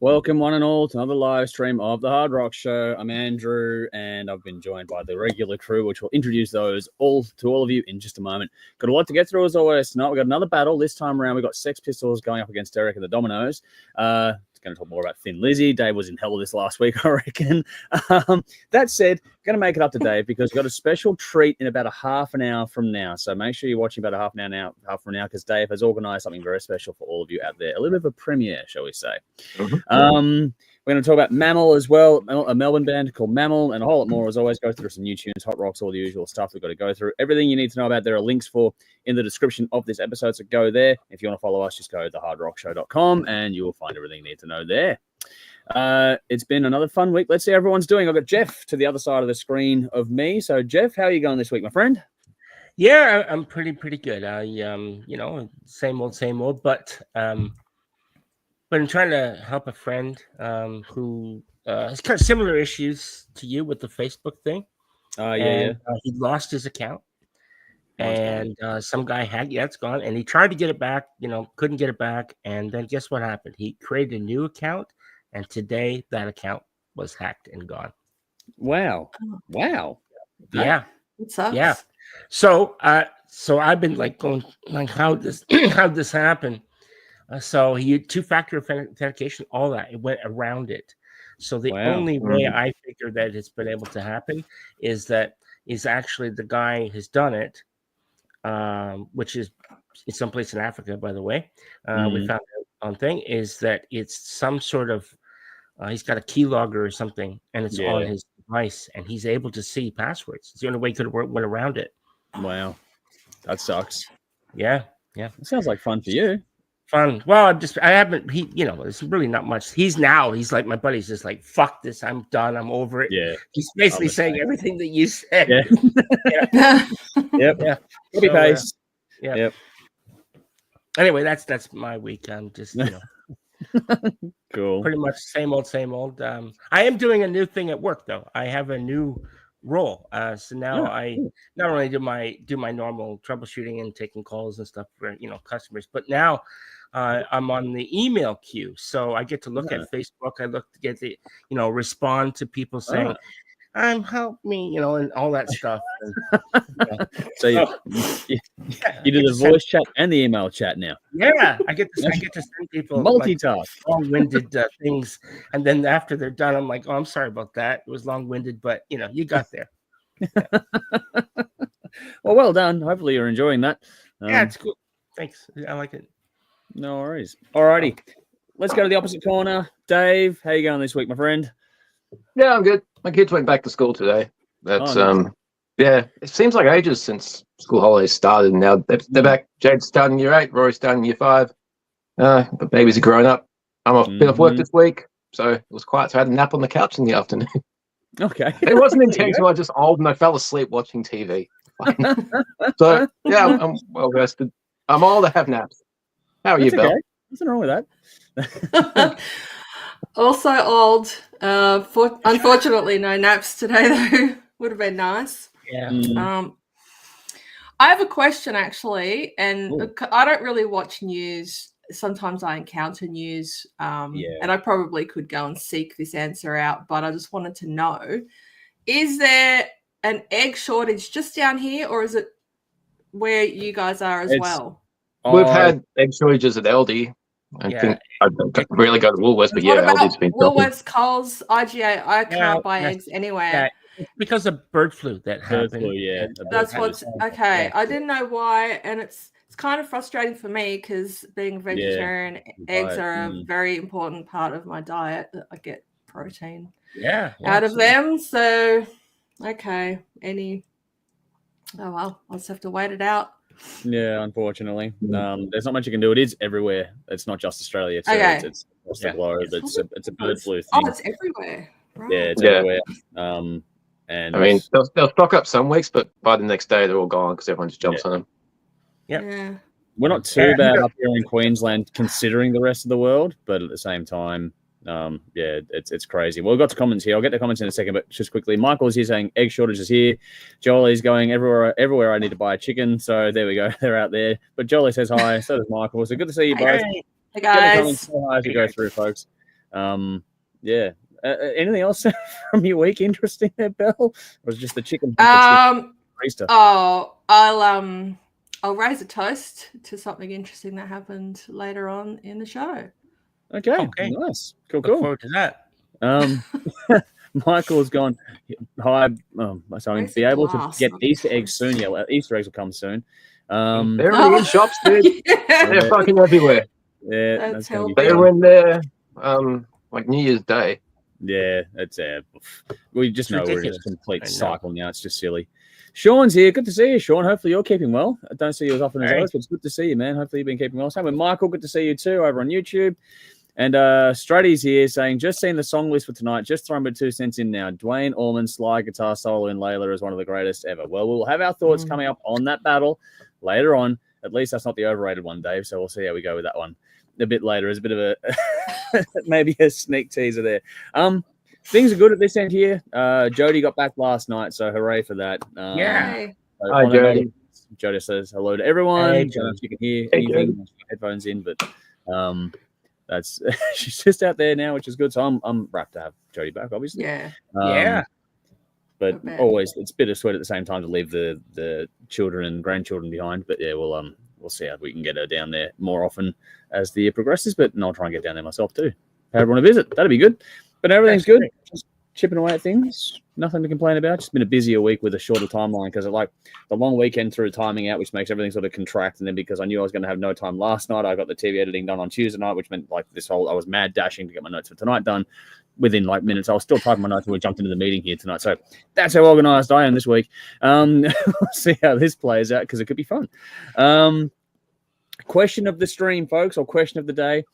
Welcome, one and all, to another live stream of the Hard Rock Show. I'm Andrew, and I've been joined by the regular crew, which will introduce those all to all of you in just a moment. Got a lot to get through as always tonight. We've got another battle. This time around, we've got Sex Pistols going up against Derek The Dominos. Going to talk more about Thin Lizzy. Dave was in hell this last week, I reckon. That said, going to make it up to Dave because we've got a special treat in about a half an hour from now. So make sure you're watching about a half an hour because Dave has organised something very special for all of you out there. A little bit of a premiere, shall we say. We're going to talk about Mammal as well, a Melbourne band called Mammal, and a whole lot more. As always, go through some new tunes, hot rocks, all the usual stuff we've got to go through. Everything you need to know about there are links for in the description of this episode, so go there. If you want to follow us, just go to thehardrockshow.com, and you will find everything you need to know there. It's been another fun week. Let's see how everyone's doing. I've got Jeff to the other side of the screen of me. So, Jeff, how are you going this week, my friend? Yeah, I'm pretty good. I, same old, but I'm trying to help a friend who has kind of similar issues to you with the Facebook thing. He lost his account, and some guy hacked. Yeah, it's gone. And he tried to get it back. Couldn't get it back. And then guess what happened? He created a new account, and today that account was hacked and gone. Wow. Yeah. It sucks. Yeah. So I've been going how this happened. So he had two-factor authentication, all that. It went around it. So the only way I figure that it's been able to happen is actually the guy has done it, which is in someplace in Africa, by the way. We found out on thing is that it's some sort of he's got a keylogger or something, and it's on his device, and he's able to see passwords. It's the only way he could have went around it. Wow, that sucks. Yeah. It sounds like fun for you. Fun. Well, I haven't. It's really not much. He's like my buddy's just like, fuck this. I'm done. I'm over it. Yeah. He's basically saying everything that you said. Yeah. Yep. Yeah. Copy paste. Yep. Anyway, that's my week. I'm just cool. Pretty much same old. I am doing a new thing at work though. I have a new role. So now I not only do my normal troubleshooting and taking calls and stuff for customers, but now I'm on the email queue. So I get to look at Facebook. I look to get the respond to people saying, help me, and all that stuff. So you do the voice chat and the email chat now. Yeah, I get to send people multitask, long-winded things, and then after they're done, I'm like, oh, I'm sorry about that. It was long-winded, but you got there. Well done. Hopefully you're enjoying that. Yeah, it's cool. Thanks. I like it. No worries. Alrighty, let's go to the opposite corner. Dave, how you going this week, my friend? Yeah, I'm good. My kids went back to school today. That's it seems like ages since school holidays started, and now they're back. Jade's starting year 8, Rory's starting year 5. The babies are growing up. I'm off bit off work this week, so it was quiet. So I had a nap on the couch in the afternoon. Okay. It wasn't intentional. I was just old and I fell asleep watching TV. So yeah, I'm well rested. I'm old. I have naps. How are you, Belle? Nothing wrong with that. Also old. Unfortunately, no naps today though. Would have been nice. Yeah. I have a question actually, and I don't really watch news. Sometimes I encounter news, and I probably could go and seek this answer out, but I just wanted to know: is there an egg shortage just down here, or is it where you guys are as well? We've had egg shortages at Aldi. I think I don't really go to Woolworths, but what about Aldi's been Woolworths, Coles, IGA? I can't buy eggs anywhere. Yeah. It's because of bird flu that happened. That's what's okay. I didn't know why, and it's kind of frustrating for me because being a vegetarian, eggs are a very important part of my diet. I get protein out of them. So, okay, oh well, I'll just have to wait it out. Yeah, unfortunately, there's not much you can do. It is everywhere. It's not just Australia. It's across the globe. It's a bird flu thing. Oh, it's everywhere. Right. Yeah, it's everywhere. And I mean, they'll stock up some weeks, but by the next day they're all gone because everyone just jumps on them. Yeah. We're not too bad up here in Queensland considering the rest of the world, but at the same time, it's crazy. Well, we've got the comments here. I'll get the comments in a second, but just quickly, Michael's here saying egg shortage is here. Jolie's going everywhere I need to buy a chicken. So there we go. They're out there. But Jolie says hi. So does Michael. So good to see you both. Hey guys. Say hi as we go through, folks. Yeah. Anything else from your week interesting there, Belle? Or was it just the chicken? Oh, I'll raise a toast to something interesting that happened later on in the show. Okay. Nice. Cool. Look forward to that. Michael has gone hi. So I'm be able to get Easter eggs soon. Yeah, Easter eggs will come soon. They're already in shops, dude. They're fucking everywhere. Yeah, that's they were in there like New Year's Day. Yeah, it's we just know we're in a complete cycle now. It's just silly. Sean's here. Good to see you, Sean. Hopefully you're keeping well. I don't see you as often as others, but it's good to see you, man. Hopefully you've been keeping well. Same with Michael. Good to see you too over on YouTube. And Stratty's here saying, just seen the song list for tonight. Just throwing my 2 cents in now. Dwayne Allman, Sly guitar solo in Layla is one of the greatest ever. Well, we'll have our thoughts coming up on that battle later on. At least that's not the overrated one, Dave. So we'll see how we go with that one a bit later. It's a bit of a maybe a sneak teaser there. Things are good at this end here. Jody got back last night, so hooray for that. Yeah. So hi, Jody. Jody says hello to everyone. Hey, Don't know if you can hear anything. Headphones in, but that's she's just out there now, which is good. So I'm rapt to have Jody back, obviously. Yeah. But always it's bittersweet at the same time to leave the children and grandchildren behind. But yeah, we'll see how we can get her down there more often as the year progresses. But I'll try and get down there myself too. Have everyone a visit. That'd be good. But everything's good. Just chipping away at things. Nothing to complain about. Just been a busier week with a shorter timeline because like the long weekend threw timing out, which makes everything sort of contract. And then because I knew I was going to have no time last night, I got the TV editing done on Tuesday night, which meant like I was mad dashing to get my notes for tonight done within like minutes. I was still typing my notes when we jumped into the meeting here tonight. So that's how organized I am this week. We'll see how this plays out because it could be fun. Question of the stream, folks, or question of the day.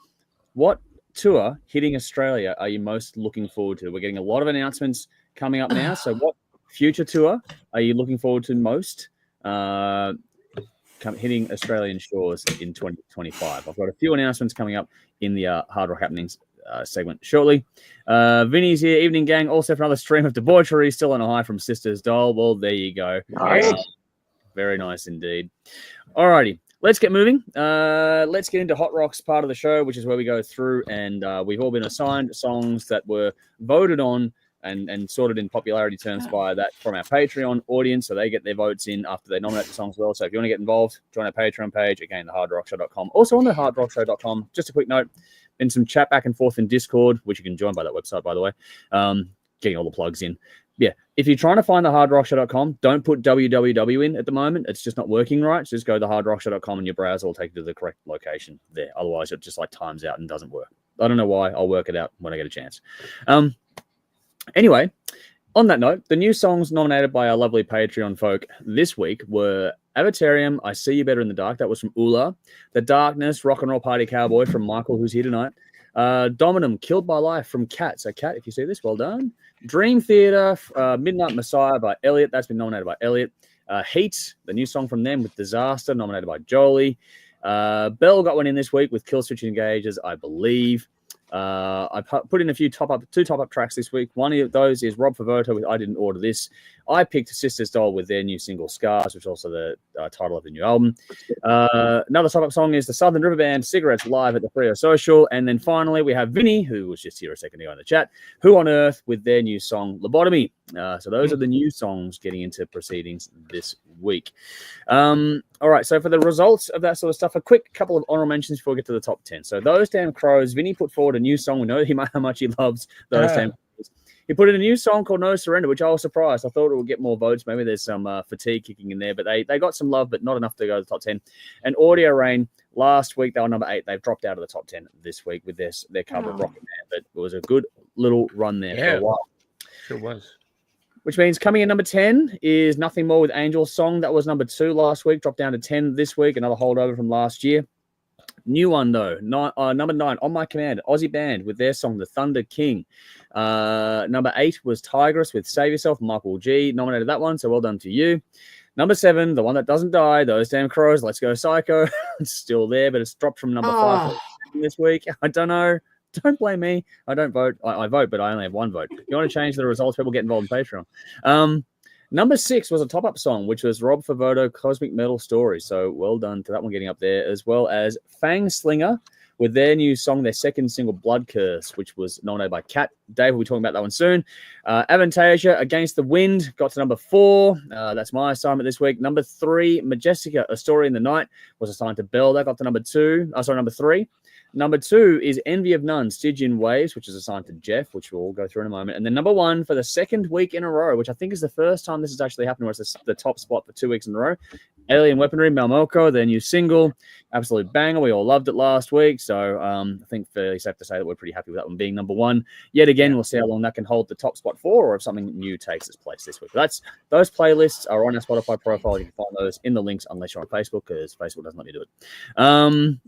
What tour hitting Australia are you most looking forward to? We're getting a lot of announcements coming up now. So what future tour are you looking forward to most hitting Australian shores in 2025? I've got a few announcements coming up in the Hard Rock Happenings segment shortly. Vinny's here. Evening, gang. Also for another stream of debauchery. Still on a high from Sister's Doll. Well, there you go. Nice. Very nice indeed. Alrighty. Let's get moving. Let's get into Hot Rocks part of the show, which is where we go through and we've all been assigned songs that were voted on and sorted in popularity terms by that from our Patreon audience. So they get their votes in after they nominate the songs as well. So if you want to get involved, join our Patreon page. Again, thehardrockshow.com. Also on the hardrockshow.com, just a quick note, been some chat back and forth in Discord, which you can join by that website, by the way. Getting all the plugs in. Yeah, if you're trying to find the hardrockshow.com, don't put www in at the moment. It's just not working right. So just go to thehardrockshow.com and your browser will take you to the correct location there. Otherwise, it just like times out and doesn't work. I don't know why. I'll work it out when I get a chance. Anyway, on that note, the new songs nominated by our lovely Patreon folk this week were Avatarium, I See You Better in the Dark. That was from Ula. The Darkness, Rock and Roll Party Cowboy from Michael, who's here tonight. Dominum, Killed by Life from Kat. So Kat, if you see this, well done. Dream Theater, Midnight Messiah by Elliot. That's been nominated by Elliot. Heat, the new song from them with Disaster, nominated by Jolie. Belle got one in this week with Kill Switch Engages, I believe. I put in a few two top-up tracks this week. One of those is Rob Favoto with I Didn't Order This. I picked Sister's Doll with their new single Scars, which is also the title of the new album. Another top-up song is the Southern River Band, Cigarettes Live at the Frio Social. And then finally, we have Vinny, who was just here a second ago in the chat, Who on Earth with their new song Lobotomy. So those are the new songs getting into proceedings this week. All right, so for the results of that sort of stuff, a quick couple of honorable mentions before we get to the top 10. So Those Damn Crows, Vinny put forward a new song. We know how much he loves Those Damn Crows. He put in a new song called No Surrender, which I was surprised. I thought it would get more votes. Maybe there's some fatigue kicking in there, but they got some love, but not enough to go to the top 10. And Audio Rain, last week they were number 8. They've dropped out of the top 10 this week with their cover of Rocket Man, but it was a good little run there for a while. Sure was. Which means coming in number 10 is Nothing More with Angel's Song. That was number 2 last week, dropped down to 10 this week, another holdover from last year. New one, though, number 9, On My Command, Aussie band with their song The Thunder King. Number 8 was Tigress with Save Yourself, Michael G. Nominated that one, so well done to you. Number 7, the one that doesn't die, Those Damn Crows, Let's Go Psycho. It's still there, but it's dropped from number 5 this week. I don't know. Don't blame me. I don't vote. I vote, but I only have one vote. If you want to change the results, people get involved in Patreon. Number 6 was a top-up song, which was Rob Favoto, Cosmic Metal Story. So well done to that one getting up there, as well as FangSlinger with their new song, their second single, Blood Curse, which was nominated by Kat. Dave will be talking about that one soon. Avantasia, Against the Wind, got to number 4. That's my assignment this week. Number 3, Majestica, A Story in the Night, was assigned to Bell. That got to number 3. Number 2 is Envy of None, Stygian Waves, which is assigned to Jeff, which we'll go through in a moment. And then number 1 for the second week in a row, which I think is the first time this has actually happened, where it's the top spot for 2 weeks in a row. Alien Weaponry, Mammal, their new single. Absolute banger. We all loved it last week. So I think fairly safe to say that we're pretty happy with that one being number 1. Yet again, we'll see how long that can hold the top spot for, or if something new takes its place this week. But those playlists are on our Spotify profile. You can find those in the links, unless you're on Facebook, because Facebook doesn't let me do it.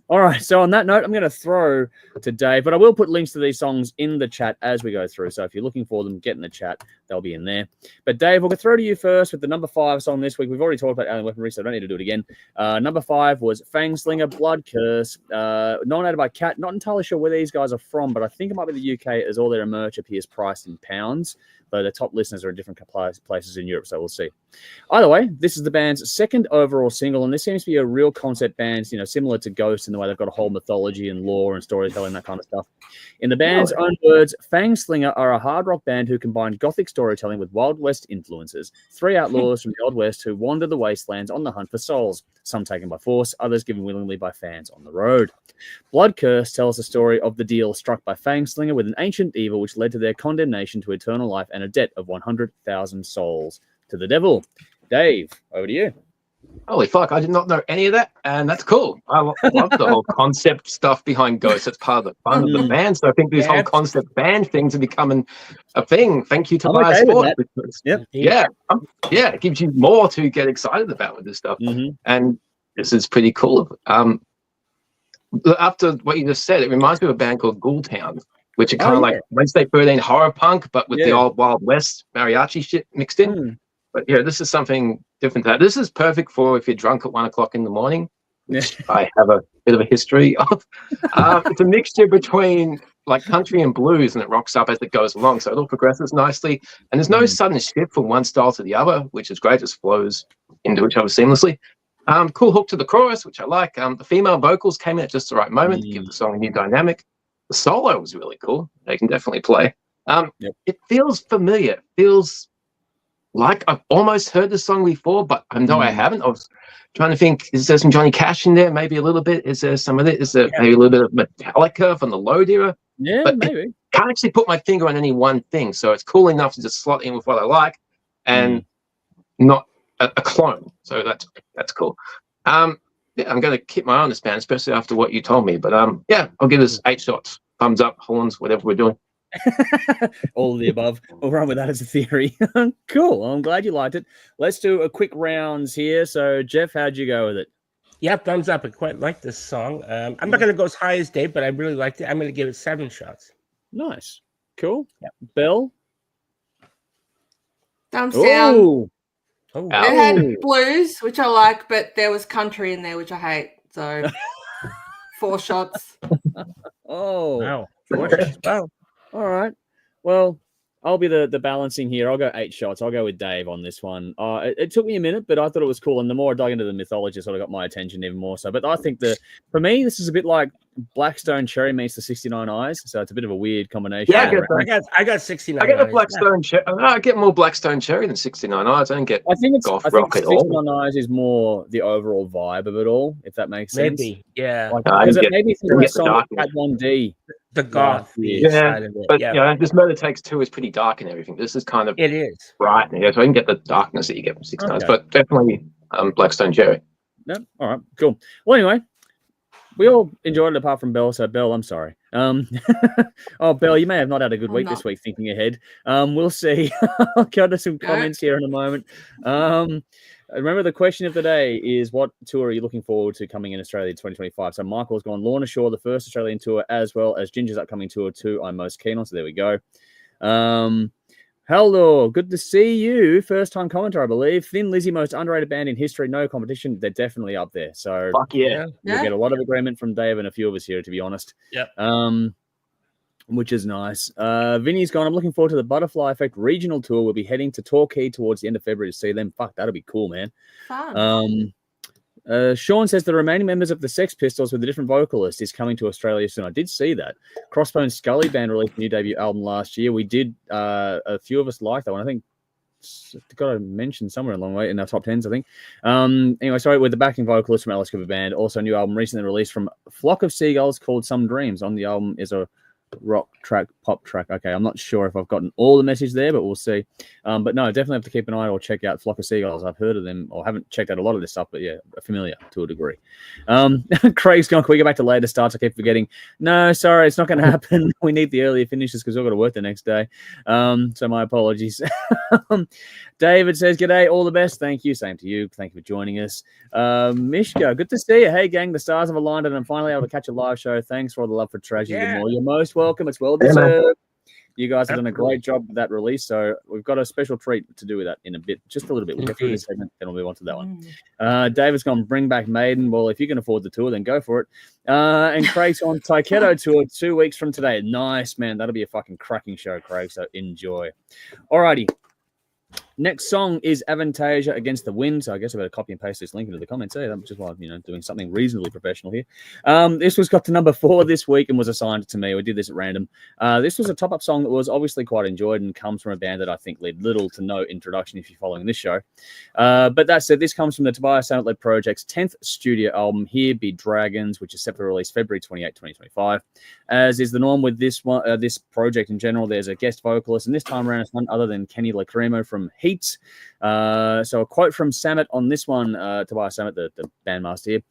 All right. So on that note, I'm going to throw to Dave, but I will put links to these songs in the chat as we go through. So if you're looking for them, get in the chat. They'll be in there. But Dave, we'll go through to you first with the number 5 song this week. We've already talked about Alien Weaponry, so I don't need to do it again. Number 5 was FangSlinger, Blood Curse, nominated by Kat. Not entirely sure where these guys are from, but I think it might be the UK, as all their merch appears priced in pounds. Though the top listeners are in different places in Europe, so we'll see. Either way, this is the band's second overall single, and this seems to be a real concept band, similar to Ghost in the way they've got a whole mythology and lore and storytelling, that kind of stuff. In the band's own words, FangSlinger are a hard rock band who combine gothic storytelling with Wild West influences. 3 outlaws from the Old West who wander the wastelands on the hunt for souls, some taken by force, others given willingly by fans on the road. Blood Curse tells the story of the deal struck by FangSlinger with an ancient evil which led to their condemnation to eternal life and a debt of 100,000 souls to the devil. Dave, over to you. Holy fuck, I did not know any of that, and that's cool. I love the whole concept stuff behind Ghost. It's part of the fun of the band, so I think these whole concept band things are becoming a thing. Thank you to Live Sport. It gives you more to get excited about with this stuff, and this is pretty cool. After what you just said, it reminds me of a band called Ghoultown, which are kind of like Wednesday 13 horror punk, but with the old Wild West mariachi shit mixed in. But this is something different. This is perfect for if you're drunk at 1 o'clock in the morning, which I have a bit of a history of. It's a mixture between like country and blues, and it rocks up as it goes along. So it all progresses nicely, and there's no sudden shift from one style to the other, which is great. It just flows into each other seamlessly. Cool hook to the chorus, which I like. The female vocals came in at just the right moment to give the song a new dynamic. The solo was really cool. They can definitely play. It feels familiar. It feels like I've almost heard the song before, but I know I haven't. I was trying to think, is there some Johnny Cash in there? Maybe a little bit. Is there some of it? Is there maybe a little bit of Metallica from the Load era? Yeah, but maybe. Can't actually put my finger on any one thing. So it's cool enough to just slot in with what I like and not a clone. So that's cool. I'm going to keep my eye on this band, especially after what you told me. But I'll give this 8 shots. Thumbs up, horns, whatever we're doing. All of the above. We'll run with that as a theory. Cool. I'm glad you liked it. Let's do a quick rounds here. So, Jeff, how'd you go with it? Yeah, thumbs up. I quite like this song. I'm not going to go as high as Dave, but I really liked it. I'm going to give it 7 shots. Nice. Cool. Yep. Bill? Thumbs down. Oh, it had blues, which I like, but there was country in there, which I hate. So 4 shots. Wow. 4 shots. Wow. All right. Well, I'll be the balancing here. I'll go 8 shots. I'll go with Dave on this one. It took me a minute, but I thought it was cool. And the more I dug into the mythology, it sort of got my attention even more so. But I think for me, this is a bit like Blackstone Cherry meets the 69 Eyes. So it's a bit of a weird combination. Yeah, I got 69 I get eyes. a Blackstone Cherry. I get more Blackstone Cherry than 69 Eyes. I don't get goth rock at all. 69 Eyes is more the overall vibe of it all, if that makes sense. Maybe, yeah. Because it made me think of a song at 1D. The goth side of it. But this Murder Takes Two is pretty dark and everything. This is kind of bright, so I can get the darkness that you get from 69 Eyes, but definitely Blackstone Cherry. Yeah, all right, cool. Well, anyway, we all enjoyed it apart from Belle. So, Belle, I'm sorry. Oh, Belle, you may have not had a good week this week. Thinking ahead, we'll see. I'll go to some comments here in a moment. Remember, the question of the day is, what tour are you looking forward to coming in Australia in 2025? So Michael's gone Lorna Shore, the first Australian tour, as well as Ginger's upcoming tour too. I'm most keen on. So there we go. Hello, good to see you. First time commenter, I believe. Thin Lizzy, most underrated band in history. No competition. They're definitely up there. So fuck yeah. We'll get a lot of agreement from Dave and a few of us here, to be honest. Yep. which is nice. Vinny's gone, I'm looking forward to the Butterfly Effect regional tour. We'll be heading to Torquay towards the end of February to see them. Fuck, that'll be cool, man. Fun. Sean says the remaining members of the Sex Pistols with a different vocalist is coming to Australia soon. I did see that. Crossbones Scully Band released a new debut album last year. We did, a few of us liked that one. I think got to mention somewhere along the way in our top 10s, I think. Anyway, sorry, with the backing vocalist from Alice Cooper Band. Also a new album recently released from Flock of Seagulls called Some Dreams. On the album is a rock track, pop track. Okay, I'm not sure if I've gotten all the message there, but we'll see. But no, definitely have to keep an eye or check out Flock of Seagulls. I've heard of them, or haven't checked out a lot of this stuff, but yeah, familiar to a degree. Craig's gone, can we go back to later starts? I keep forgetting. No, sorry, it's not going to happen. We need the earlier finishes because we've got to work the next day. So my apologies. David says, g'day, all the best. Thank you. Same to you. Thank you for joining us. Mishka, good to see you. Hey, gang, the stars have aligned and I'm finally able to catch a live show. Thanks for all the love for Tragedy. Yeah. You're most welcome. It's well deserved. You guys have done a great job with that release, so we've got a special treat to do with that in a bit, just a little bit. We'll get through this segment, then we'll move on to that one. David's gone, bring back Maiden. Well, if you can afford the tour, then go for it. And Craig's on Taiketo tour 2 weeks from today. Nice, man. That'll be a fucking cracking show, Craig, so enjoy. Alrighty. Next song is Avantasia Against the Wind. So I guess I better copy and paste this link into the comments. Just while doing something reasonably professional here. This was got to number 4 this week and was assigned to me. We did this at random. This was a top-up song that was obviously quite enjoyed and comes from a band that I think led little to no introduction if you're following this show. But that said, this comes from the Tobias Summit-led project's 10th studio album, Here Be Dragons, which is set for release February 28, 2025. As is the norm with this one, this project in general, there's a guest vocalist, and this time around it's none other than Kenny Lacrimo from Heat. So a quote from Samet on this one, Tobias Samet, the bandmaster here.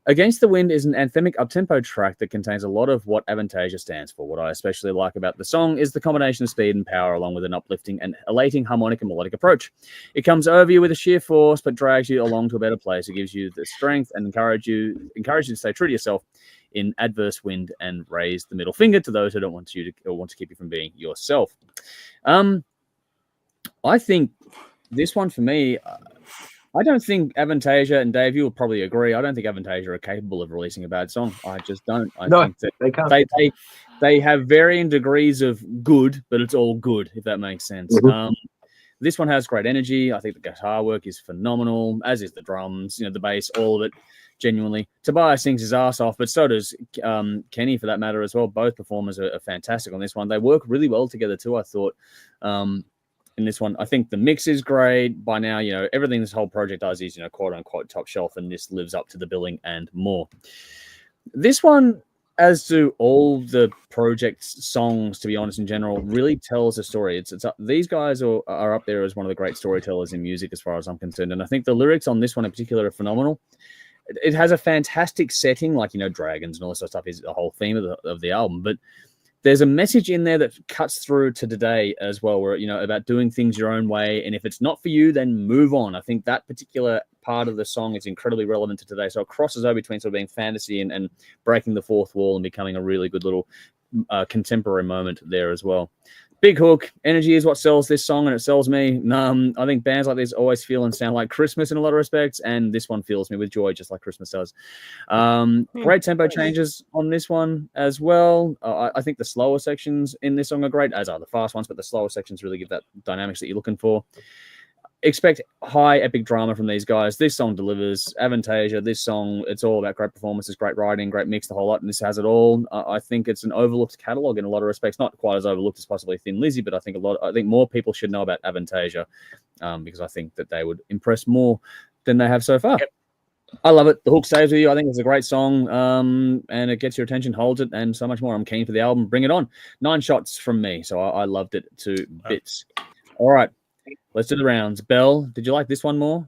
Against the Wind is an anthemic uptempo track that contains a lot of what Avantasia stands for. What I especially like about the song is the combination of speed and power along with an uplifting and elating harmonic and melodic approach. It comes over you with a sheer force but drags you along to a better place. It gives you the strength and encourages you to stay true to yourself in adverse wind and raise the middle finger to those who don't want you to or want to keep you from being yourself. I think this one for me, I don't think Avantasia, and Dave, you will probably agree, I don't think Avantasia are capable of releasing a bad song. I just don't. I think that they can't. They have varying degrees of good, but it's all good, if that makes sense. Mm-hmm. This one has great energy. I think the guitar work is phenomenal, as is the drums, the bass, all of it, genuinely. Tobias sings his ass off, but so does Kenny, for that matter, as well. Both performers are fantastic on this one. They work really well together, too, I thought. In this one, I think the mix is great. By now, everything this whole project does is, quote unquote top shelf, and this lives up to the billing and more. This one, as do all the project's songs, to be honest, in general, really tells a story. These guys are up there as one of the great storytellers in music, as far as I'm concerned. And I think the lyrics on this one in particular are phenomenal. It has a fantastic setting, like, dragons and all this sort of stuff is the whole theme of the album, but there's a message in there that cuts through to today as well, where, about doing things your own way. And if it's not for you, then move on. I think that particular part of the song is incredibly relevant to today. So it crosses over between sort of being fantasy and breaking the fourth wall and becoming a really good little contemporary moment there as well. Big hook. Energy is what sells this song, and it sells me. I think bands like this always feel and sound like Christmas in a lot of respects, and this one fills me with joy, just like Christmas does. Great tempo changes on this one as well. I think the slower sections in this song are great, as are the fast ones, but the slower sections really give that dynamics that you're looking for. Expect high epic drama from these guys. This song delivers. Avantasia, this song, it's all about great performances, great writing, great mix, the whole lot, and this has it all. I think it's an overlooked catalog in a lot of respects. Not quite as overlooked as possibly Thin Lizzy, but I think more people should know about Avantasia because I think that they would impress more than they have so far. Yep. I love it. The hook stays with you. I think it's a great song, and it gets your attention, holds it, and so much more. I'm keen for the album. Bring it on. 9 shots from me, so I loved it to bits. All right. Let's do the rounds. Belle, did you like this one more?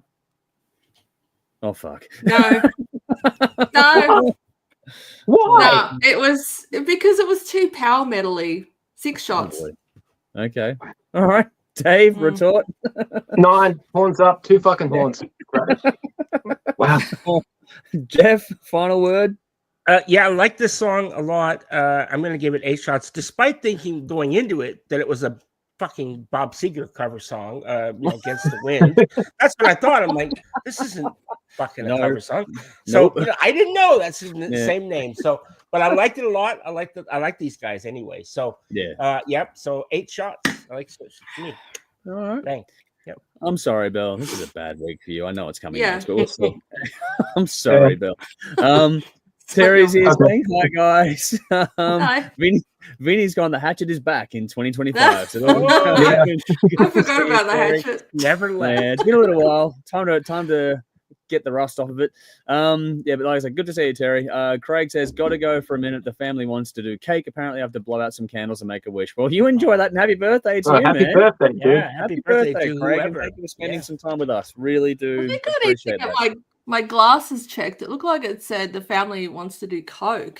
Oh, fuck. No. No. Why? No, it was because it was too power metal-y. 6 shots. Oh, okay. All right. Dave, retort. 9. Horns up. 2 fucking horns. Wow. Jeff, final word? Yeah, I like this song a lot. I'm going to give it 8 shots, despite thinking going into it that it was a fucking Bob Seger cover song, Against the Wind. That's what I thought. I'm like, this isn't fucking a cover song. So, I didn't know that's the same name. So, but I liked it a lot. I like these guys anyway. So yep. So 8 shots. I like me. All right. Thanks. Yep. I'm sorry, Bill. This is a bad week for you. I know it's coming next, but we'll Yeah. see. I'm sorry, Bill. Terry's here saying hi, guys. Hi. Vinny's gone. The hatchet is back in 2025. So I forgot about the hatchet. Never left. Yeah, it's been a little while. Time to get the rust off of it. Yeah, but like I said, good to see you, Terry. Craig says, gotta go for a minute. The family wants to do cake. Apparently, I have to blow out some candles and make a wish. Well, you enjoy that, and happy birthday to you, happy man. birthday, dude. Yeah, happy birthday to Craig. whoever. Thank you for spending some time with us. Really do I think I need to appreciate get that. my glasses checked. It looked like it said the family wants to do coke.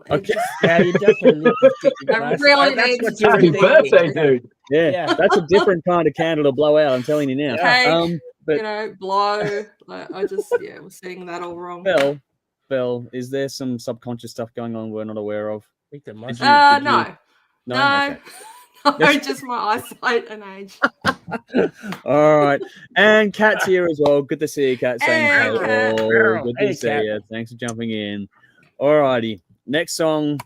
Okay. Yeah, you definitely need to get your I glasses. really That's need what to- you were Happy thinking. birthday, dude. Yeah, that's a different kind of candle to blow out. I'm telling you now. Cake, But blow. I just we're seeing that all wrong. Bill, is there some subconscious stuff going on we're not aware of? I think there must be. No. No? Okay. No, just my eyesight and age. All right. And Kat's here as well. Good to see you, Kat. Saying Hey, hello. Kat. Good to Hey, see Kat. you. Thanks for jumping in. All righty. Next song,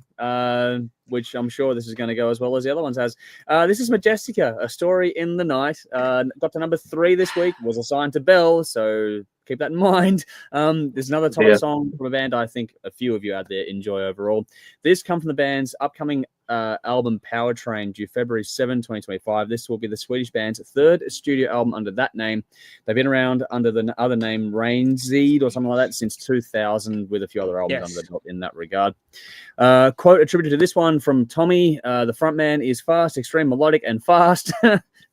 which I'm sure this is going to go as well as the other ones has. This is Majestica, A Story in the Night. Got to number 3 this week. Was assigned to Bell, so keep that in mind. There's another top song from a band I think a few of you out there enjoy overall. This comes from the band's upcoming album Powertrain, due February 7, 2025. This will be the Swedish band's 3rd studio album under that name. They've been around under the other name Rainseed or something like that since 2000, with a few other albums under the belt in that regard. Quote attributed to this one from Tommy, the frontman is fast, extreme, melodic, and fast.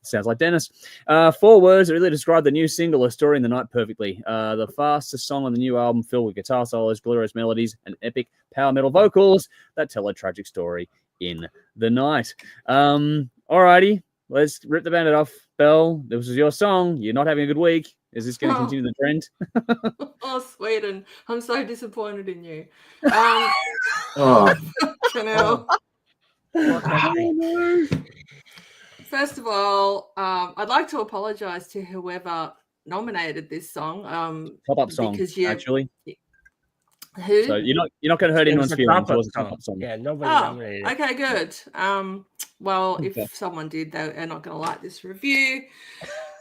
Sounds like Dennis. 4 words that really describe the new single, A Story in the Night, perfectly. The fastest song on the new album, filled with guitar solos, glorious melodies, and epic power metal vocals that tell a tragic story in the night. Alrighty, let's rip the bandit off. Belle, this is your song. You're not having a good week. Is this going to continue the trend? Oh, Sweden. I'm so disappointed in you. Chanel. First of all, I'd like to apologize to whoever nominated this song. Pop-up song, actually. Who? So you're not going to hurt anyone's feelings. It was a pop-up song. Yeah, nobody nominated. Okay, good. Well, if someone did, they're not going to like this review.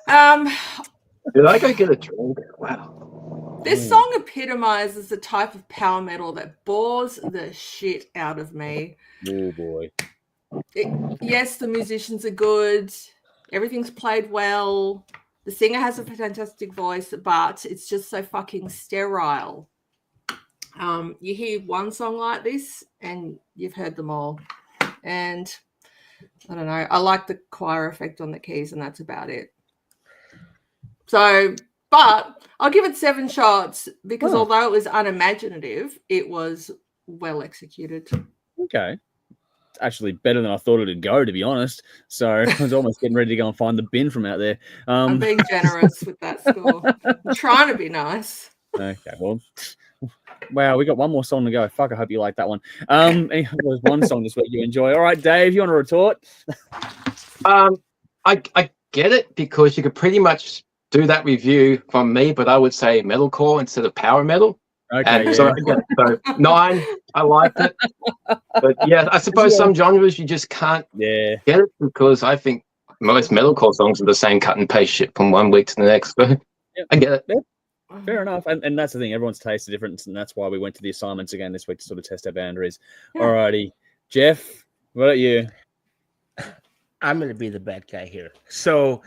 Did I go get a drink? Wow. This song epitomizes the type of power metal that bores the shit out of me. Oh boy. Yes, the musicians are good. Everything's played well. The singer has a fantastic voice, but it's just so fucking sterile. You hear one song like this and you've heard them all. And I don't know. I like the choir effect on the keys and that's about it. So, but I'll give it 7 shots because although it was unimaginative, it was well executed. Okay. It's actually better than I thought it'd go, to be honest. So I was almost getting ready to go and find the bin from out there. I'm being generous with that score. I'm trying to be nice. Okay, well, wow, we got one more song to go. Fuck, I hope you like that one. There's one song this week you enjoy. All right, Dave, you want to retort? I get it because you could pretty much do that review from me, but I would say metalcore instead of power metal. Okay, and so 9, I liked it. But yeah, I suppose some genres you just can't get it because I think most metalcore songs are the same cut and paste shit from one week to the next. But I get it. Fair enough. And that's the thing. Everyone's taste is different, and that's why we went to the assignments again this week to sort of test our boundaries. All righty. Jeff, what about you? I'm going to be the bad guy here. So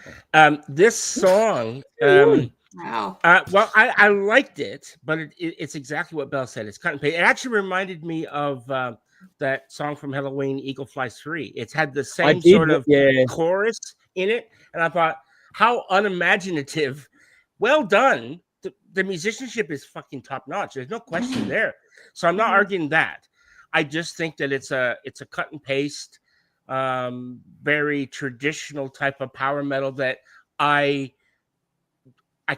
this song, wow. Well, I liked it, but it's exactly what Belle said. It's cut and paste. It actually reminded me of that song from Halloween, Eagle Flies 3. It's had the same sort of chorus in it. And I thought, how unimaginative. Well done. The musicianship is fucking top notch. There's no question there. So I'm not arguing that. I just think that it's a cut and paste, very traditional type of power metal that I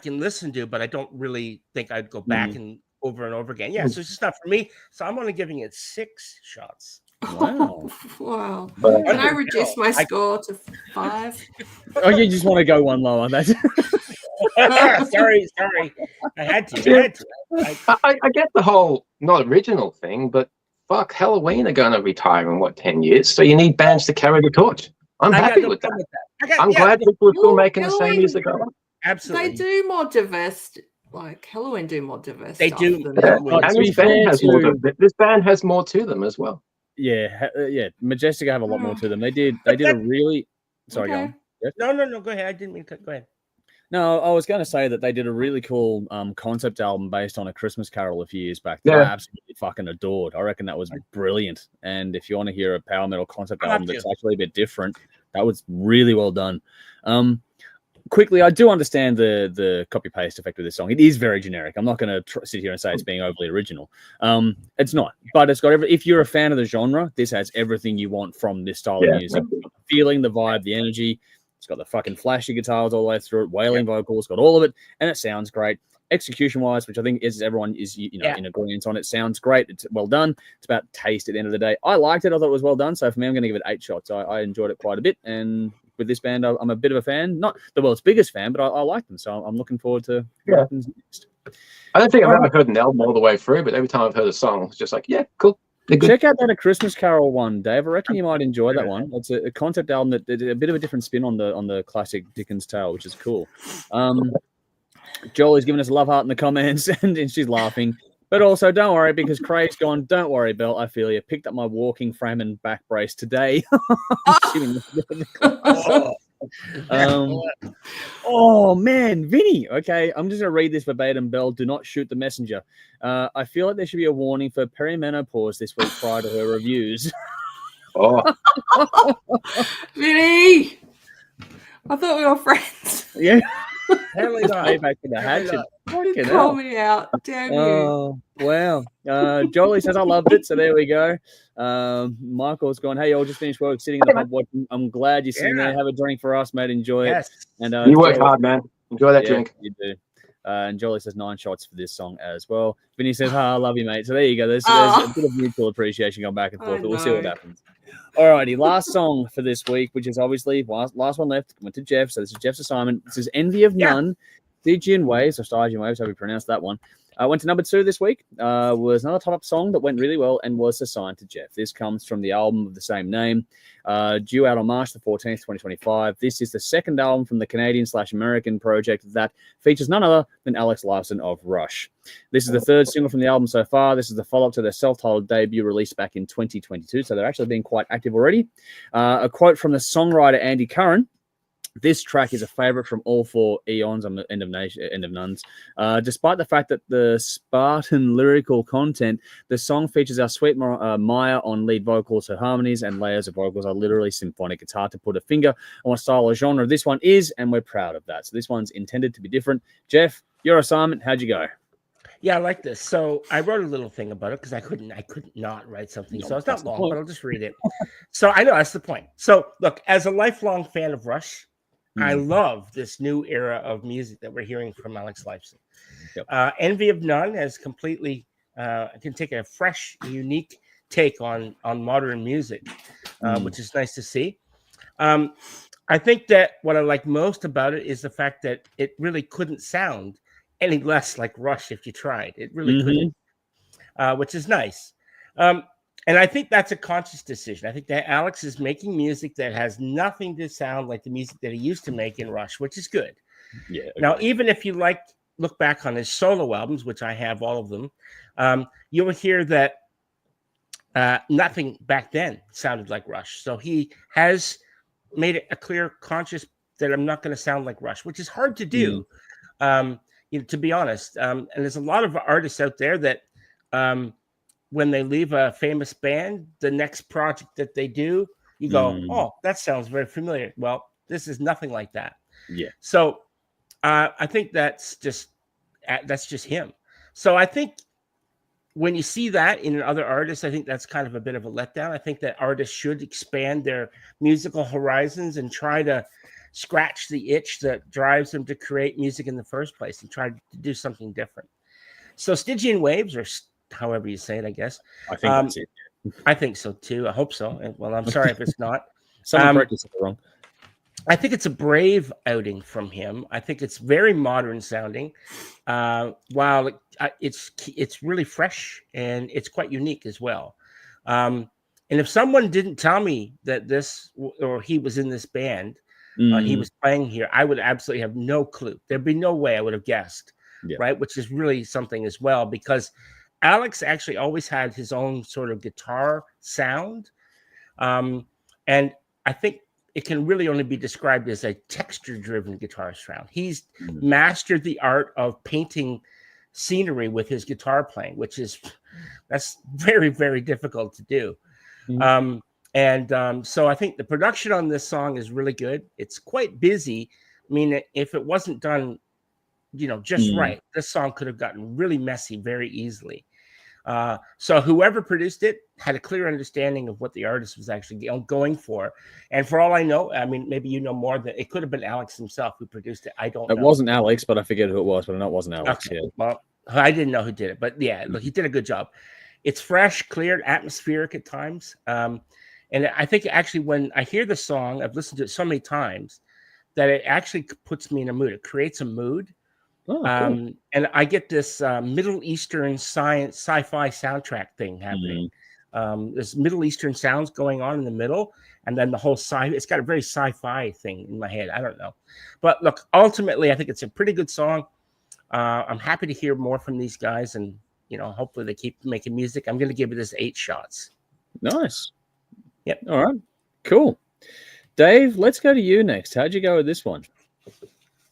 can listen to, but I don't really think I'd go back and over again. Yeah, so it's just not for me. So I'm only giving it 6 shots. Wow. Wow. Can I reduce my score to 5? Oh, you just want to go one lower. That's sorry. I had to. I get the whole not original thing, but fuck, Halloween are going to retire in 10 years? So you need bands to carry the torch. I'm happy with that. I'm glad people are still making the same music. Absolutely. They do more diverse, like Halloween do more diverse They stuff do. And this band has more to them as well. Yeah, Majestica have a lot more to them. They did a really... Sorry, okay. go on. No, go ahead. I didn't mean to... Go ahead. No, I was going to say that they did a really cool concept album based on A Christmas Carol a few years back that I absolutely fucking adored. I reckon that was brilliant. And if you want to hear a power metal concept album that's actually a bit different, that was really well done. Quickly, I do understand the copy-paste effect of this song. It is very generic. I'm not going to sit here and say it's being overly original. It's not. But it's got if you're a fan of the genre, this has everything you want from this style of music. The feeling, the vibe, the energy. It's got the fucking flashy guitars all the way through it, wailing vocals, got all of it, and it sounds great. Execution-wise, which I think everyone is in agreement on, it sounds great. It's well done. It's about taste at the end of the day. I liked it. I thought it was well done. So for me, I'm going to give it 8 shots. I enjoyed it quite a bit. And with this band, I'm a bit of a fan. Not the world's biggest fan, but I like them. So I'm looking forward to what happens next. I don't think I've ever heard an album all the way through, but every time I've heard a song, it's just like, yeah, cool. Check out that A Christmas Carol one, Dave. I reckon you might enjoy that one. It's a concept album that did a bit of a different spin on the classic Dickens tale, which is cool. Jolie's giving us a love heart in the comments, and she's laughing. But also, don't worry, because Craig's gone, don't worry, Belle, I feel you. Picked up my walking frame and back brace today. Oh man, Vinny. Okay, I'm just gonna read this verbatim. Belle, do not shoot the messenger. I feel like there should be a warning for perimenopause this week prior to her reviews. Vinny, I thought we were friends. Yeah. Apparently not. Back to the hatchet. Call me out. Damn you. Oh, wow. Jolie says, I loved it. So there we go. Michael's gone, hey, y'all just finished work, sitting in the pub watching. I'm glad you're sitting there. Have a drink for us, mate. Enjoy it. And you work hard, man. Enjoy that drink. You do. And Jolie says 9 shots for this song as well. Vinny says, I love you, mate. So there you go. There's a bit of mutual appreciation going back and forth, but we'll see what happens. Alrighty, last song for this week, which is obviously last one left. Went to Jeff, so this is Jeff's assignment. This is Envy of None, Stygian Waves, or Stygian Waves, how we pronounce that one. Went to number 2 this week. Was another top-up song that went really well and was assigned to Jeff. This comes from the album of the same name, due out on March the 14th, 2025. This is the second album from the Canadian/American project that features none other than Alex Lifeson of Rush. This is the 3rd single from the album so far. This is the follow-up to their self-titled debut released back in 2022, so they're actually being quite active already. A quote from the songwriter Andy Curran: this track is a favorite from all 4 eons on the End of Nuns. Despite the fact that the Spartan lyrical content, the song features our sweet Maya on lead vocals. Her harmonies and layers of vocals are literally symphonic. It's hard to put a finger on what style or genre this one is, and we're proud of that. So this one's intended to be different. Jeff, your assignment, how'd you go? Yeah, I like this. So I wrote a little thing about it because I couldn't not write something. So it's not long, but I'll just read it. So I know that's the point. So look, as a lifelong fan of Rush, I love this new era of music that we're hearing from Alex Lifeson. Envy of None has completely can take a fresh, unique take on modern music, which is nice to see. I think that what I like most about it is the fact that it really couldn't sound any less like Rush if you tried. It really couldn't, which is nice. And I think that's a conscious decision. I think that Alex is making music that has nothing to sound like the music that he used to make in Rush, which is good. Yeah. Now, even if you look back on his solo albums, which I have all of them, you will hear that nothing back then sounded like Rush. So he has made it a clear conscious that I'm not going to sound like Rush, which is hard to do, to be honest. And there's a lot of artists out there that when they leave a famous band, the next project that they do, you go, oh, that sounds very familiar. Well, this is nothing like that. Yeah. So I think that's just him. So I think when you see that in other artists, I think that's kind of a bit of a letdown. I think that artists should expand their musical horizons and try to scratch the itch that drives them to create music in the first place and try to do something different. So Stygian Waves, or however you say it, I guess. I think that's it. I think so too. I hope so. Well, I'm sorry if it's not. Someone correct it wrong. I think it's a brave outing from him. I think it's very modern sounding, while it's really fresh and it's quite unique as well. And if someone didn't tell me that he was in this band, he was playing here, I would absolutely have no clue. There'd be no way I would have guessed, right? Which is really something as well, because Alex actually always had his own sort of guitar sound. And I think it can really only be described as a texture-driven guitar sound. He's mastered the art of painting scenery with his guitar playing, that's very, very difficult to do. So I think the production on this song is really good. It's quite busy. I mean, if it wasn't done, just right, this song could have gotten really messy very easily. So whoever produced it had a clear understanding of what the artist was actually going for. And for all I know, I mean, maybe you know more, that it could have been Alex himself who produced it. I don't know. It wasn't Alex, but I forget who it was, but I know it wasn't Alex. Okay. Yeah. Well, I didn't know who did it, but yeah, look, he did a good job. It's fresh, clear, atmospheric at times. And I think actually when I hear the song, I've listened to it so many times that it actually puts me in a mood. It creates a mood. Oh, cool. And I get this Middle Eastern sci-fi soundtrack thing happening. There's Middle Eastern sounds going on in the middle, and then the whole it's got a very sci-fi thing in my head. I don't know. But look, ultimately, I think it's a pretty good song. I'm happy to hear more from these guys, and hopefully they keep making music. I'm going to give it this 8 shots. Nice. Yep. All right. Cool. Dave, let's go to you next. How'd you go with this one?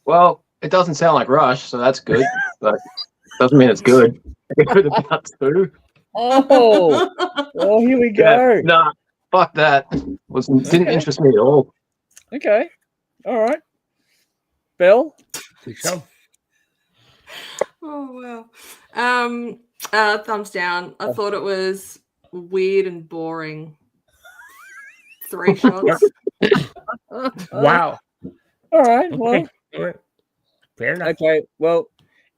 Well, it doesn't sound like Rush, so that's good. But doesn't mean it's good. I give it about 2. Oh, here we go. Yeah, nah, fuck that. Didn't interest me at all. Okay. All right. Bill? Oh wow. Thumbs down. I thought it was weird and boring. 3 shots. Wow. All right. Okay. Well, All right. Fair enough. Okay. Well,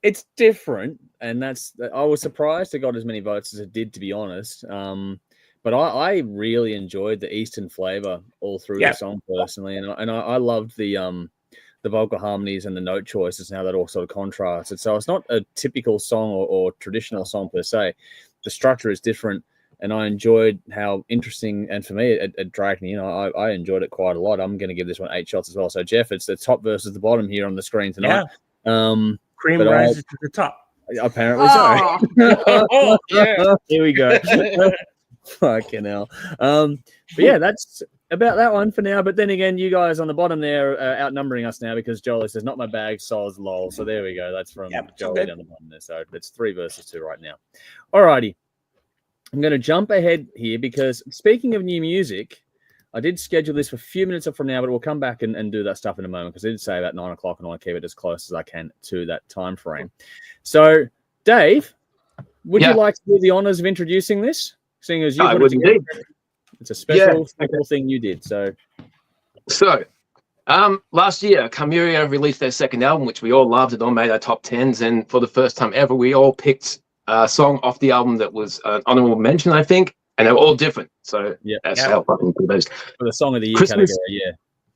it's different, and I was surprised it got as many votes as it did, to be honest. But I really enjoyed the Eastern flavor all through the song personally, and I loved the vocal harmonies and the note choices and how that all sort of contrasted. So it's not a typical song or traditional song per se. The structure is different, and I enjoyed how interesting, and for me, it dragged me. I enjoyed it quite a lot. I'm going to give this one 8 shots as well. So Jeff, it's the top versus the bottom here on the screen tonight. Yeah. Cream rises to the top. Apparently so. Oh, yeah. Here we go. Fucking hell. But yeah, that's about that one for now. But then again, you guys on the bottom there are outnumbering us now, because Jolie says, not my bag, Sol's lol. So there we go. That's from Jolie down the bottom there. So it's 3 versus 2 right now. All righty. I'm going to jump ahead here, because speaking of new music, I did schedule this for a few minutes from now, but we'll come back and do that stuff in a moment, because I did say about 9 o'clock, and I want to keep it as close as I can to that time frame. So, Dave, would you like to do the honors of introducing this? Seeing as you put it together, it's a special thing you did. So, last year, Caria released their second album, which we all loved. It all made our top 10s, and for the first time ever, we all picked a song off the album that was an honorable mention, I think, and they were all different. So that's how fucking good those. For the Song of the Year category,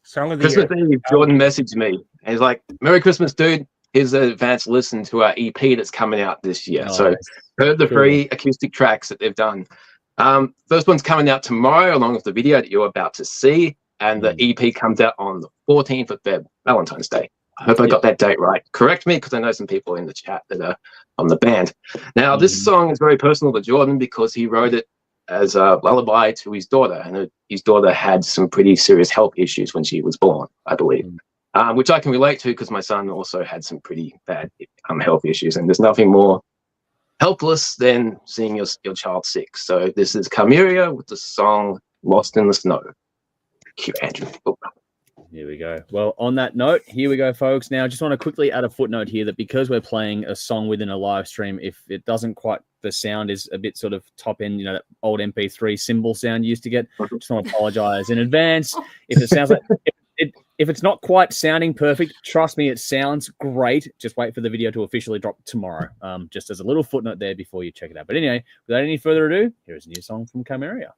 Song of the Year. Christmas Eve, Jordan messaged me, and he's like, "Merry Christmas, dude. Here's an advance listen to our EP that's coming out this year." Nice. So heard the free acoustic tracks that they've done. First one's coming out tomorrow, along with the video that you're about to see, and the EP comes out on the 14th of February, Valentine's Day. I hope I got that date right. Correct me, because I know some people in the chat that are on the band. Now, this song is very personal to Jordan, because he wrote it as a lullaby to his daughter, and his daughter had some pretty serious health issues when she was born, I believe, which I can relate to, because my son also had some pretty bad health issues, and there's nothing more helpless than seeing your child sick. So this is Caria with the song "Lost in the Snow." Cute, Andrew. Oh. Here we go. Well, on that note, here we go, folks. Now, I just want to quickly add a footnote here that because we're playing a song within a live stream, if it doesn't quite, the sound is a bit sort of top end, that old MP3 cymbal sound you used to get. Just want to apologize in advance. If it sounds like, if it's not quite sounding perfect, trust me, it sounds great. Just wait for the video to officially drop tomorrow. Just as a little footnote there before you check it out. But anyway, without any further ado, here's a new song from Caria.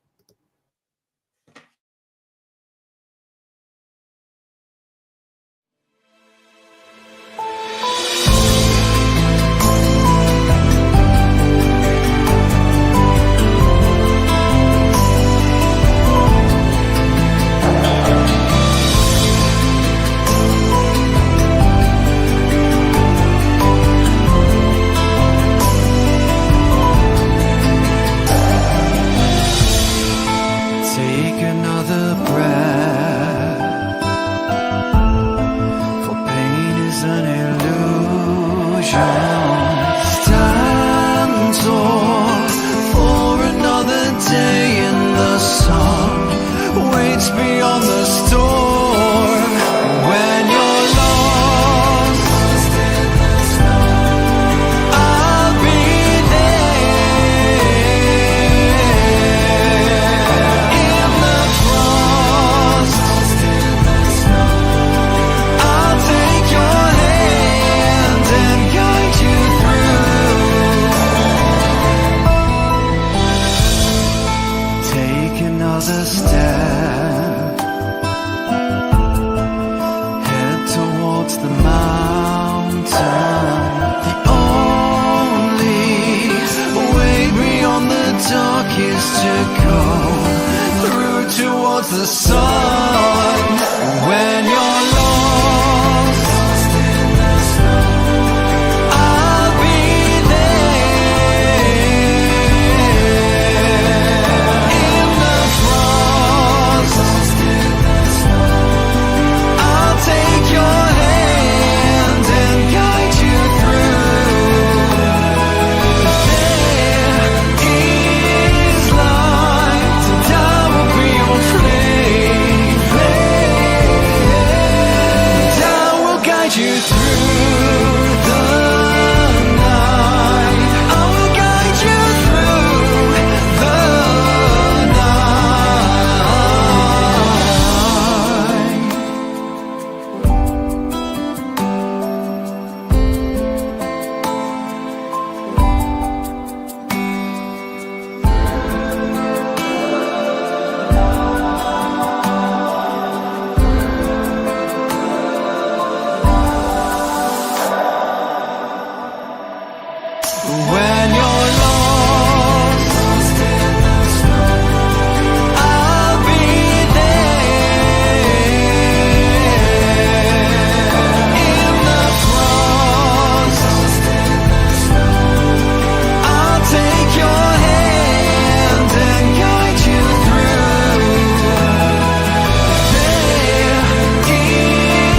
town. Stand tall for another day in the sun. Waits beyond the storm. When you're lost in the snow, I'll be there. In the frost, in the snow, I'll take your hand and guide you through. Take another step, head towards the mountain. The only way beyond the dark is to go through towards the sun. When you're lost in the snow, I'll be there. In the frost, in the snow, I'll take your hand and guide you through. There is light, and I will be your flame. And I will guide you through the night. I will guide you through the When you're lost in the snow, I'll be there. In the frost, in the snow, I'll take your hand and guide you through. There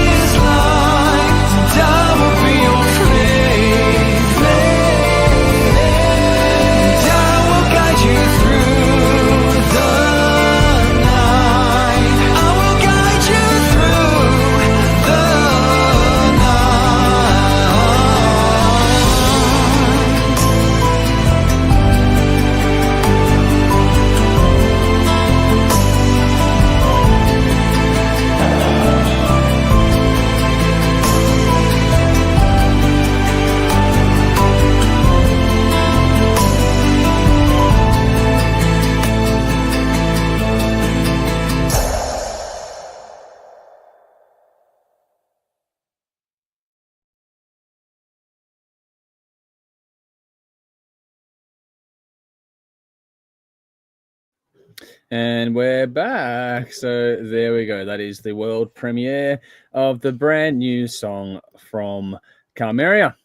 is light, and I will be your flame. And I will guide you through the night. I will guide you through the And we're back. So there we go. That is the world premiere of the brand new song from Caria,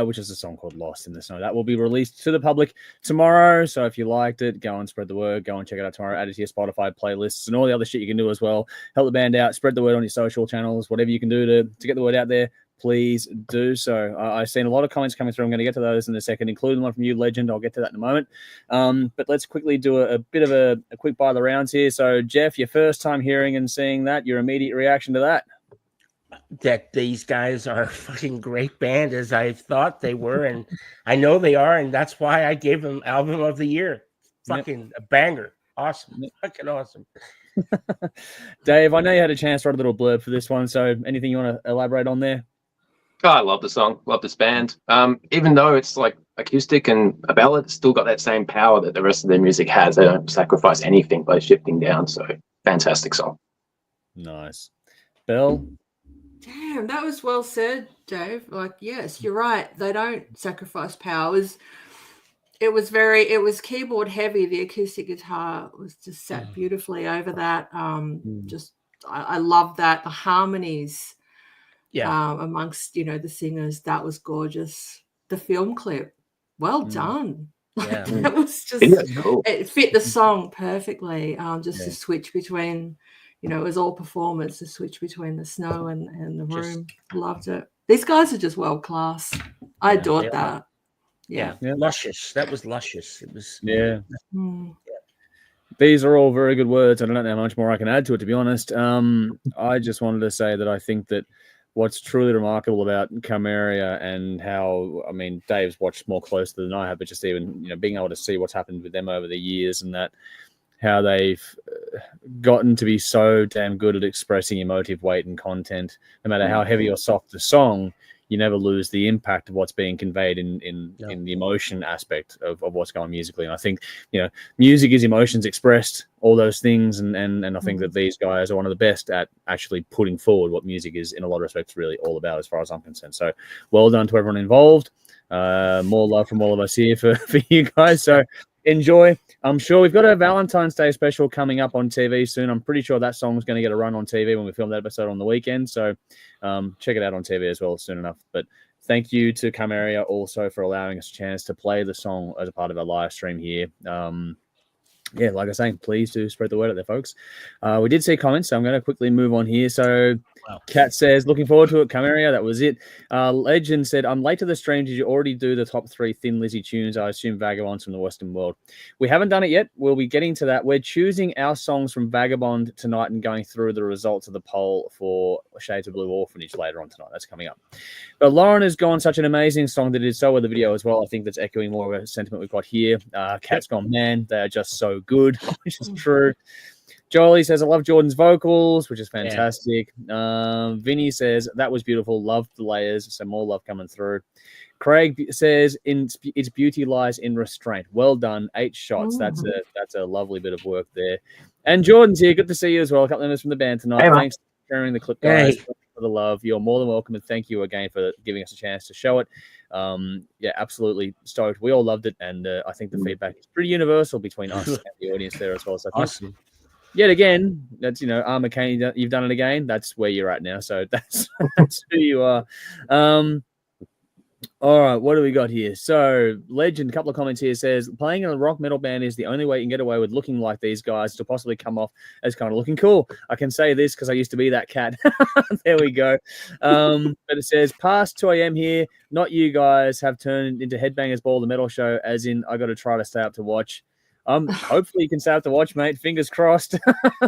which is a song called Lost in the Snow. That will be released to the public tomorrow. So if you liked it, go and spread the word. Go and check it out tomorrow. Add it to your Spotify playlists and all the other shit you can do as well. Help the band out. Spread the word on your social channels. Whatever you can do to get the word out there, please do so. I've seen a lot of comments coming through. I'm going to get to those in a second, including one from you, Legend. I'll get to that in a moment. But let's quickly do a bit of a quick by the rounds here. So, Jeff, your first time hearing and seeing that, your immediate reaction to that? That these guys are a fucking great band as I thought they were, and I know they are, and that's why I gave them Album of the Year. Fucking a banger. Awesome. Fucking awesome. Dave, I know you had a chance to write a little blurb for this one, so anything you want to elaborate on there? Oh, I love the song. Love this band. Even though it's like acoustic and a ballad, it's still got that same power that the rest of their music has. They don't sacrifice anything by shifting down. So fantastic song. Nice. Belle? Damn, that was well said, Dave. Like, yes, you're right. They don't sacrifice power. It was keyboard heavy. The acoustic guitar was just sat beautifully over that. I love that. The harmonies amongst, the singers, that was gorgeous. The film clip, well done. Yeah. That was just, it fit the song perfectly. To switch between, it was all performance, to switch between the snow and the room. Loved it. These guys are just world class. I adored that. Yeah. Luscious. That was luscious. It was. Yeah. These are all very good words. I don't know how much more I can add to it, to be honest. I just wanted to say that I think that what's truly remarkable about Caria and how, I mean, Dave's watched more closely than I have, but just even, being able to see what's happened with them over the years and that how they've gotten to be so damn good at expressing emotive weight and content, no matter how heavy or soft the song, you never lose the impact of what's being conveyed in the emotion aspect of what's going musically. And I think, music is emotions expressed, all those things. And I think that these guys are one of the best at actually putting forward what music is in a lot of respects really all about, as far as I'm concerned. So well done to everyone involved. More love from all of us here for you guys. So enjoy. I'm sure we've got a Valentine's Day special coming up on TV soon. I'm pretty sure that song's going to get a run on TV when we film that episode on the weekend. So check it out on TV as well soon enough. But thank you to Caria also for allowing us a chance to play the song as a part of our live stream here. Like I was saying, please do spread the word out there, folks. We did see comments, so I'm going to quickly move on here. So Kat says, looking forward to it, Caria. That was it. Legend said, I'm late to the stream. Did you already do the top 3 Thin Lizzy tunes? I assume Vagabonds from the Western world. We haven't done it yet. We'll be getting to that. We're choosing our songs from Vagabond tonight and going through the results of the poll for Shades of Blue Orphanage later on tonight. That's coming up. But Lauren has gone such an amazing song that did so with the video as well. I think that's echoing more of a sentiment we've got here. Kat's gone, man, they are just so good, which is true. Jolie says, I love Jordan's vocals, which is fantastic. Vinny says, that was beautiful. Loved the layers. So more love coming through. Craig says, its beauty lies in restraint. Well done. 8 shots. That's a lovely bit of work there. And Jordan's here. Good to see you as well. A couple of members from the band tonight. Hey, thanks for sharing the clip, guys. Thanks for the love. You're more than welcome. And thank you again for giving us a chance to show it. Absolutely stoked. We all loved it. And I think the feedback is pretty universal between us and the audience there as well. So awesome. Yet again, that's, Armor Kane, you've done it again. That's where you're at now. So that's who you are. All right, what do we got here? So, Legend, a couple of comments here, says, playing in a rock metal band is the only way you can get away with looking like these guys to possibly come off as kind of looking cool. I can say this because I used to be that cat. There we go. But it says, past 2 a.m. here, not you guys have turned into Headbangers Ball, the metal show, as in I got to try to stay up to watch. Hopefully you can stay up to watch, mate. Fingers crossed.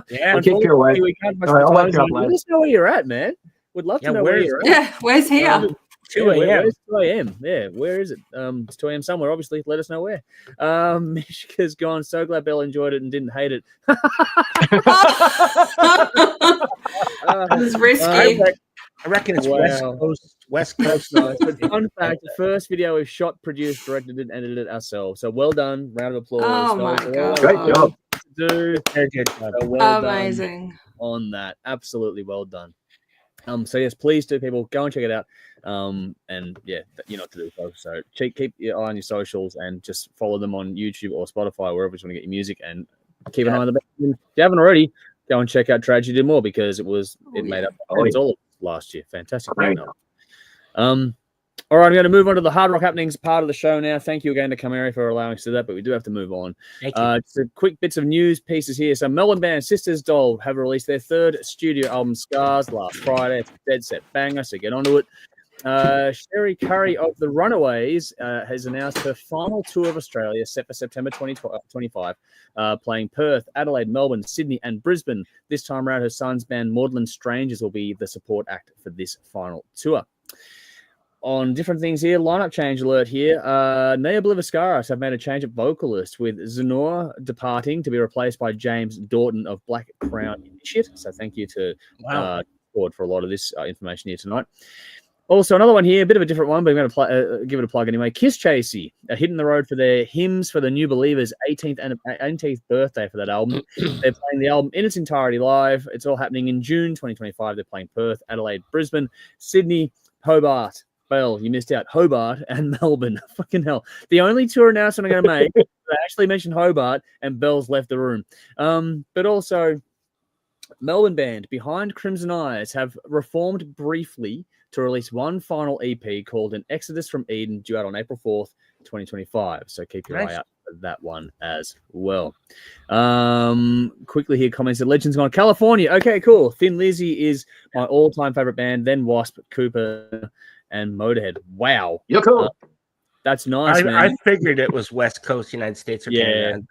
Yeah, I'll keep you away. I'll wake you up, let us know where you're at, man. Would love to know where you're at. Yeah, where's here? 2 a.m. Where's 2 a.m.? Yeah, where is it? It's 2 a.m. somewhere, obviously. Let us know where. Mishka's gone. So glad Belle enjoyed it and didn't hate it. It's risky. I reckon it's West Coast. Nice. But fun fact, the first video we've shot, produced, directed, and edited it ourselves. So well done. Round of applause. Oh, my God. Great job. Very good job. So well amazing. On that. Absolutely well done. So yes, please do, people, go and check it out. And yeah, you know what to do, folks. So keep your eye on your socials and just follow them on YouTube or Spotify, wherever you want to get your music, and keep an eye on the band. If you haven't already, go and check out Tragedy More, because it made up all last year. Fantastic. All right, I'm going to move on to the Hard Rock Happenings part of the show now. Thank you again to Caria for allowing us to do that, but we do have to move on. Thank you. Just a quick bits of news pieces here. So Melbourne band Sisters Doll have released their 3rd studio album, Scars, last Friday. It's a dead set banger, so get onto it. Sherry Curry of The Runaways has announced her final tour of Australia, set for September 2025, playing Perth, Adelaide, Melbourne, Sydney, and Brisbane. This time around, her son's band, Maudlin Strangers, will be the support act for this final tour. On different things here, lineup change alert here. Nea Bliviscaris have made a change at vocalist, with Zenor departing to be replaced by James Dorton of Black Crown Initiate. So thank you to Ford for a lot of this information here tonight. Also, another one here, a bit of a different one, but I'm going to give it a plug anyway. Kiss Chasey are hitting the road for their Hymns for the New Believers 18th birthday for that album. They're playing the album in its entirety live. It's all happening in June 2025. They're playing Perth, Adelaide, Brisbane, Sydney, Hobart. Bell, you missed out. Hobart and Melbourne. Fucking hell. The only tour announcement I'm going to make, I actually mentioned Hobart, and Bell's left the room. But also, Melbourne band Behind Crimson Eyes have reformed briefly to release one final EP called An Exodus from Eden, due out on April 4th, 2025. So keep your eye out for that one as well. Quickly here, comments that Legends gone California. Okay, cool. Thin Lizzy is my all-time favorite band, then Wasp, Cooper, and Motorhead. Wow. You're cool. That's nice, man. I figured it was West Coast, United States or Canada.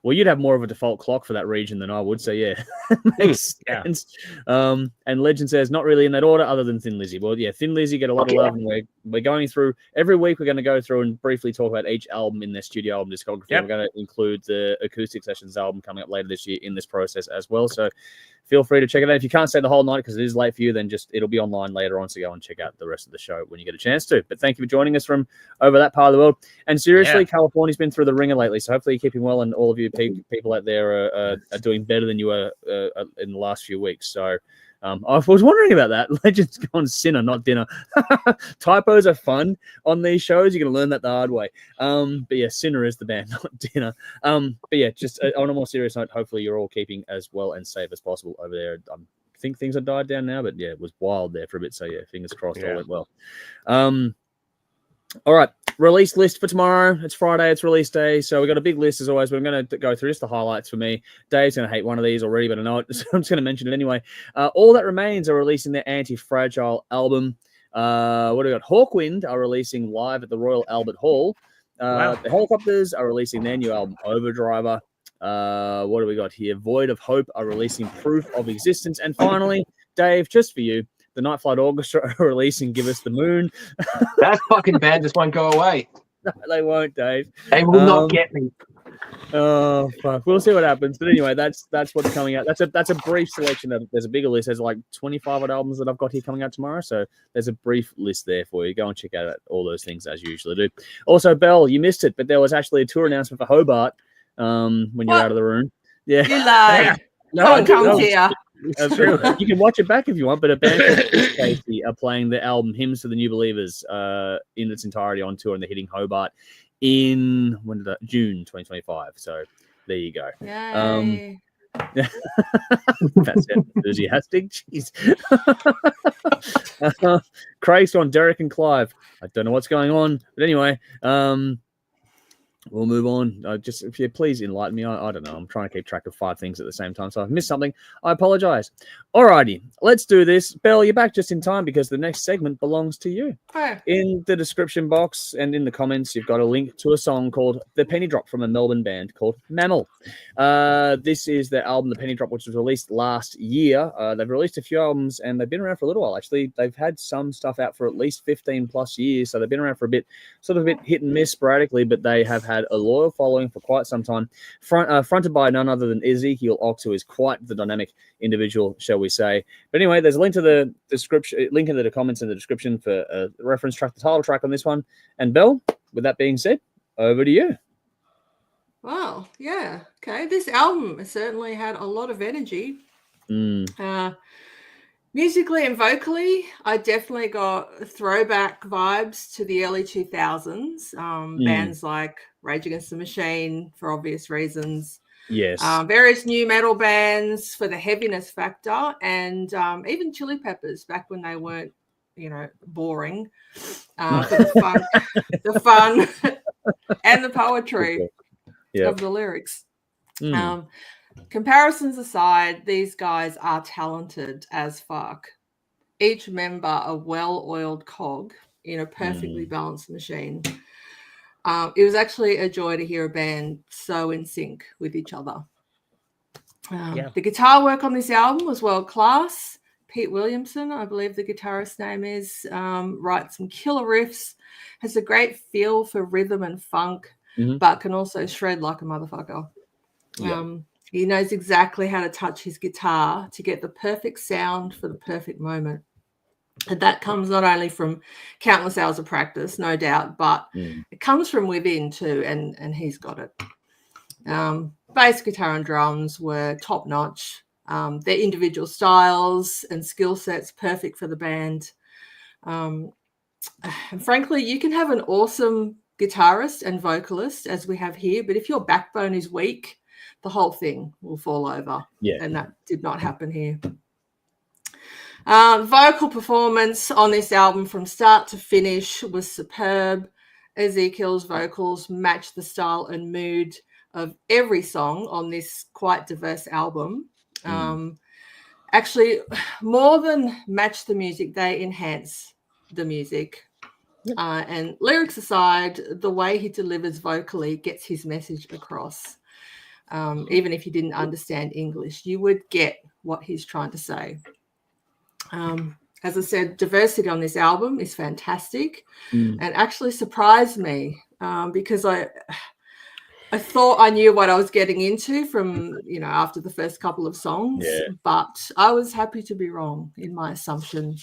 Well, you'd have more of a default clock for that region than I would, so yeah, makes sense. And Legend says, not really in that order other than Thin Lizzy. Well, yeah, Thin Lizzy get a lot of love, and we're going through, every week we're going to go through and briefly talk about each album in their studio album discography. We're going to include the Acoustic Sessions album coming up later this year in this process as well, so feel free to check it out. If you can't stay the whole night because it is late for you, then it'll be online later on, so go and check out the rest of the show when you get a chance to. But thank you for joining us from over that part of the world. And seriously, California's been through the ringer lately, so hopefully you're keeping well, and all of you people out there are doing better than you were in the last few weeks. So I was wondering about that. Legends gone sinner, not dinner. Typos are fun on these shows. You're going to learn that the hard way. But yeah, Sinner is the band, not dinner. But yeah, just on a more serious note, hopefully you're all keeping as well and safe as possible over there. I think things have died down now, but yeah, it was wild there for a bit. So yeah, fingers crossed all went well. All right, release list for tomorrow. It's Friday, it's release day. So we've got a big list as always, but I'm going to go through just the highlights for me. Dave's going to hate one of these already, but I know it, so I'm just going to mention it anyway. All That Remains are releasing their Anti-Fragile album. What do we got? Hawkwind are releasing live at the Royal Albert Hall. The Helicopters are releasing their new album, Overdriver. What do we got here? Void of Hope are releasing Proof of Existence. And finally, Dave, just for you, the Night Flight Orchestra are releasing Give Us the Moon. That fucking band just won't go away. No, they won't, Dave. They will not get me. Oh fuck! We'll see what happens. But anyway, that's what's coming out. That's a brief selection. There's a bigger list. There's like 25 odd albums that I've got here coming out tomorrow. So there's a brief list there for you. Go and check out all those things as you usually do. Also, Belle, you missed it, but there was actually a tour announcement for Hobart when you're out of the room. Yeah, you lied. No, come here. That's true. You can watch it back if you want, but a band called Casey are playing the album Hymns to the New Believers in its entirety on tour, and they're hitting Hobart in June 2025. So there you go. Yay. That's enthusiastic. Jeez. Craig's on Derek and Clive. I don't know what's going on, but anyway, we'll move on. Just if you please enlighten me. I don't know. I'm trying to keep track of 5 things at the same time. So if I've missed something, I apologize. Alrighty, let's do this. Belle, you're back just in time because the next segment belongs to you. Hi. In the description box and in the comments, you've got a link to a song called The Penny Drop from a Melbourne band called Mammal. This is their album, The Penny Drop, which was released last year. They've released a few albums and they've been around for a little while. Actually, they've had some stuff out for at least 15 plus years. So they've been around for a bit, sort of a bit hit and miss sporadically, but they have had a loyal following for quite some time, fronted by none other than Ezekiel Ox, who is quite the dynamic individual, shall we say. But anyway, there's a link to the description, link in the comments in the description for a reference track, the title track on this one. And Belle, with that being said, over to you. Wow, yeah, okay. This album has certainly had a lot of energy. Musically and vocally, I definitely got throwback vibes to the early 2000s. Bands like Rage Against the Machine, for obvious reasons. Yes. Various new metal bands for the heaviness factor, and even Chili Peppers back when they weren't, boring. For the fun and the poetry of the lyrics. Comparisons aside, these guys are talented as fuck. Each member a well-oiled cog in a perfectly balanced machine. It was actually a joy to hear a band so in sync with each other. The guitar work on this album was world-class. Pete Williamson, I believe the guitarist's name is, writes some killer riffs, has a great feel for rhythm and funk, but can also shred like a motherfucker. He knows exactly how to touch his guitar to get the perfect sound for the perfect moment. And that comes not only from countless hours of practice, no doubt, but it comes from within too, and he's got it. Bass, guitar, and drums were top-notch. Their individual styles and skill sets perfect for the band. And frankly, you can have an awesome guitarist and vocalist, as we have here, but if your backbone is weak, the whole thing will fall over. And that did not happen here. Vocal performance on this album from start to finish was superb. Ezekiel's vocals match the style and mood of every song on this quite diverse album. Actually, more than match the music, they enhance the music. And lyrics aside, the way he delivers vocally gets his message across. Even if you didn't understand English, you would get what he's trying to say. As I said, diversity on this album is fantastic and actually surprised me because I thought I knew what I was getting into from, after the first couple of songs, but I was happy to be wrong in my assumption.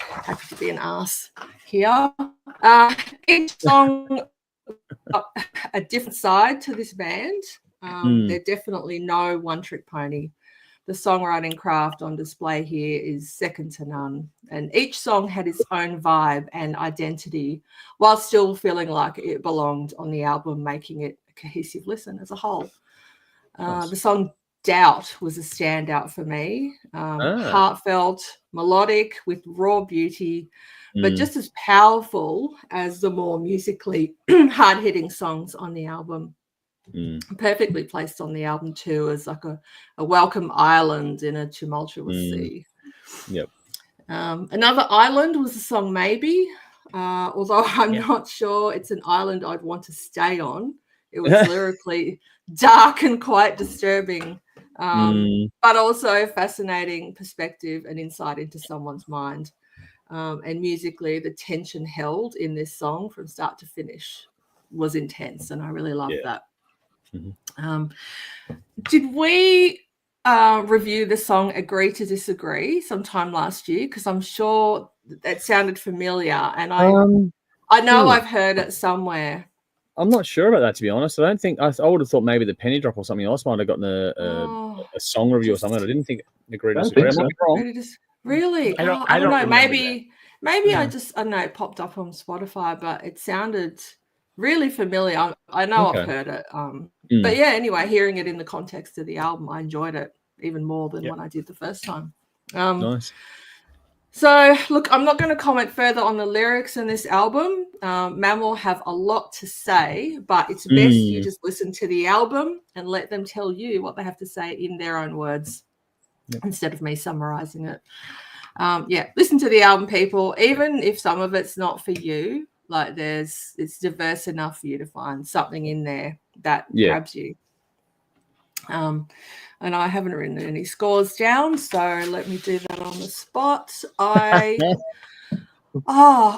Happy to be an ass here. Each song a different side to this band. They're definitely no one-trick pony. The songwriting craft on display here is second to none. And each song had its own vibe and identity while still feeling like it belonged on the album, making it a cohesive listen as a whole. The song Doubt was a standout for me. Heartfelt, melodic with raw beauty, but just as powerful as the more musically hard-hitting songs on the album. Perfectly placed on the album too, as like a welcome island in a tumultuous sea. Another island was the song Maybe, although I'm not sure it's an island I'd want to stay on. It was lyrically dark and quite disturbing, but also fascinating perspective and insight into someone's mind. And musically, the tension held in this song from start to finish was intense, and I really loved that. Did we review the song Agree to Disagree sometime last year? Because I'm sure that sounded familiar, and I know I've heard it somewhere. I'm not sure about that, to be honest. I don't think I would have thought maybe the Penny Drop or something else might have gotten a song review or something. I didn't think Agree to Disagree. I might be wrong. Really? I don't know. Maybe I don't know. It popped up on Spotify, but it sounded really familiar. I know I've heard it. But yeah, anyway, hearing it in the context of the album, I enjoyed it even more than when I did the first time. Nice. So, look, I'm not going to comment further on the lyrics in this album. Mammal have a lot to say, but it's best you just listen to the album and let them tell you what they have to say in their own words instead of me summarizing it. Listen to the album, people. Even if some of it's not for you, like it's diverse enough for you to find something in there that grabs you. And I haven't written any scores down, so let me do that on the spot. I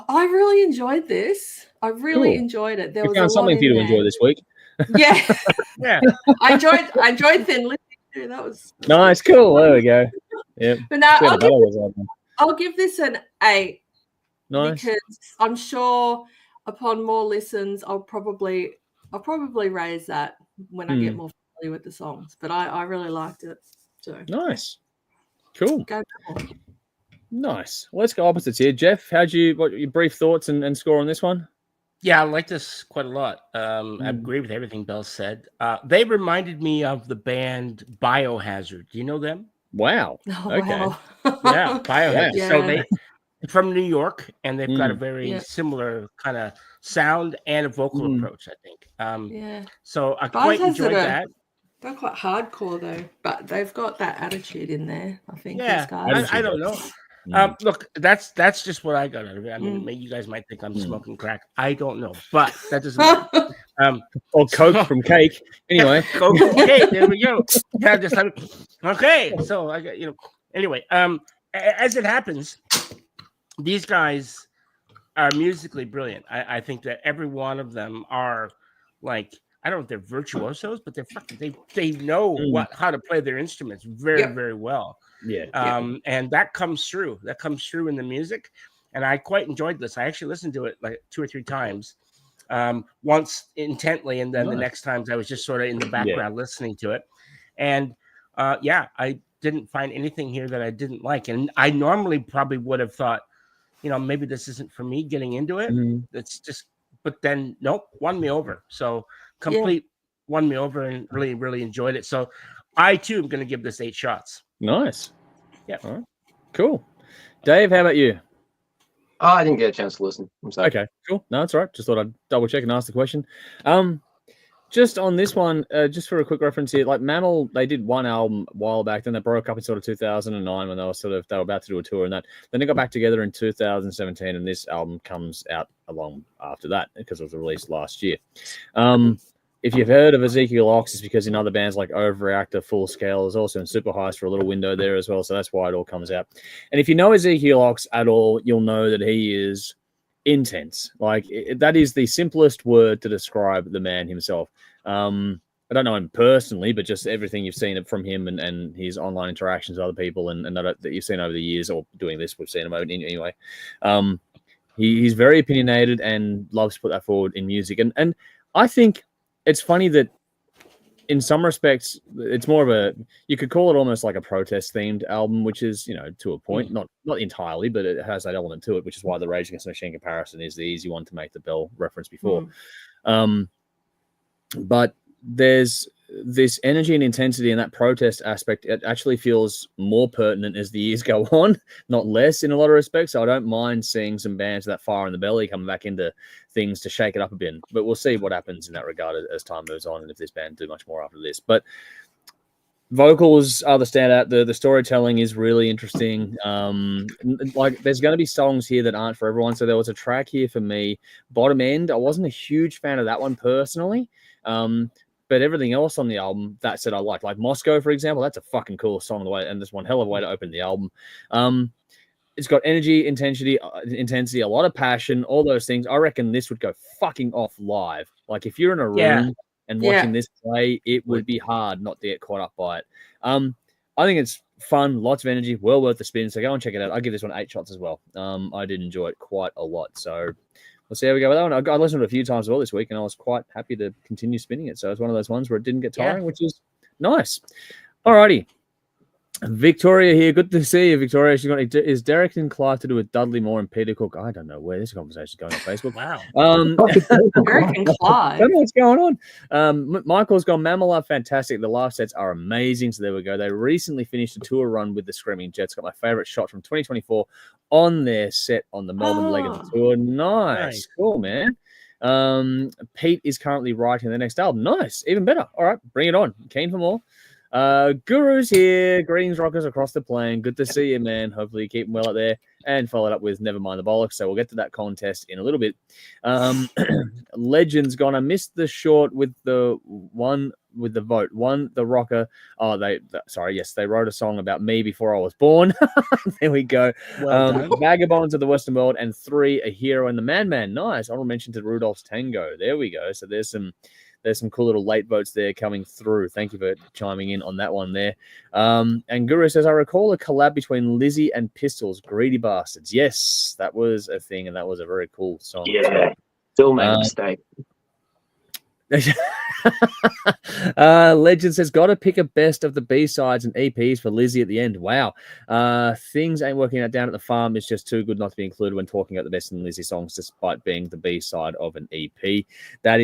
really enjoyed this. I really enjoyed it. There was found something for you to enjoy this week. Yeah. I enjoyed Thin Lizzy too. That was nice, cool. There we go. Yeah. But now I'll give this an 8. Nice. Because I'm sure upon more listens, I'll probably raise that when I get more familiar with the songs. But I really liked it. So nice. Cool. Go. Nice. Well, let's go opposites here. Jeff, what your brief thoughts and score on this one? Yeah, I like this quite a lot. I agree with everything Bell said. They reminded me of the band Biohazard. Do you know them? Wow. Oh, okay. Wow. Yeah, Biohazard. Yeah. So they from New York, and they've got a very similar kind of sound and a vocal approach, I think. So I quite enjoyed that. They're quite hardcore though, but they've got that attitude in there. I think. Yeah, these guys. I don't know. Look, that's just what I got out of it. I mean, you guys might think I'm smoking crack. I don't know, but that doesn't matter. Or coke from cake. Anyway, coke from cake. There we go. Yeah, okay. So I got Anyway, as it happens, these guys are musically brilliant. I think that every one of them are like, I don't know if they're virtuosos, but they know how to play their instruments very, very well. Yeah. And that comes through. That comes through in the music. And I quite enjoyed this. I actually listened to it like 2 or 3 times. Once intently, and then the next times I was just sort of in the background listening to it. And I didn't find anything here that I didn't like. And I normally probably would have thought, maybe this isn't for me getting into it. It's just, but then nope, won me over. So won me over and really, really enjoyed it. So I too am going to give this 8 shots. Nice. Yeah. All right. Cool. Dave, how about you? Oh, I didn't get a chance to listen. I'm sorry. Okay, cool. No, that's all right. Just thought I'd double check and ask the question. just on this one, just for a quick reference here, like Mammal, they did one album a while back, then they broke up in sort of 2009 when they were about to do a tour and that. Then they got back together in 2017, and this album comes out along after that because it was released last year. If you've heard of Ezekiel Ox, it's because in other bands like Overreactor, Full Scale is also in Super Heist for a little window there as well, so that's why it all comes out. And if you know Ezekiel Ox at all, you'll know that he is intense. Like that is the simplest word to describe the man himself. I don't know him personally, but just everything you've seen from him and his online interactions with other people and that you've seen over the years, or doing this, we've seen him anyway. He's very opinionated and loves to put that forward in music. And I think it's funny that in some respects, it's more of a, you could call it almost like a protest themed album, which is, to a point, not entirely, but it has that element to it, which is why the Rage Against the Machine comparison is the easy one to make the Bell reference before. But there's this energy and intensity in that protest aspect. It actually feels more pertinent as the years go on, not less in a lot of respects. So I don't mind seeing some bands that fire in the belly coming back into things to shake it up a bit. But we'll see what happens in that regard as time moves on and if this band do much more after this. But vocals are the standout. The storytelling is really interesting. Like there's going to be songs here that aren't for everyone. So there was a track here for me, Bottom End. I wasn't a huge fan of that one personally. But everything else on the album, that said, I like Moscow, for example. That's a fucking cool song, and there's one hell of a way to open the album. It's got energy, intensity, a lot of passion, all those things. I reckon this would go fucking off live. Like if you're in a room and watching this play, it would be hard not to get caught up by it. I think it's fun, lots of energy, well worth the spin. So go and check it out. I give this one 8 shots as well. I did enjoy it quite a lot. So we'll see how we go with that one. I listened to it a few times as well this week, and I was quite happy to continue spinning it. So it's one of those ones where it didn't get tiring, which is nice. Alrighty. Victoria here. Good to see you, Victoria. She's got, is Derek inclined to do with Dudley Moore and Peter Cook? I don't know where this conversation is going on Facebook. Wow. Derek and Clyde. I don't know what's going on. Michael's gone, Mammal are fantastic. The live sets are amazing. So there we go. They recently finished a tour run with the Screaming Jets. Got my favorite shot from 2024 on their set on the Melbourne leg of the tour. Nice. Cool, man. Pete is currently writing the next album. Nice. Even better. All right. Bring it on. Keen for more. Guru's here. Greetings, rockers across the plane. Good to see you, man. Hopefully you keep them well out there. And followed up with Never Mind the Bollocks. So we'll get to that contest in a little bit. Legend's gone. I missed the short with the one with the vote. One, the rocker. Oh, they wrote a song about me before I was born. There we go. Well Vagabonds of the Western World. And 3, A Hero and the Madman. Nice. Honorable mention to Rudolph's Tango. There we go. So there's some cool little late votes there coming through. Thank you for chiming in on that one there. And Guru says, I recall a collab between Lizzy and Pistols, Greedy Bastards. Yes, that was a thing, and that was a very cool song. Yeah, still made a mistake. Legend says, gotta pick a best of the B-sides and EPs for Lizzy at the end. Wow. Things ain't working out down at the farm. It's just too good not to be included when talking about the best in Lizzy songs, despite being the B-side of an EP. There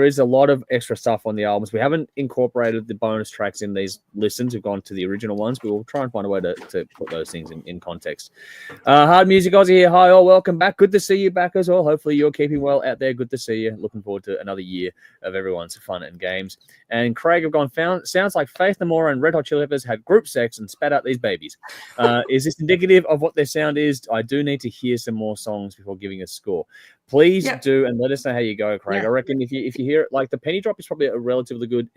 is a lot of extra stuff on the albums. We haven't incorporated the bonus tracks in these listens. We've gone to the original ones, but we'll try and find a way to put those things in context. Hard Music Aussie here. Hi all, welcome back. Good to see you back as well. Hopefully you're keeping well out there. Good to see you. Looking forward to another year of everyone's fun and games. And Craig have gone, sounds like Faith No More and Red Hot Chili Peppers had group sex and spat out these babies. Is this indicative of what their sound is? I do need to hear some more songs before giving a score. Please do, and let us know how you go, Craig. I reckon if you hear it, like the Penny Drop is probably a relatively good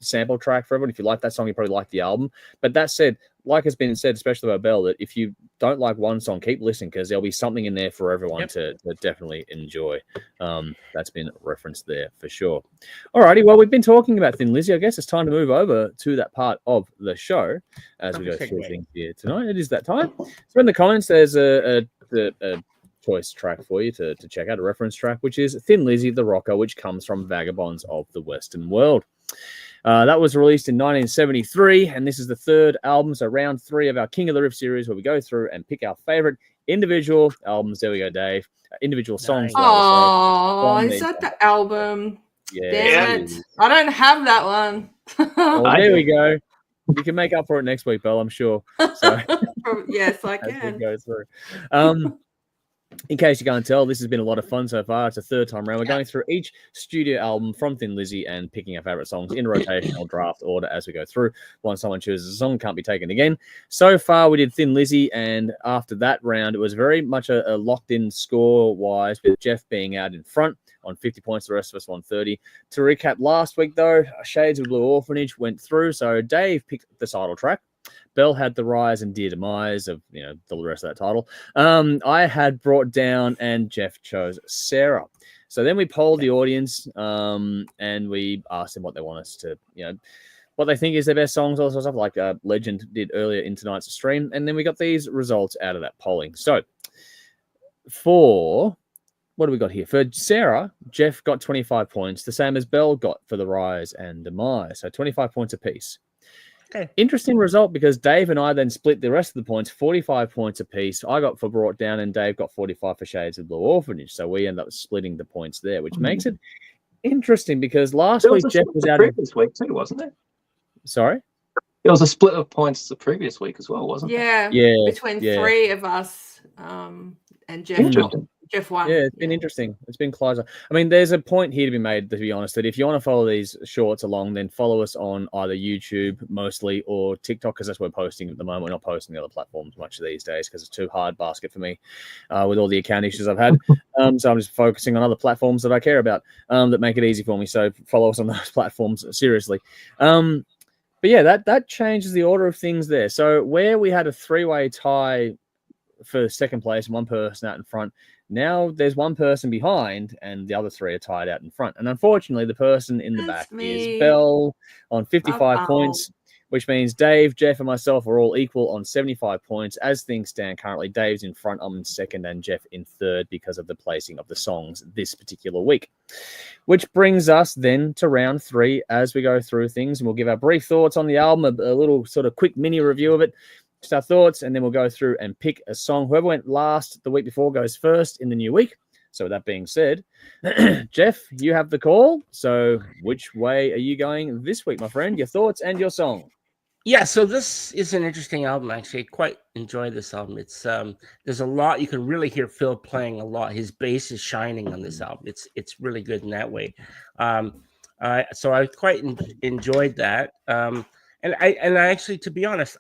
sample track for everyone. If you like that song, you probably like the album. But that said, like has been said, especially by Bell, that if you don't like one song, keep listening because there'll be something in there for everyone to definitely enjoy. That's been referenced there for sure. Alrighty, well, we've been talking about Thin Lizzy. I guess it's time to move over to that part of the show as we go through things here tonight. It is that time. So in the comments, there's a choice track for you to check out, a reference track, which is Thin Lizzy, the Rocker, which comes from Vagabonds of the Western World. That was released in 1973, and this is the third album, so round 3 of our King of the Riff series, where we go through and pick our favorite individual albums. There we go, Dave. Individual songs. Oh, is that the album? Yeah. Damn it. I don't have that one. Well, there we go. You can make up for it next week, Belle, I'm sure. So, yes, I can. Go through. In case you can't tell, this has been a lot of fun so far. It's a third time around. We're going through each studio album from Thin Lizzy and picking our favorite songs in rotational draft order as we go through. Once someone chooses a song, can't be taken again. So far, we did Thin Lizzy, and after that round, it was very much a locked-in score-wise, with Jeff being out in front on 50 points, the rest of us on 30. To recap last week, though, Shades of Blue Orphanage went through, so Dave picked the title track. Bell had The Rise and Dear Demise of, the rest of that title. I had Brought Down, and Jeff chose Sarah. So then we polled the audience, and we asked them what they want us to, what they think is their best songs, all sorts of stuff, like Legend did earlier in tonight's stream. And then we got these results out of that polling. So for, what do we got here? For Sarah, Jeff got 25 points, the same as Bell got for The Rise and Demise. So 25 points apiece. Okay. Interesting result, because Dave and I then split the rest of the points, 45 points apiece. I got for Brought Down, and Dave got 45 for Shades of Blue Orphanage. So we end up splitting the points there, which makes it interesting, because last week Jeff was out previous week too, wasn't there? Sorry? There was a split of points the previous week as well, wasn't there? Yeah. Between three of us, and Jeff won. Yeah, it's been interesting. It's been closer. I mean, there's a point here to be made, to be honest, that if you want to follow these shorts along, then follow us on either YouTube mostly or TikTok, because that's where we're posting at the moment. We're not posting the other platforms much these days because it's too hard basket for me with all the account issues I've had. So I'm just focusing on other platforms that I care about that make it easy for me. So follow us on those platforms, seriously. But yeah, that changes the order of things there. So where we had a three-way tie for second place and one person out in front, now there's one person behind and the other three are tied out in front. And unfortunately, the person in the back is Belle on 55 points, which means Dave, Jeff, and myself are all equal on 75 points. As things stand currently, Dave's in front, I'm in second, and Jeff in third because of the placing of the songs this particular week. Which brings us then to round 3 as we go through things, and we'll give our brief thoughts on the album, a little sort of quick mini review of it. Just our thoughts, and then we'll go through and pick a song. Whoever went last the week before goes first in the new week. So with that being said, Jeff, you have the call. So which way are you going this week, my friend? Your thoughts and your song. Yeah, so this is an interesting album, actually. I quite enjoy this album. It's there's a lot. You can really hear Phil playing a lot. His bass is shining on this album. It's really good in that way. So I quite enjoyed that. And I actually, to be honest,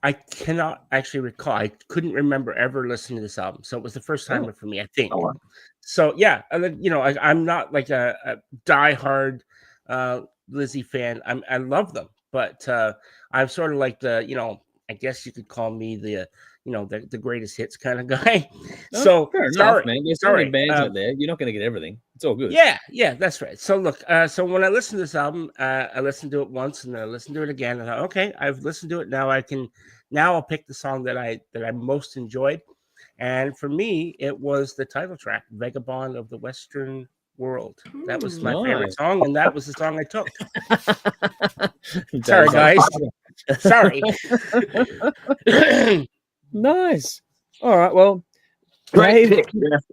I cannot actually recall. I couldn't remember ever listening to this album. So it was the first time for me, I think. Oh, wow. So, yeah, I'm not like a diehard Lizzy fan. I love them, but I'm sort of like the, I guess you could call me the greatest hits kind of guy. No, so fair enough, man. There's so many bands out there. You're not going to get everything. It's all good. Yeah, that's right. So look, so when I listened to this album, I listened to it once and then I listened to it again. And I thought, okay, I've listened to it. Now I'll pick the song that I most enjoyed. And for me, it was the title track, Vagabond of the Western World. That was my favorite song, and that was the song I took. Sorry, guys. Sorry. Nice. All right. Well, Dave,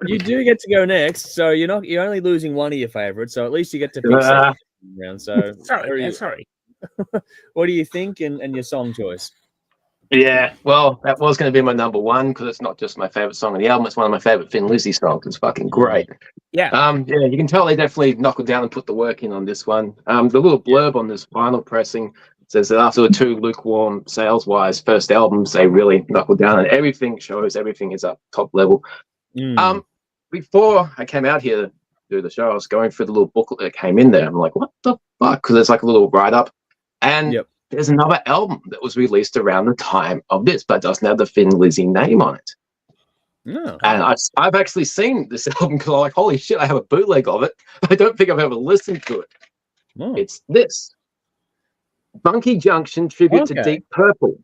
you do get to go next, so you're only losing one of your favorites. So at least you get to pick something around. So sorry. What do you think and your song choice? Yeah, well, that was going to be my number one because it's not just my favorite song on the album; it's one of my favorite Thin Lizzy songs. It's fucking great. Yeah, you can tell they definitely knuckled down and put the work in on this one. The little blurb on this vinyl pressing says that after the 2 lukewarm sales-wise first albums, they really knuckled down, and everything is up top level. Before I came out here to do the show, I was going through the little booklet that came in there. I'm like, what the fuck? Because there's like a little write-up, and there's another album that was released around the time of this, but doesn't have the Thin Lizzy name on it. No. And I've actually seen this album because I'm like, holy shit, I have a bootleg of it. I don't think I've ever listened to it. Oh. It's this Funky Junction tribute to Deep Purple.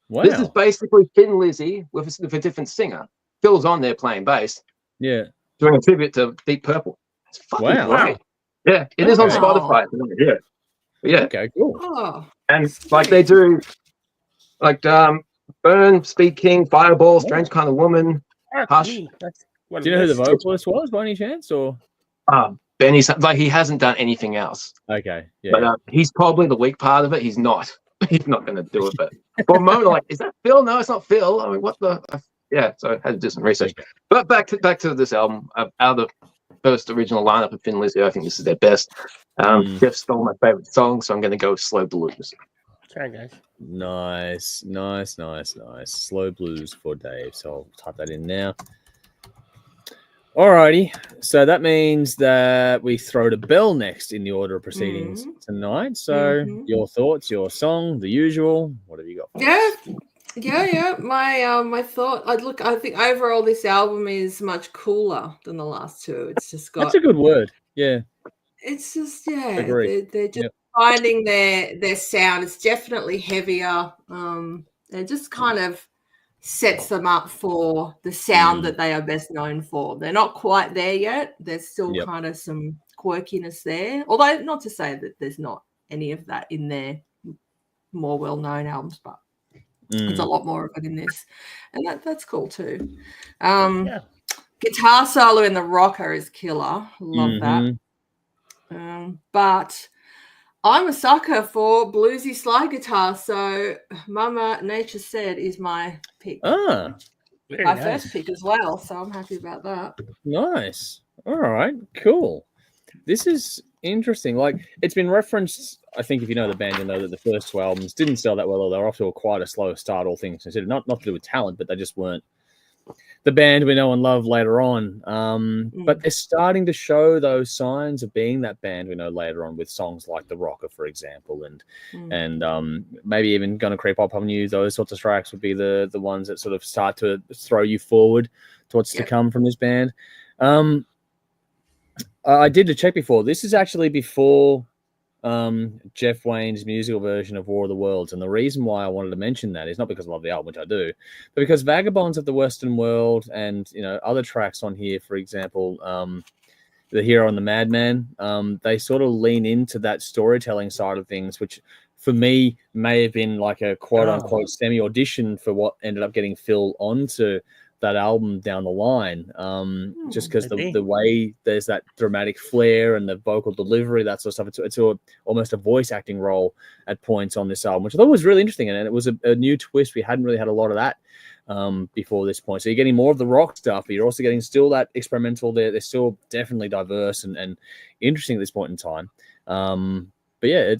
Wow. This is basically Thin Lizzy with a different singer. Phil's on there playing bass. Yeah. Doing a tribute to Deep Purple. It's fucking great. Yeah, it is on Spotify. Yeah. Yeah. Okay, cool. Oh, and like they do, like Burn, Speed King, Fireball, Strange Kind of Woman, Hush. Do you know who the vocalist was by any chance, or? Benny, like he hasn't done anything else. Okay, yeah. But he's probably the weak part of it. He's not. He's not going to do it. But for a moment, like, is that Phil? No, it's not Phil. I mean, what the? yeah, so I had to do some research. But back to this album. Out of the first original lineup of Thin Lizzy, I think this is their best. Jeff stole my favorite song, so I'm going to go with Slow Blues. Sorry, guys. Nice. Slow Blues for Dave. So I'll type that in now. Alrighty. So that means that we throw to Bell next in the order of proceedings tonight. So your thoughts, your song, the usual. What have you got? Yeah. My thought. I think overall this album is much cooler than the last two. It's just got. That's a good word. Yeah. It's just Agreed. they're just finding their sound. It's definitely heavier. It just kind of sets them up for the sound that they are best known for. They're not quite there yet. There's still kind of some quirkiness there. Although not to say that there's not any of that in their more well-known albums, but there's a lot more of it in this. And that's cool too. Guitar solo in the rocker is killer. Love that. But I'm a sucker for bluesy slide guitar, so Mama Nature Said is my pick. My first pick as well, so I'm happy about that. Nice. All right, cool. This is interesting. Like, it's been referenced, I think if you know the band, you'll know that the first two albums didn't sell that well, or they were off to quite a slow start, all things considered. Not to do with talent, but they just weren't the band we know and love later on. But they're starting to show those signs of being that band we know later on with songs like The Rocker, for example, and maybe even Gonna Creep Up On You. Those sorts of tracks would be the ones that sort of start to throw you forward to what's to come from this band. I did to check before. This is actually before Jeff Wayne's musical version of War of the Worlds. And the reason why I wanted to mention that is not because I love the album, which I do, but because Vagabonds of the Western World and, you know, other tracks on here, for example, The Hero and the Madman, they sort of lean into that storytelling side of things, which for me may have been like a quote unquote semi-audition for what ended up getting Phil onto that album down the line, just because the way there's that dramatic flair and the vocal delivery, that sort of stuff. It's almost a voice acting role at points on this album, which I thought was really interesting, and it was a new twist. We hadn't really had a lot of that before this point. So you're getting more of the rock stuff, but you're also getting still that experimental. They're still definitely diverse and interesting at this point in time. But yeah,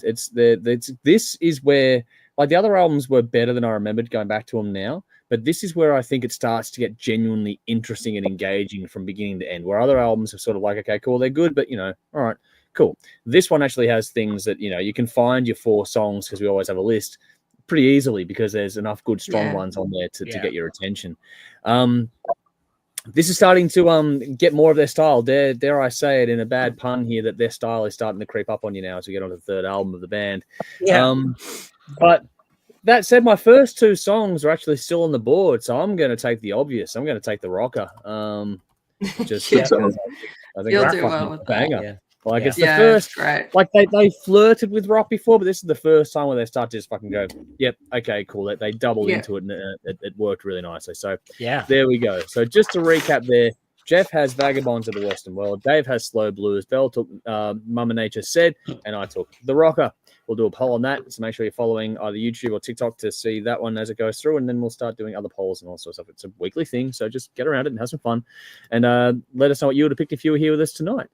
this is where, like, the other albums were better than I remembered going back to them now. But this is where I think it starts to get genuinely interesting and engaging from beginning to end, where other albums are sort of like, okay, cool, they're good, but, you know, all right, cool. This one actually has things that, you know, you can find your 4 songs, because we always have a list, pretty easily, because there's enough good, strong ones on there to get your attention. This is starting to get more of their style. Dare I say it in a bad pun here, that their style is starting to creep up on you now as we get on to the third album of the band. But that said, my first 2 songs are actually still on the board, so I'm going to take the obvious. I'm going to take The Rocker. Just I think you'll do well with banger. That. Like it's the first. Like they flirted with rock before, but this is the first time where they start to just fucking go, yep, okay, cool. They doubled into it, and it worked really nicely. So there we go. So just to recap there. Jeff has Vagabonds of the Western World. Dave has Slow Blues. Bell took Mama Nature Said, and I took The Rocker. We'll do a poll on that, so make sure you're following either YouTube or TikTok to see that one as it goes through, and then we'll start doing other polls and all sorts of stuff. It's a weekly thing, so just get around it and have some fun, and let us know what you would have picked if you were here with us tonight.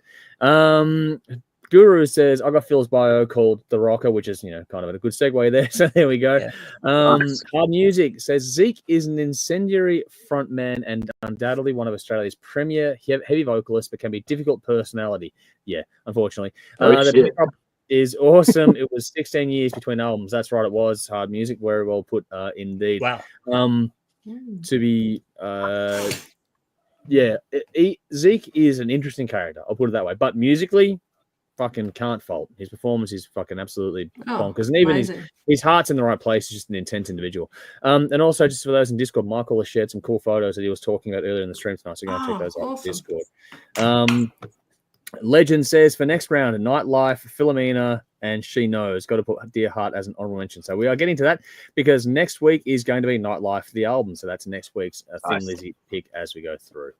Guru says, I got Phil's bio called The Rocker, which is, you know, kind of a good segue there. So there we go. Hard Music says, Zeke is an incendiary frontman and undoubtedly one of Australia's premier heavy vocalists, but can be difficult personality. Yeah, unfortunately. The pickup is awesome. It was 16 years between albums. That's right, it was. Hard Music, very well put, indeed. Wow. To be... Zeke is an interesting character. I'll put it that way. But musically... fucking can't fault. His performance is fucking absolutely bonkers, and even his heart's in the right place. He's just an intense individual. And also, just for those in Discord, Michael has shared some cool photos that he was talking about earlier in the stream tonight, so you're going to check those out in Discord. Legend says, for next round, Nightlife, Philomena, and She Knows. Got to put Dear Heart as an honorable mention. So we are getting to that, because next week is going to be Nightlife, the album. So that's next week's Thin Lizzy pick as we go through.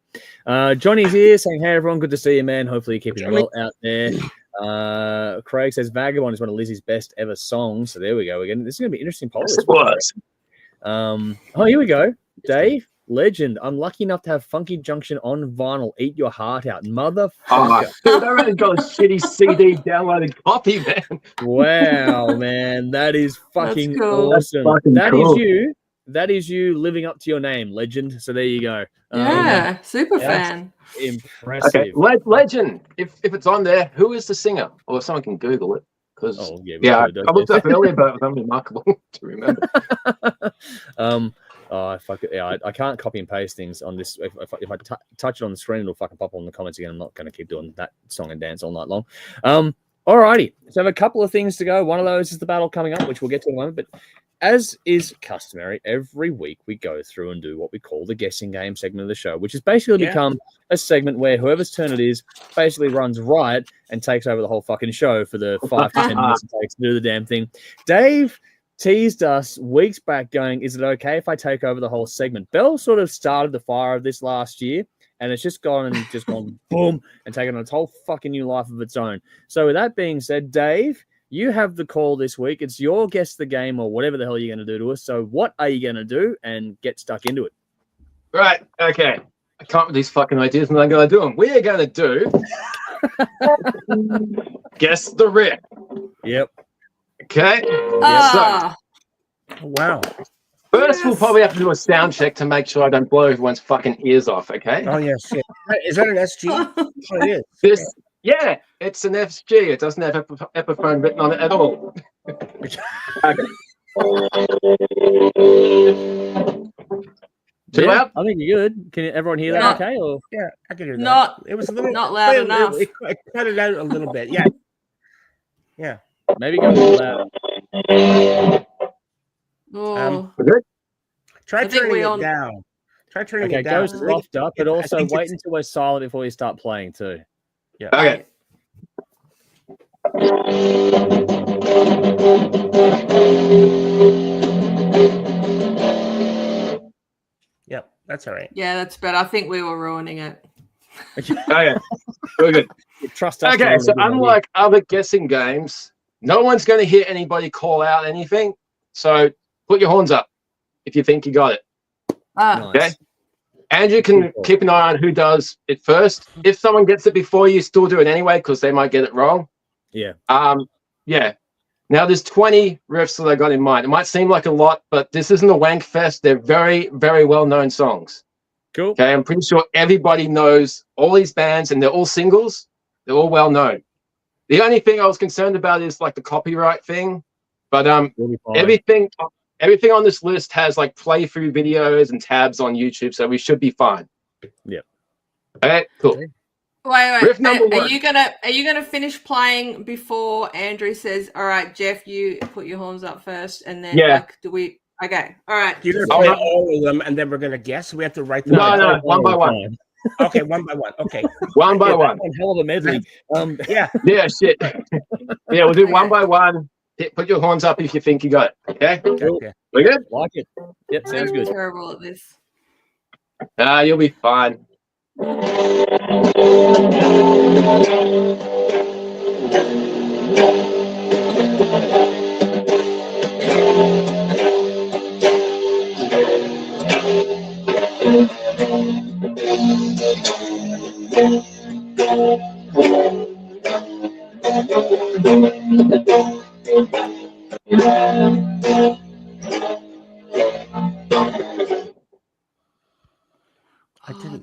Johnny's here saying, hey, everyone, good to see you, man. Hopefully you're keeping well out there. Craig says Vagabond is one of Lizzie's best ever songs. So there we go. This is going to be interesting poll. Yes, it was. Here we go. Dave, Legend. I'm lucky enough to have Funky Junction on vinyl. Eat your heart out, motherfucker. Oh, dude, I already got a shitty CD downloaded copy, man. Wow, man, that is fucking cool. awesome. That's fucking cool. You. That is you living up to your name, Legend. So there you go. Yeah, super fan. Impressive. Okay, Legend. If it's on there, who is the singer? Or if someone can Google it, because I looked up earlier, but it was unremarkable to remember. Oh, fuck it. Yeah, I can't copy and paste things on this. If I touch it on the screen, it'll fucking pop on the comments again. I'm not going to keep doing that song and dance all night long. Alrighty. So I have a couple of things to go. One of those is the battle coming up, which we'll get to in a moment. But as is customary, every week we go through and do what we call the guessing game segment of the show, which has basically become a segment where whoever's turn it is basically runs riot and takes over the whole fucking show for the 5 to 10 minutes it takes to do the damn thing. Dave teased us weeks back going, is it okay if I take over the whole segment? Bell sort of started the fire of this last year, and it's just gone boom and taken on its whole fucking new life of its own. So with that being said, Dave, you have the call this week. It's your guess the game or whatever the hell you're going to do to us. So what are you going to do? And get stuck into it. Right. Okay. I can't with these fucking ideas, and I'm going to do them. We are going to do guess the riff. Yep. Okay. Wow. First, we'll probably have to do a sound check to make sure I don't blow everyone's fucking ears off. Okay. Oh yeah, shit. Is that an SG? Oh, it is. Yeah, it's an FG. It doesn't have Epiphone written on it at all. Okay. Too loud? I think you're good. Can everyone hear that okay? Or? Yeah, I can hear that. It was a little not loud enough. It cut it out a little bit. Yeah. Yeah. Maybe go a little louder. Try turning it down. Try turning it down. Go soft up, but also wait until we're silent before you start playing too. Yeah. Okay. Yep, that's all right. Yeah, that's better. I think we were ruining it. Okay, very good. Trust us. Okay, so unlike other guessing games, no one's going to hear anybody call out anything. So put your horns up if you think you got it. Okay. And you can keep an eye on who does it first. If someone gets it before you, still do it anyway because they might get it wrong. Yeah. Yeah. Now there's 20 riffs that I got in mind. It might seem like a lot, but this isn't a wank fest. They're very, very well-known songs. Cool. Okay, I'm pretty sure everybody knows all these bands, and they're all singles. They're all well-known. The only thing I was concerned about is like the copyright thing, but everything on this list has like playthrough videos and tabs on YouTube, so we should be fine. Yeah. Okay, cool. Wait. Riff number one. Are you gonna finish playing before Andrew says, all right, Jeff, you put your horns up first, and then okay. All right. You're gonna play all of them, and then we're gonna guess. We have to write them down. No, one by one. Okay, one by one. Okay. One by one. Hell of a medley. Yeah, shit. Yeah, we'll do one by one. Put your horns up if you think you got it. Okay? Okay. We good? Like it. Yep, sounds good. I'm terrible at this. You'll be fine.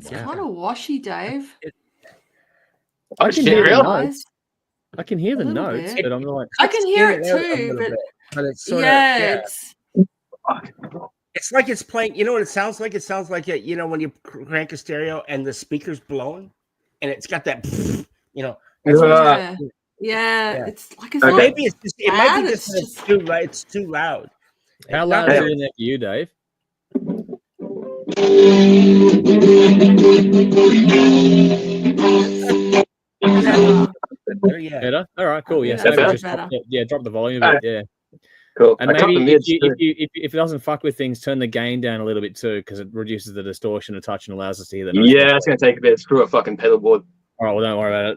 It's kind of washy, Dave. I can hear the notes. I can hear the notes, bit. but I'm like, I can hear it too, but it's sort it's like it's playing. You know what it sounds like? It sounds like it. You know when you crank a stereo and the speaker's blowing, and it's got that. You know. Yeah. It's like it's maybe it's just. It might be just it's too loud. It's too loud. How loud is it in there for you, Dave? Better? All right, cool. Yeah, so just drop the volume a bit. Yeah. Cool. And maybe if it doesn't fuck with things, turn the gain down a little bit too, because it reduces the distortion a touch and allows us to hear the notes. Yeah, it's going to take a bit. Screw a fucking pedal board. All right, well, don't worry about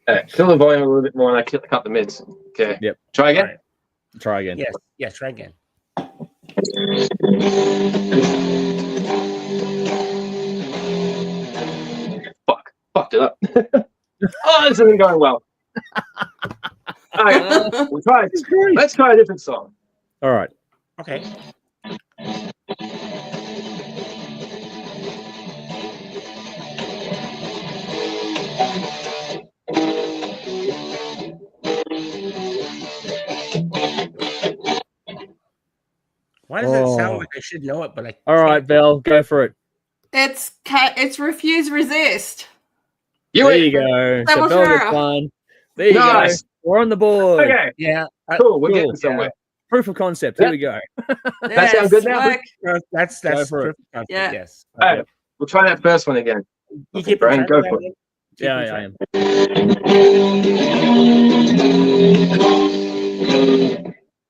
it. Kill the volume a little bit more, and I cut the mids. Okay. Yep. Try again. Right. Try again. Yes, try again. Oh, this isn't going well. All right, we'll try it. Let's try a different song. All right. Okay. Why does that sound like I should know it, but I All right, Val, go for it. It's Refuse Resist. There you go. So Val gets one. There you go. We're on the board. Okay. Yeah. Cool. We're getting somewhere. Proof of concept. Here we go. That sounds good now. That's proof of concept. Yeah. Yes. All right. We'll try that first one again. You keep Brian, go for it. Yeah, I am.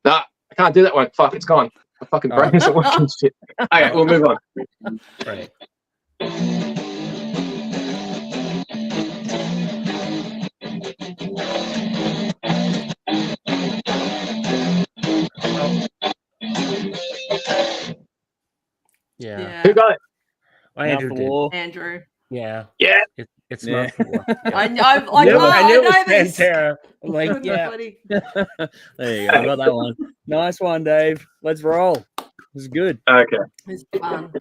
Nah, I can't do that one. Fuck, it's gone. My fucking brain isn't working shit. Okay, we'll move on. Right. Yeah. Who got it? Andrew did. Andrew. Yeah. Yeah. It's Mouth for War. I know this. Pantera. I'm like, yeah. There you go. I got that one. Nice one, Dave. Let's roll. This is good. Okay. It's fun.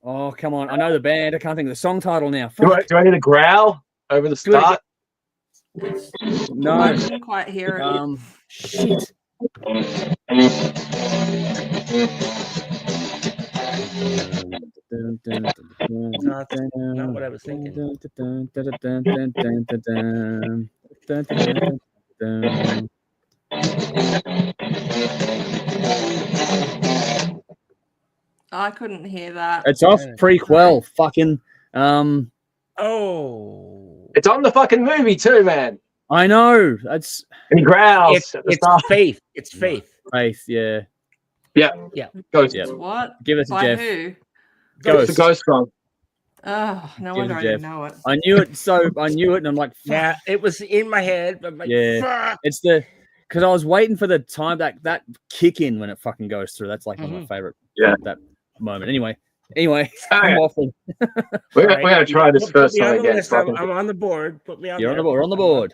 Oh, come on. I know the band. I can't think of the song title now. Do I need a growl over the start? No. I didn't quite hear it. Shit. Not what I was thinking. I couldn't hear that. It's off prequel. Fucking. Oh. It's on the fucking movie too, man. I know. That's. And he growls. It's Faith. It's Faith. Faith. Yeah. Yeah. Yeah. Ghost. Yeah. What? Give it to By Jeff. who? Ghost. It's a ghost song. Oh, no Give wonder it I to didn't Jeff. know it. I knew it, and I'm like, fuck. Yeah, it was in my head. But I'm like, Yeah. fuck. It's because I was waiting for the time that kick in when it fucking goes through. That's like one of my favorite. Yeah. That moment. Anyway, I'm Okay. waffling. We're gonna try this first Put me one on the again. list. I'm on the board. Put me on. You're on there. the board. We're on the board.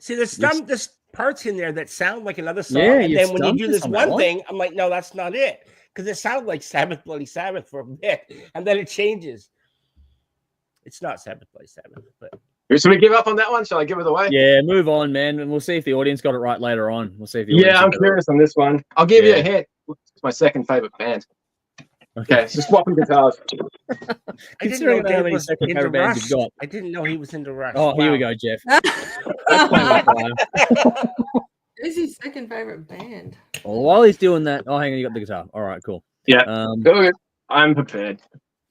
See, there's parts in there that sound like another song, Yeah, and you then when you stumped do us this on one that one. thing, I'm like, no, that's not it, because it sounded like Sabbath Bloody Sabbath for a bit, and then it changes. It's not Sabbath Bloody Sabbath, but Should we give up on that one? Shall I give it away? Yeah, move on, man, and we'll see if the audience got it right later on. We'll see if the audience Yeah, I'm got it curious on this one. I'll give you a Yeah. hint. It's my second favorite band. right. Okay, so swapping guitars. I didn't Considering know how Dave many was second into favorite bands Rush. you've got. I didn't know he was into Rush. Oh, here we Wow. go, Jeff. That's playing with fire. Who's his second favorite band? Well, while he's doing that, oh, hang on, you got the guitar. All right, cool. Yeah. Good. I'm prepared.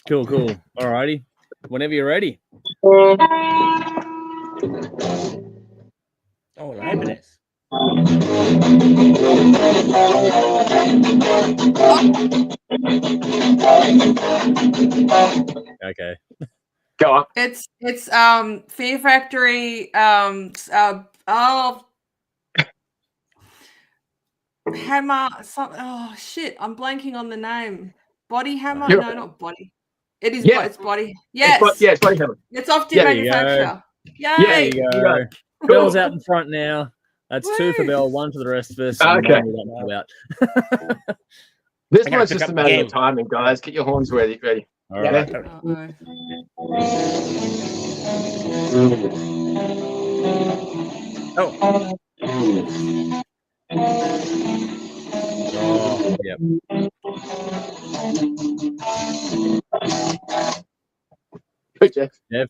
Cool. All righty. Whenever you're ready. Oh, Leibniz. Okay. Go on. It's Fear Factory. Hammer. Oh shit! I'm blanking on the name. Body Hammer? You're- No, not Body. It is. Yeah. It's Body. Yes. It's Body Hammer. It's off to Yeah, there you manufacturer. Yeah, There Yay! you You go. got Bell's out in front now. That's two for Woo. Bell, one for the rest of us. Okay. and one we don't know about. This I gotta one's pick just up a the matter game. of timing, guys. Get your horns ready. All Yeah, right. totally. Uh-oh. Oh, Oh, yep. Good, Jeff. Jeff.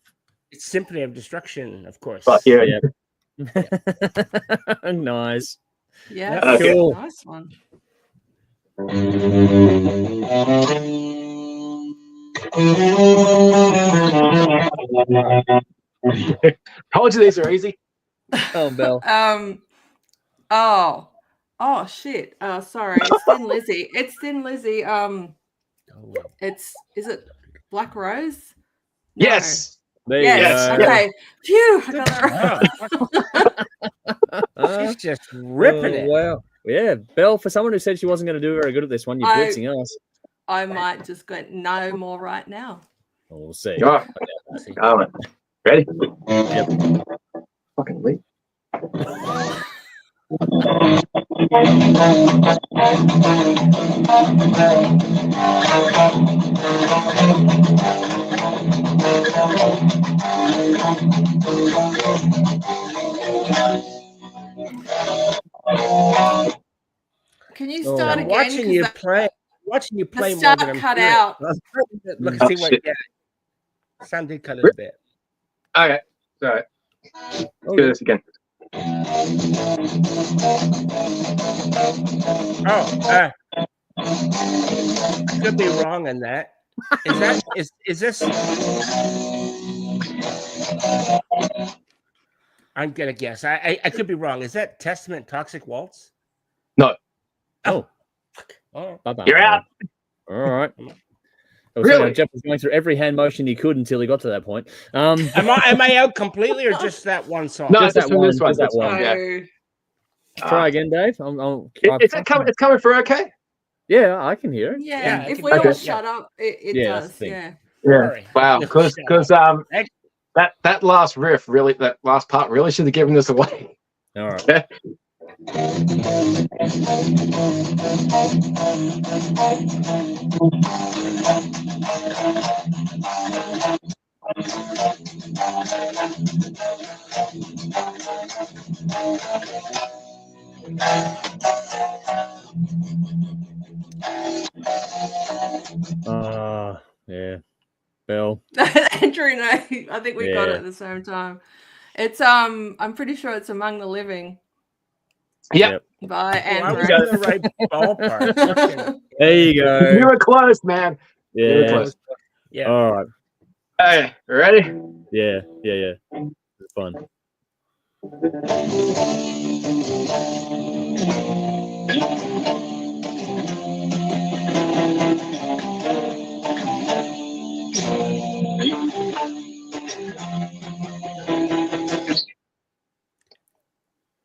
it's Symphony of Destruction, of course. But yeah, Yep. Nice. Yeah, Okay. Cool. nice one. Told you these are easy. Oh, Bell. Oh shit. Sorry. It's Thin Lizzy. It's Thin Lizzy. Is it Black Rose? No. Yes. There Yes. you go. Okay. Phew. I got that right. She's just ripping it. Wow. Yeah, Belle, for someone who said she wasn't going to do very good at this one, you're blitzing us. I might just go no more right now. Well, we'll see. All right. Ready? Yep. Fucking leap. Can you start again? Watching you play The more start than I'm cut hearing. out. Look, Oh, see what? shit. Yeah, sound did cut a bit. Okay. All right. Let's do this again. I could be wrong on that. Is this? I'm gonna guess. I could be wrong. Is that Testament Toxic Waltz? No. Oh. Oh. You're out. All right. Really? Jeff was going through every hand motion he could until he got to that point. Am I out completely or just that one song? No, Just just that from this one, one. just that This one. Yeah. Try again, Dave. It's coming for okay? Yeah, I can hear it. Yeah, Yeah, if it we can- all okay. shut up, it Yeah, that's does. the thing. Yeah. Sorry. Wow. Because that last riff really, that last part really should have given this away. All right. Yeah. Bill. Andrew, no, I think we got it at the same time. It's I'm pretty sure it's Among the Living Yep. by I Andrew. was in the right ballpark. There you go. You were close, man. You were Yeah. close. Yeah. All right. Hey, ready? Yeah. It's fun.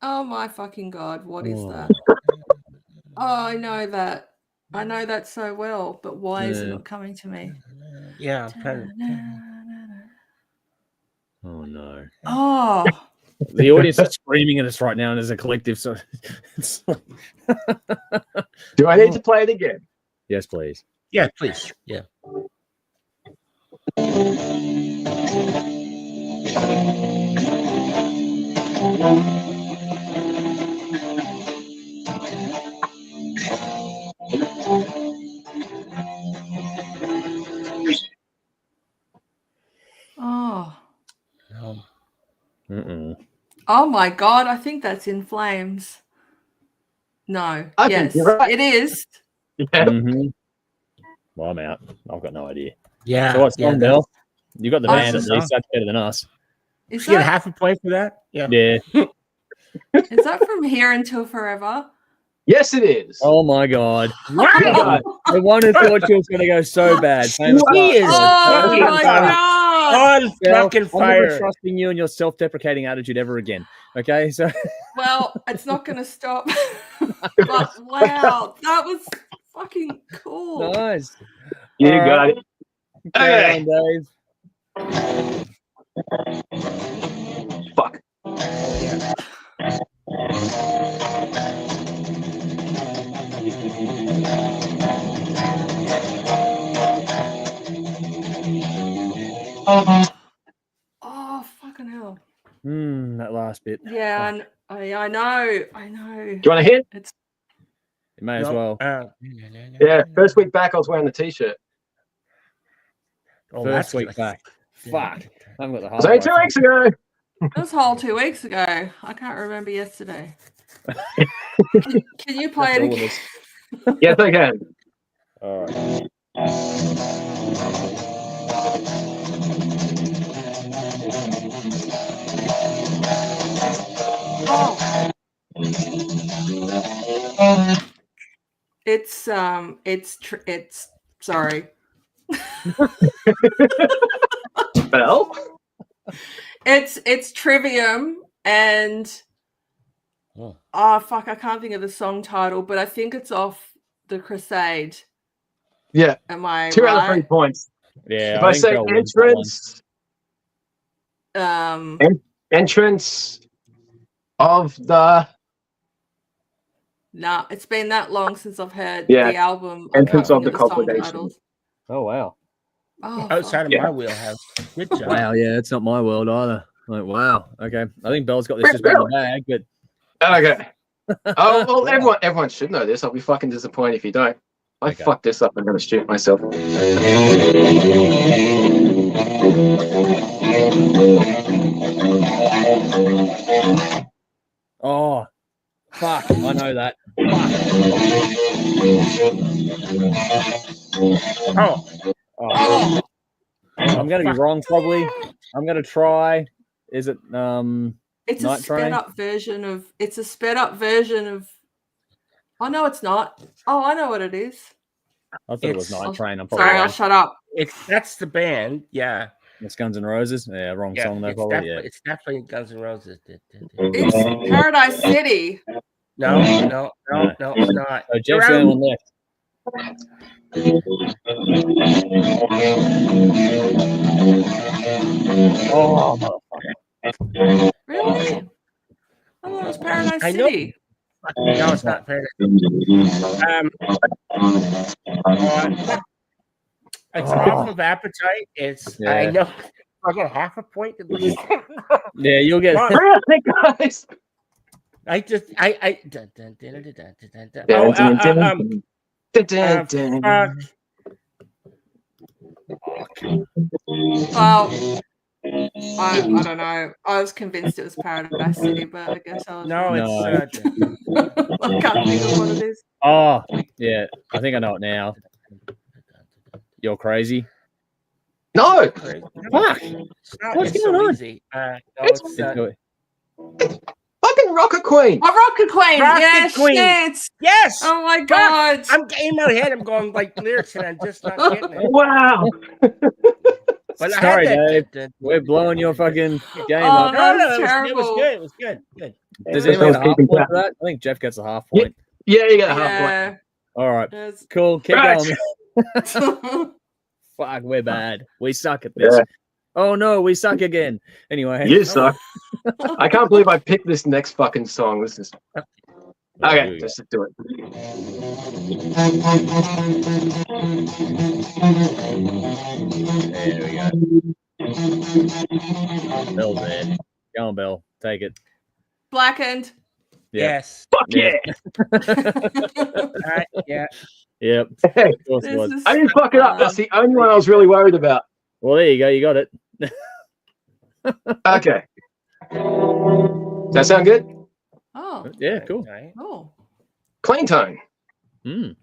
Oh my fucking god, what is that? Oh, I know that. I know that so well, but why is it not coming to me? Yeah. I'm trying to... Oh no. Oh, The audience is screaming at us right now, and as a collective, so it's like... Do I need to play it again? Yes, please. Yeah, please. Yeah. oh, Mm-mm. oh my god! I think that's In Flames. No, I yes, think you're right. it is. Yeah. Mm-hmm. Well, I'm out. I've got no idea. Yeah. So what's yeah, on, Bill? You got the Oh, band at it's least. That's better than us. Is You get that, half a point for that? Yeah. Yeah. is that from Here Until Forever? Yes, it is. Oh my god. God. The one who thought she was going to go so bad. Famous He last is words. Oh fucking my fire. god! On Bill, fucking I'm never fire. trusting you and your self-deprecating attitude ever again. Okay, so Well, it's not going to stop. But wow, that was fucking cool. nice. You All got right. it. Carry Okay. on, Dave. Fuck. Oh, fucking hell. That last bit. Yeah, I know. Do you want to hit? It's You may as well. Yeah. First week back, I was wearing the t-shirt. Oh, First that's week good. back. Fuck. I haven't got the It was only 2 weeks ago. That was whole 2 weeks ago. I can't remember yesterday. Can you play it again? Yes, I can. All right. Oh. It's sorry. Bell? It's Trivium and oh fuck, I can't think of the song title, but I think it's off the Crusade. Yeah. Am I 2 right? out of 3 points. Yeah. If I say entrance, entrance of the. Nah, it's been that long since I've heard Yeah. the album. Entrance of the song Congregation. titles. Oh wow. Oh, outside of Yeah. my wheelhouse. Good job. Wow. Yeah, it's not my world either. Like, wow. Okay. I think Bell's got this just about in the bag, but Okay. Oh, well, everyone should know this. I'll be fucking disappointed if you don't. If I fuck this up, I'm gonna shoot myself. oh, fuck! I know that. Fuck. Oh, I'm gonna be wrong probably. I'm gonna try. Is it it's Night a Train? sped up version of. It's a sped up version of. Oh no, it's not. Oh, I know what it is. I thought it was Night Train. I'm Sorry, I'll shut up. that's the band. Yeah. It's Guns N' Roses. Yeah, wrong song though. Probably. It's definitely Guns N' Roses. It's Paradise City. No, it's not. So Jeff's the only one left. Oh, motherfucker. Really? I thought it was Paradise City. No, it's not Paradise. It's off of Appetite. I know. I get half a point at least. Yeah, you'll get. Guys. Well, I don't know. I was convinced it was Paradise City, but I guess I was. No, it's. I can't think of what it is. Oh, yeah. I think I know it now. You're crazy. No. Fuck. What's going on? Easy. Fucking Rocket Queen. Rocket Queen. Yes. Queen. Yes. Oh my god. I'm in my head. I'm going like lyrics, and I'm just not getting it. Wow. But sorry, Dave. We're blowing your fucking game Oh, up. that's It terrible. was good. It was good. Good. Does anyone get a half point for that? I think Jeff gets a half point. Yeah, you get a half point. All right. Yes. Cool. Keep Right. going. Fuck, we're bad. We suck at this. Yeah. Oh no, we suck again. Anyway. You suck. I can't believe I picked this next fucking song. This is okay. Just do it. There we go. Bill's there. Go on, Bill. Take it. Blackened. Yeah. Yes. Fuck yeah. Yeah. Yep. Hey, Of course it was. I didn't fuck it up. That's the only one I was really worried about. Well, there you go. You got it. Okay. Does that sound good? Oh. Yeah, cool. Right. Oh. Clean tone. Mm.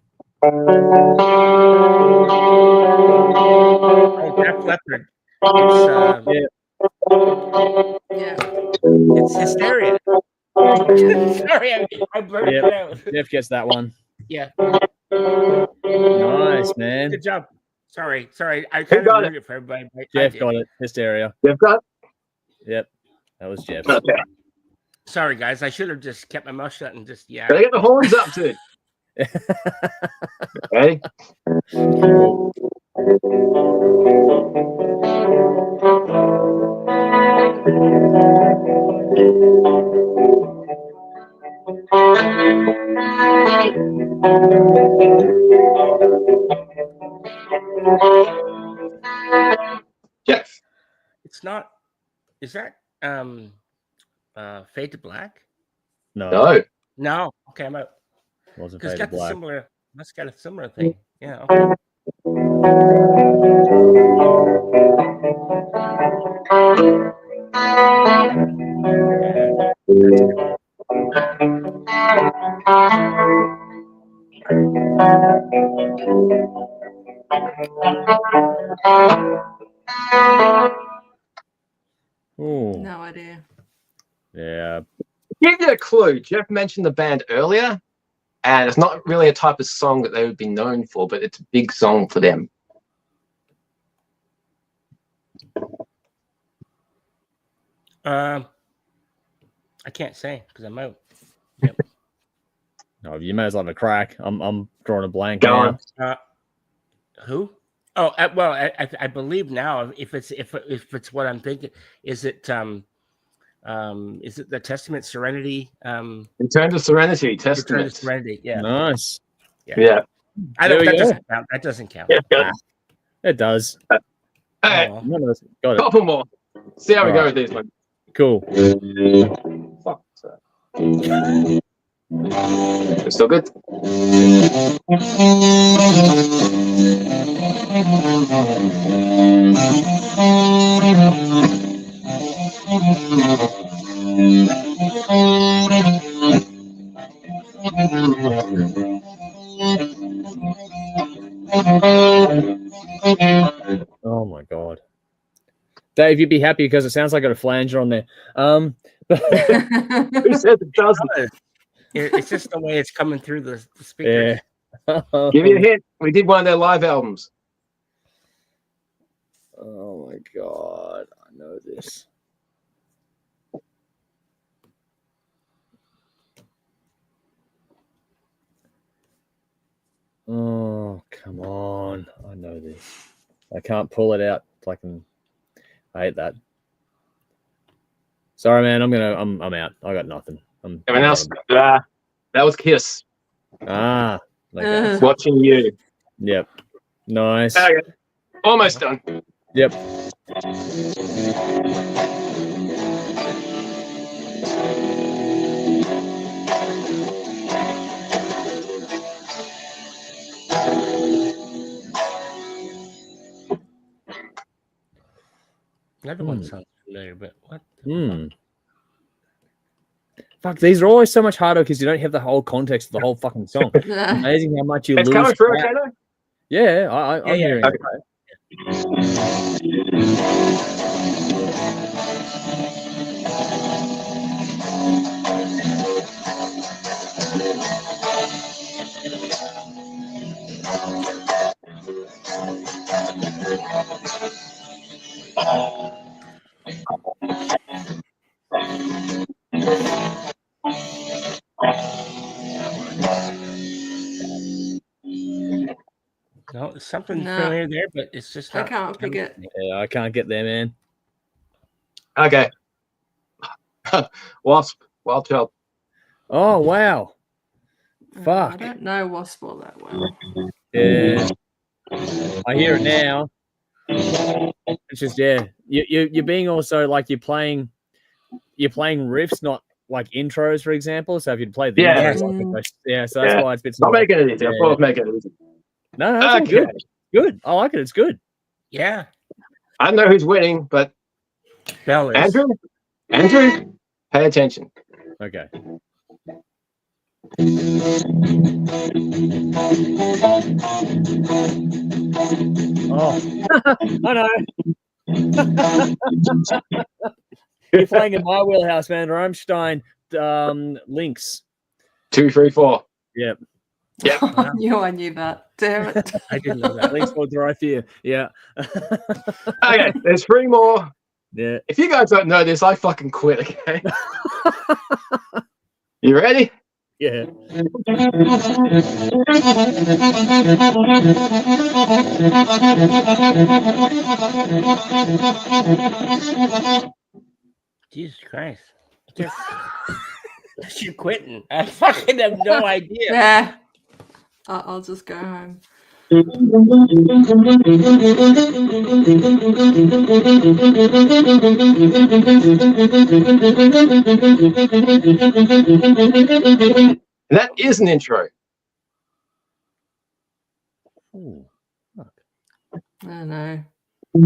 Oh, Def Leppard. Yeah. It's Hysteria. Sorry, I blurted it out. Jeff gets that one. Yeah. Nice, man. Good job. Sorry. I kind of ruined it for everybody. Jeff got it. Hysteria. You've got. Yep. That was Jeff. Okay. Sorry, guys. I should have just kept my mouth shut and just Gotta get the horns up too. Okay. Jeff. It's not. Is that Fade to Black? No. No. Okay, I'm out. Wasn't Because Fade to got the Black. similar. Must got a similar thing. Yeah. Okay. Ooh. No idea. Yeah. Give you a clue. Jeff mentioned the band earlier, and it's not really a type of song that they would be known for, but it's a big song for them. I can't say because I'm out. Yep. No, you may as well have a crack. I'm drawing a blank. Go on. Who? Oh, well, I believe now. If it's what I'm thinking, is it the Testament Serenity? Return to Serenity, Testament. Return to Serenity. Yeah. Nice. Yeah. That doesn't count. That doesn't count. Yeah, It does. All right, Got it. couple more. See how we go Alright. with this one. Cool. Fuck. It's still good. Oh my god. Dave, you'd be happy because it sounds like I got a flanger on there. Who said it doesn't? It's just the way it's coming through the speakers. Yeah. Give you a hint. We did one of their live albums. Oh my god. I know this. Oh, come on. I know this. I can't pull it out. I hate that. Sorry, man. I'm out. I got nothing. Everyone else? That was Kiss. Ah. Okay. Watching You. Yep. Nice. Okay. Almost done. Yep. Another one sounds familiar, but what? Fuck, these are always so much harder because you don't have the whole context of the whole fucking song. It's amazing how much you It's lose. coming through, okay, though? Yeah, I'm hearing it. No, something familiar there, but it's just I can't pick it. Yeah, I can't get there, man. Okay. Wasp, Wild Child. Oh, wow. I Fuck. don't know Wasp all that well. Yeah. I hear it now. It's just, yeah. You're being also like you're playing riffs, not like intros, for example. So if you'd play the intros, so that's why it's a bit Not slow. making it easy. I thought making it easy. No, that's all good. Good. I like it. It's good. Yeah. I don't know who's winning, but Bell is. Andrew, pay attention. Okay. Oh, I know. You're playing in my wheelhouse, man. Rammstein, Links. 2, 3, 4. Yep. Yep. I knew that. Damn it. I didn't know that. Links will drive here. Yeah. Okay, there's 3 more. Yeah. If you guys don't know this, I fucking quit, okay? You ready? Yeah. Jesus Christ. You're quitting. I fucking have no idea. Yeah. I'll just go home. That is an intro. Ooh, fuck. I don't know. Is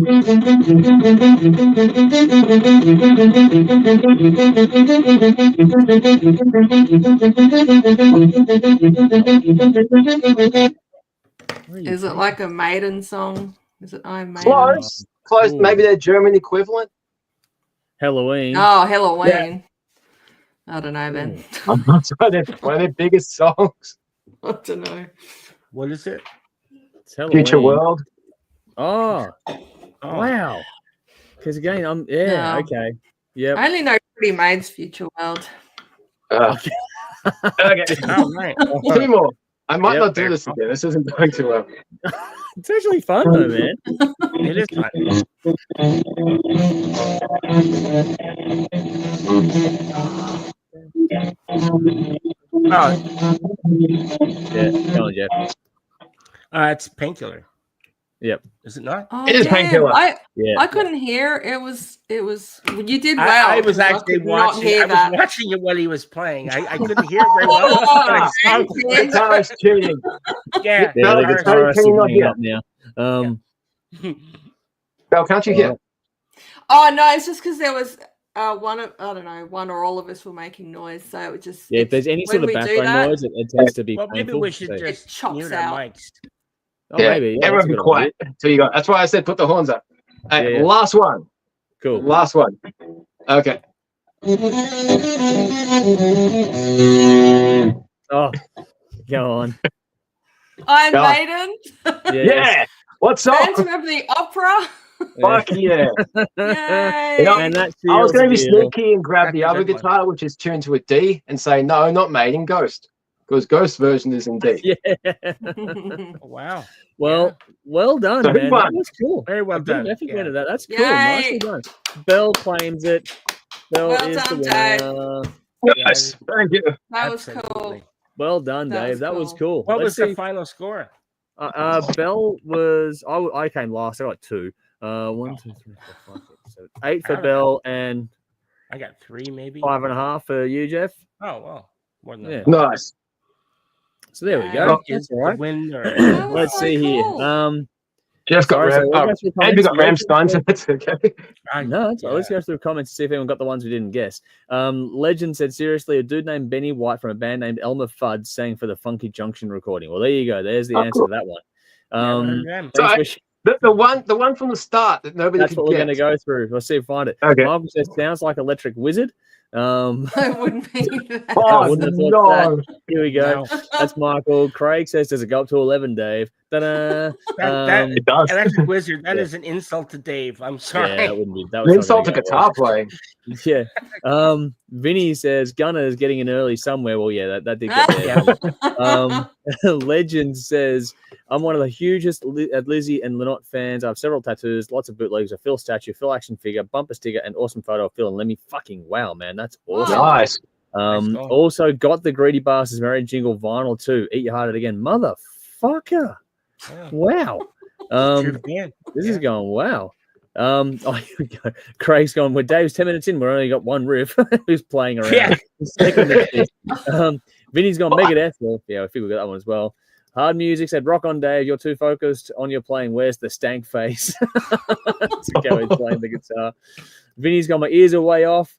it like a Maiden song? Is it I'm Maiden? Close. Close. Ooh. Maybe their German equivalent. Halloween. Oh, Halloween. I don't know, then. I'm not sure they're one of their biggest songs. I don't know. What is it? It's Halloween. Future World. Oh, wow. Because again, No. okay. Yep. I only know Pretty Maid's Future World. Okay. Oh, right. Two more. I might Yep. not do this again. This isn't going too well. It's actually fun though, man. It is fun. Oh, Yeah, come on, Jeff. it's Painkiller. Yep. Is it not? Oh, It is damn. Painkiller. Yeah. I couldn't hear. It was. You did well. I was 'cause actually could not watching. hear I was that. watching it when he was playing. I couldn't hear it very well. But I saw it. Guitarist tuning. Yeah. Yeah, the Guitarist guitarist is tuning not bringing here. up now. Bell, can't you hear? Oh no, it's just because there was one or all of us were making noise, so it would just. Yeah, if there's any sort of when we do background that, noise, it tends to be Well, maybe painful. we should So- just chops mute out. our mics. Oh, maybe. Yeah, everyone that's a be good quiet until you got. That's why I said put the horns up. Hey, Yeah. last one. Cool. Last one. Okay. Oh, go on. Iron Go on. Maiden, Yeah. What's up? Phantom of the Opera. Fuck yeah. Yay! You know, And that's I was going to be Seal. sneaky and grab That's the a other good one. guitar, which is tuned to a D, and say, no, not Maiden, Ghost. Because Ghost version is in D. Yeah. Oh, wow. Well, well done, So who man. won? That was cool. Very well Good done. effort Yeah. went to that. That's cool. Yay. Nicely done. Bell claims it. Bell Well is done, the Dave. winner. Yes. Thank you. That was cool. Absolutely. Well done, That Dave. was That was cool. cool. What Let's was the see. final score? Bell was. I came last. I got 2. 1, 2, 3, 4, 5, 6, 7, 8 for I don't Bell and I got 3, maybe. 5.5 for you, Jeff. Oh, well. More than Yeah. that. Nice. So there we Yeah. go. Is That's all the right. winner. That was Let's so see cool. here. Jeff got Sorry, so Ram. we'll go through Andrew got comments. Ramstein, so that's okay. No, that's right. Let's go through comments to see if anyone got the ones we didn't guess. Legend said, seriously, a dude named Benny White from a band named Elmer Fudd sang for the Funky Junction recording. Well, there you go. There's the answer cool. to that one. So the one from the start that nobody That's could what we're get. going to go through. Let's see if we find it. Okay. Michael says, sounds like Electric Wizard. I wouldn't be that. I Oh, wouldn't have thought no. that. Here we go. No. That's Michael. Craig says, does it go up to 11, Dave? Ta-da. It does. Electric Wizard, that Yeah. is an insult to Dave. I'm sorry. Yeah, that wouldn't be. That An was insult to not gonna go guitar playing. well. Yeah. Vinny says Gunner is getting in early somewhere. Well, yeah, that did get there. Legend says I'm one of the hugest Lizzy and Lynott fans. I have several tattoos, lots of bootlegs, a Phil statue, Phil action figure, bumper sticker, and awesome photo of Phil and Lemmy. Fucking wow, man, that's awesome. Nice. going. Also got the Greedy Bastards Married Jingle vinyl too. Eat your heart out again, motherfucker. Yeah. Wow. True fan. This is going wow. Oh, here we go. Craig's going. Well, Dave's 10 minutes in. We're only got one riff. Who's playing around? Yeah. Vinny's gone Megadeth. Well, yeah, I think we got that one as well. Hard Music said, "Rock on, Dave. You're too focused on your playing. Where's the stank face?" That's how he's playing the guitar. Vinny's gone. My ears are way off.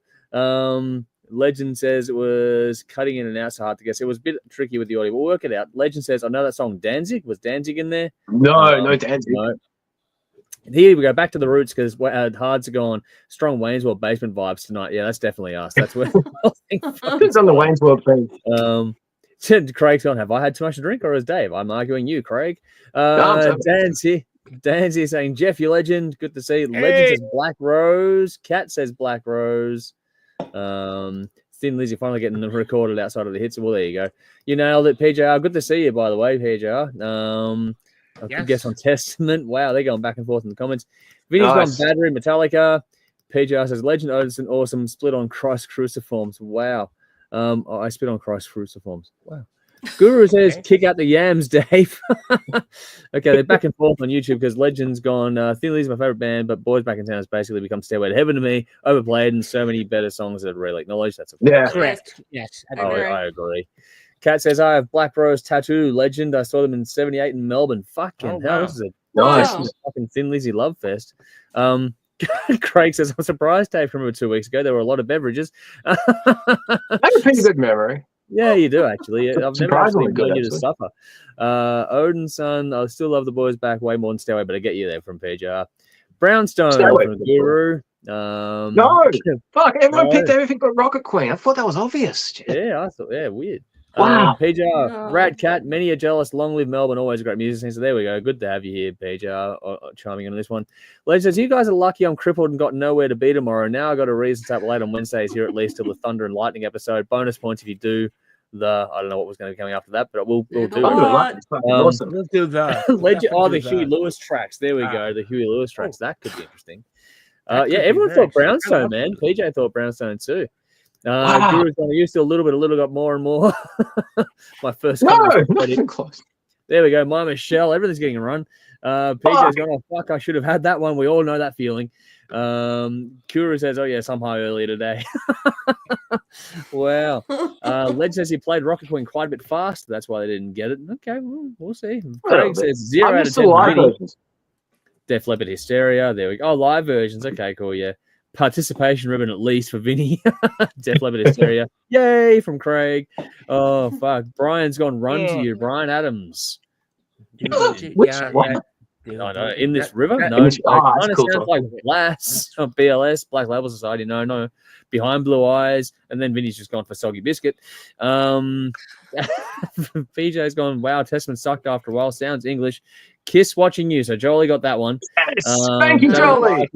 Legend says it was cutting in and out, so hard to guess. It was a bit tricky with the audio. We'll work it out. Legend says, I know that song Danzig. Was Danzig in there? No Danzig. No. Here we go back to the roots because Hards are gone. Strong Wayne's World basement vibes tonight. Yeah, that's definitely us. That's where It's on the Wayne's World thing. Craig's gone. Have I had too much to drink, or is Dave? I'm arguing you, Craig. Danzy saying, Jeff, you legend. Good to see. Hey. Legend says Black Rose. Cat says Black Rose. Thin Lizzy finally getting them recorded outside of the hits. Well, there you go. You nailed it, PJR. Good to see you, by the way, PJR. I could guess on Testament. Wow, they're going back and forth in the comments. Vinny's Nice. gone Battery, Metallica. PJR says Legend Odinson, awesome. Split on Christ Cruciforms. Wow. I spit on Christ Cruciforms. Wow. Guru says kick out the yams, Dave. Okay, they're back and forth on YouTube because Legend's gone. Thin Lizzy's my favorite band, but Boys Back in Town has basically become Stairway to Heaven to me. Overplayed and so many better songs that are really acknowledged. That's a Yeah. Correct. Yes. I agree. I agree. Kat says I have Black Rose tattoo. Legend. I saw them in '78 in Melbourne. Fucking Oh, hell, wow. this is a Nice. Fucking Thin Lizzy Love Fest. Craig says, I'm surprised, Dave, from 2 weeks ago. There were a lot of beverages. I have a pretty good memory. Yeah, you do, actually. I've never Surprisingly actually good, known you to actually. suffer. Odin's son, I still love the boys back way more than Stairway, but I get you there from PJR. Brownstone Stairway. from the Guru. No, fuck, everyone picked everything but Rocket Queen. I thought that was obvious. Shit. Yeah, I thought, yeah, weird. Wow. PJR, No. Rad Cat, many are jealous. Long live Melbourne, always a great music scene. So there we go. Good to have you here, PJR. Chiming in on this one. Ledge says, you guys are lucky I'm crippled and got nowhere to be tomorrow. Now I got a reason to tap late on Wednesdays here at least till the Thunder and Lightning episode. Bonus points if you do the, I don't know what was going to be coming after that, but we'll do it. Awesome. We'll do that. The Huey Lewis tracks. There we go. The Huey Lewis tracks. That could be interesting. Yeah, everyone thought Brownstone, man. PJ thought Brownstone too. Guru's going to use to a little got more and more. My first nothing close. There we go. My Michelle, everything's getting a run. PJ's going, oh, fuck, I should have had that one. We all know that feeling. Kuru says, oh, yeah, somehow earlier today. Wow. Ledge says he played Rocket Queen quite a bit faster. That's why they didn't get it. Okay, well, we'll see. Craig says 0 out of 10. Versions. Def Leppard Hysteria. There we go. Oh, live versions. Okay, cool. Yeah. Participation ribbon at least for Vinny. Def Leppard Hysteria. Yay from Craig. Oh, fuck. Brian's gone run to you. Brian Adams. Which one? No, in this river? Yeah, No. It kind of sounds like Lass or BLS, Black Label Society. No. Behind Blue Eyes. And then Vinny's just gone for Soggy Biscuit. PJ's gone, wow, Testament sucked after a while. Sounds English. Kiss Watching You. So Jolie got that one. Yes. Thank you, Jolie.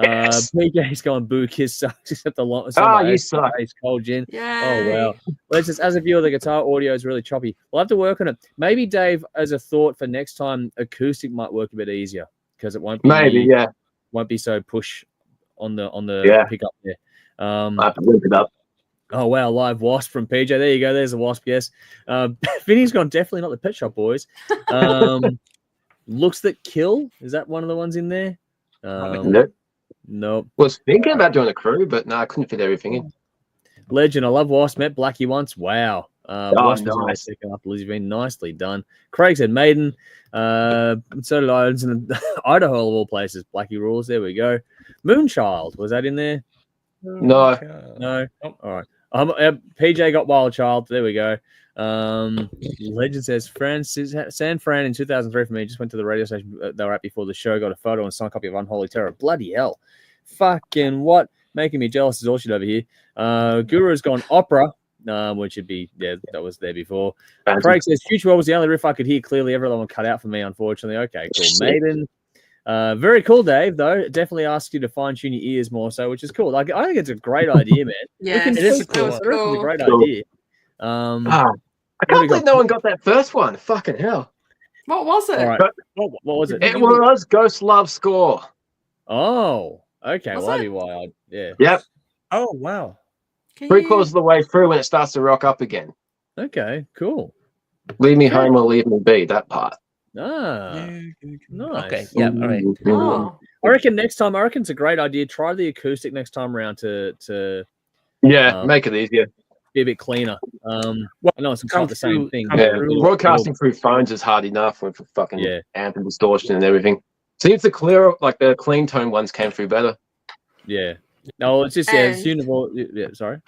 Yes. PJ's going, boo, Kiss sucks. Except the long. You suck. Cold gin. Yay. Oh, wow. Well, just as a viewer, the guitar audio is really choppy. We'll have to work on it. Maybe, Dave, as a thought for next time, acoustic might work a bit easier because it won't be won't be so push on the pickup there. I have to look it up. Oh, wow. Live Wasp from PJ. There you go. There's a Wasp, yes. Vinny's gone, definitely not the Pet Shop Boys. Looks That Kill. Is that one of the ones in there? Nope. Was thinking about doing a crew, but no, I couldn't fit everything in. Legend. I love Wasp. Met Blackie once. Wow. Wasp was nice. second after Lizzie Bean. Nicely done. Craig said Maiden. So did Idaho, of all places. Blackie rules. There we go. Moonchild. Was that in there? No. No. All right. PJ got Wild Child. There we go. Legend says San Fran in 2003 for me. Just went to the radio station they were at before the show. Got a photo and signed copy of Unholy Terror. Bloody hell. Fucking what? Making me jealous is all shit over here. Guru's gone opera. Which would be, that was there before. Craig says Future World was the only riff I could hear clearly. Every other one cut out for me, unfortunately. Okay, cool. Maiden. Very cool, Dave, though. It definitely asks you to fine-tune your ears more so, which is cool. Like, I think it's a great idea, man. Yeah, it is cool. It's a great idea. I can't believe no one got that first one. Fucking hell. What was it? All right. What was it? It was Ghost Love Score. Oh, okay. Was Well, that'd it? be why Yep. Oh, wow. Three quarters of the way through when it starts to rock up again. Okay, cool. Leave me home or leave me be, that part. Nice. Okay, yeah, all right. Oh. I reckon next time, it's a great idea. Try the acoustic next time around to make it easier. Be a bit cleaner. I know it's not the same thing. Broadcasting through phones is hard enough with fucking amp and distortion and everything. Seems the clean tone ones came through better. Yeah. No, it's just it's tunable. Yeah, sorry.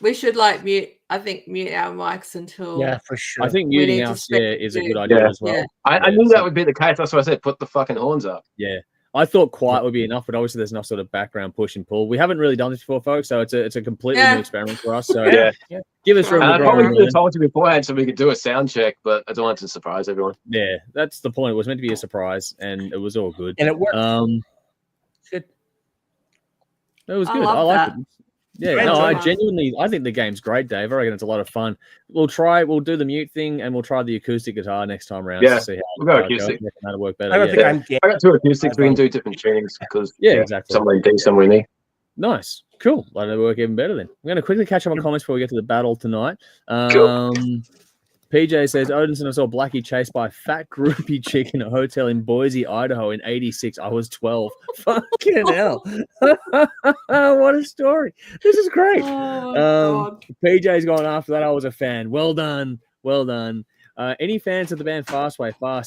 We should mute our mics until for sure. I think muting us is a good idea as well. Yeah. I knew that would be the case. That's why I said put the fucking horns up. Yeah. I thought quiet would be enough, but obviously there's enough sort of background push and pull. We haven't really done this before, folks, so it's a completely new experiment for us. So give us room to I grow. probably could have told you beforehand so we could do a sound check, but I don't want to surprise everyone. Yeah, that's the point. It was meant to be a surprise, and it was all good. And it worked. It was good. I like that. it. Yeah, I think the game's great, Dave. I reckon it's a lot of fun. We'll do the mute thing, and we'll try the acoustic guitar next time around to see how we'll go acoustic. That'll work better. I don't think I'm I got two acoustics. We can do different tunings because exactly. Somewhere in D, somewhere in E. Nice, cool. That'll work even better then. I'm going to quickly catch up on comments before we get to the battle tonight. Cool. PJ says Odinson, I saw Blackie chased by a fat groupie chick in a hotel in Boise, Idaho in '86. I was 12. Fucking hell. What a story. This is great. Oh, PJ's gone after that. I was a fan. Well done. Any fans of the band Fast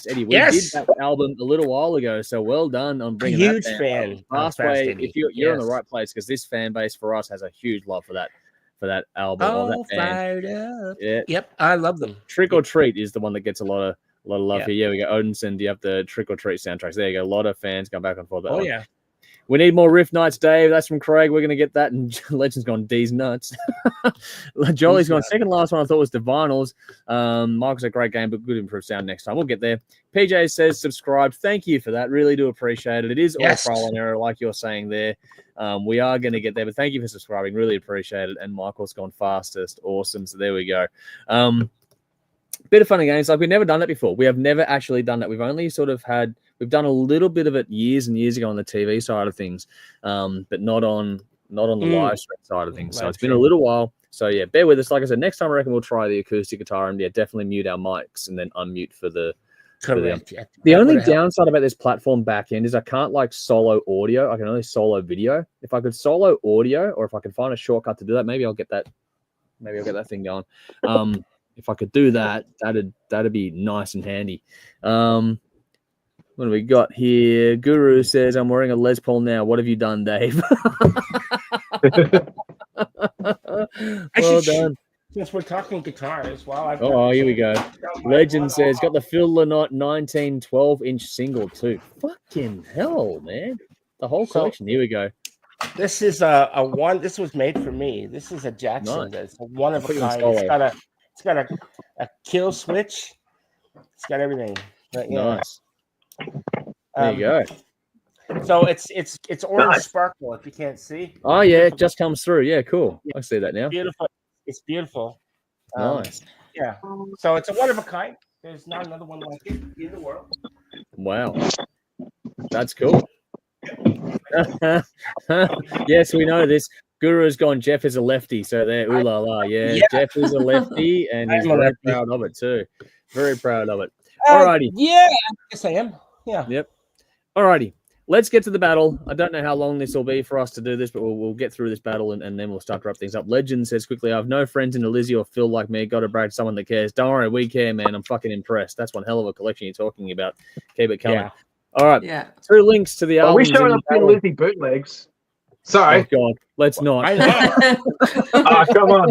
Eddie? We Yes. did that album a little while ago, so well done on bringing Huge that fan band of Fast Fast Way. Eddie. If you're in the Yes. right place, because this fan base for us has a huge love for that album or that band. Fired up. Yeah. Yep, I love them. Trick or Treat is the one that gets a lot of love Yeah. here. Yeah, we got Odinson. Do you have the Trick or Treat soundtracks? There you go. A lot of fans going back and forth. Oh yeah. We need more riff nights, Dave. That's from Craig. We're going to get that. And Legend's gone D's nuts. Jolly's gone second last one. I thought was Divinals. Michael's a great game, but good improved sound next time. We'll get there. PJ says subscribe. Thank you for that. Really do appreciate it. It is all trial and error, like you're saying there. We are going to get there, but thank you for subscribing. Really appreciate it. And Michael's gone fastest. Awesome. So there we go. Bit of fun and games. Like we've never done that before. We have never actually done that. We've only sort of we've done a little bit of it years and years ago on the TV side of things, but not on the live stream side of things. So it's been a little while. So yeah, bear with us. Like I said, next time I reckon we'll try the acoustic guitar and definitely mute our mics and then unmute for the. Correct. The only downside about this platform back end is I can't solo audio. I can only solo video. If I could solo audio, or if I can find a shortcut to do that, maybe I'll get that. Maybe I'll get that thing going. If I could do that, that'd be nice and handy. What do we got here? Guru says, I'm wearing a Les Paul now. What have you done, Dave? Well done. Since we're talking guitar as well. Here we go. Legend says, got the Phil Lynott 19 12-inch single too. Fucking hell, man. The whole collection. Here we go. This is a one. This was made for me. This is a Jackson. Nice. It's a one of a kind. It's got a kill switch. It's got everything. But, nice. There you go. So it's orange sparkle. If you can't see. Oh yeah, it just comes through. Yeah, cool. I see that now. Beautiful. It's beautiful. Nice. Yeah. So it's a one of a kind. There's not another one like it in the world. Wow. That's cool. Yes, we know this. Guru's gone. Jeff is a lefty, so there. Ooh la la. Yeah, Jeff is a lefty, and he's very proud of it too. Very proud of it. Alrighty. Yeah, yes I am. Yeah. Yep. Alrighty. Let's get to the battle. I don't know how long this will be for us to do this, but we'll get through this battle and then we'll start to wrap things up. Legend says quickly, I have no friends in the Lizzy or Phil like me. Got to brag someone that cares. Don't worry, we care, man. I'm fucking impressed. That's one hell of a collection you're talking about. Keep it coming. Yeah. All right. Yeah. 2 links to the album. Are we showing up Thin Lizzy bootlegs? Sorry. Oh, God. Let's not. Come on.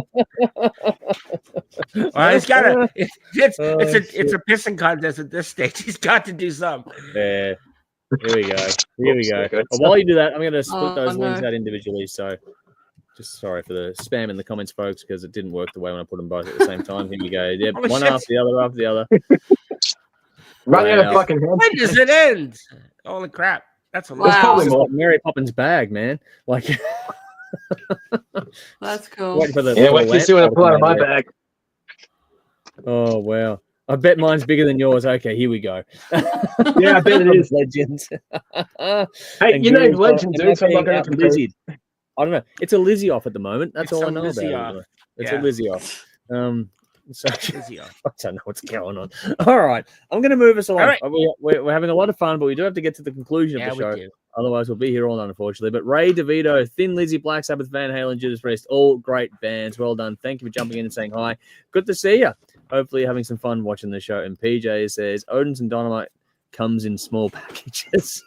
Well, he's got to. It's a pissing contest at this stage. He's got to do something. Yeah. Here we go. But while you do that, I'm going to split those links out individually. So just sorry for the spam in the comments, folks, because it didn't work the way when I put them both at the same time. Here we go. Yep, one after the other. Running out of fucking hands. When does it end? Holy crap. That's a lot. Wow. It's like Mary Poppins' bag, man. Like, that's cool. Wait to see what I pull out of my bag. Oh, wow. I bet mine's bigger than yours. Okay, here we go. Yeah, I bet it is. Legends. Hey, you know Legend, dude. So I'm not going to Lizzy. I don't know. It's a Lizzy off at the moment. That's all I know about it. It's a Lizzy off. So I don't know what's going on. All right, I'm going to move us along. Right. We're having a lot of fun, but we do have to get to the conclusion of the show. Otherwise, we'll be here all night, unfortunately. But Ray DeVito, Thin Lizzy, Black Sabbath, Van Halen, Judas Priest, all great bands. Well done. Thank you for jumping in and saying hi. Good to see you. Hopefully, you're having some fun watching the show. And PJ says, Odin's and Dynamite comes in small packages.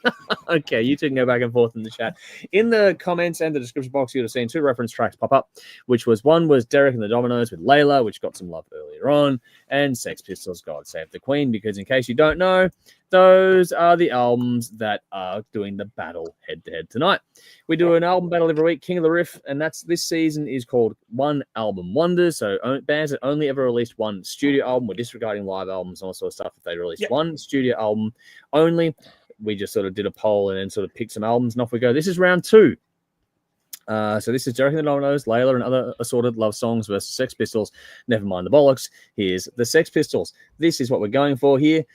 Okay, you two can go back and forth in the chat. In the comments and the description box, you would have seen 2 reference tracks pop up, which was one was Derek and the Dominos with Layla, which got some love earlier on, and Sex Pistols' God Save the Queen, because in case you don't know, those are the albums that are doing the battle head-to-head tonight. We do an album battle every week, King of the Riff, and this season is called One Album Wonders. So bands that only ever released one studio album, we're disregarding live albums and all sort of stuff. If they released one studio album only, we just sort of did a poll and then sort of picked some albums and off we go. This is round 2. So this is Derek and the Dominos, Layla and Other Assorted Love Songs versus Sex Pistols. Never mind the bollocks. Here's the Sex Pistols. This is what we're going for here.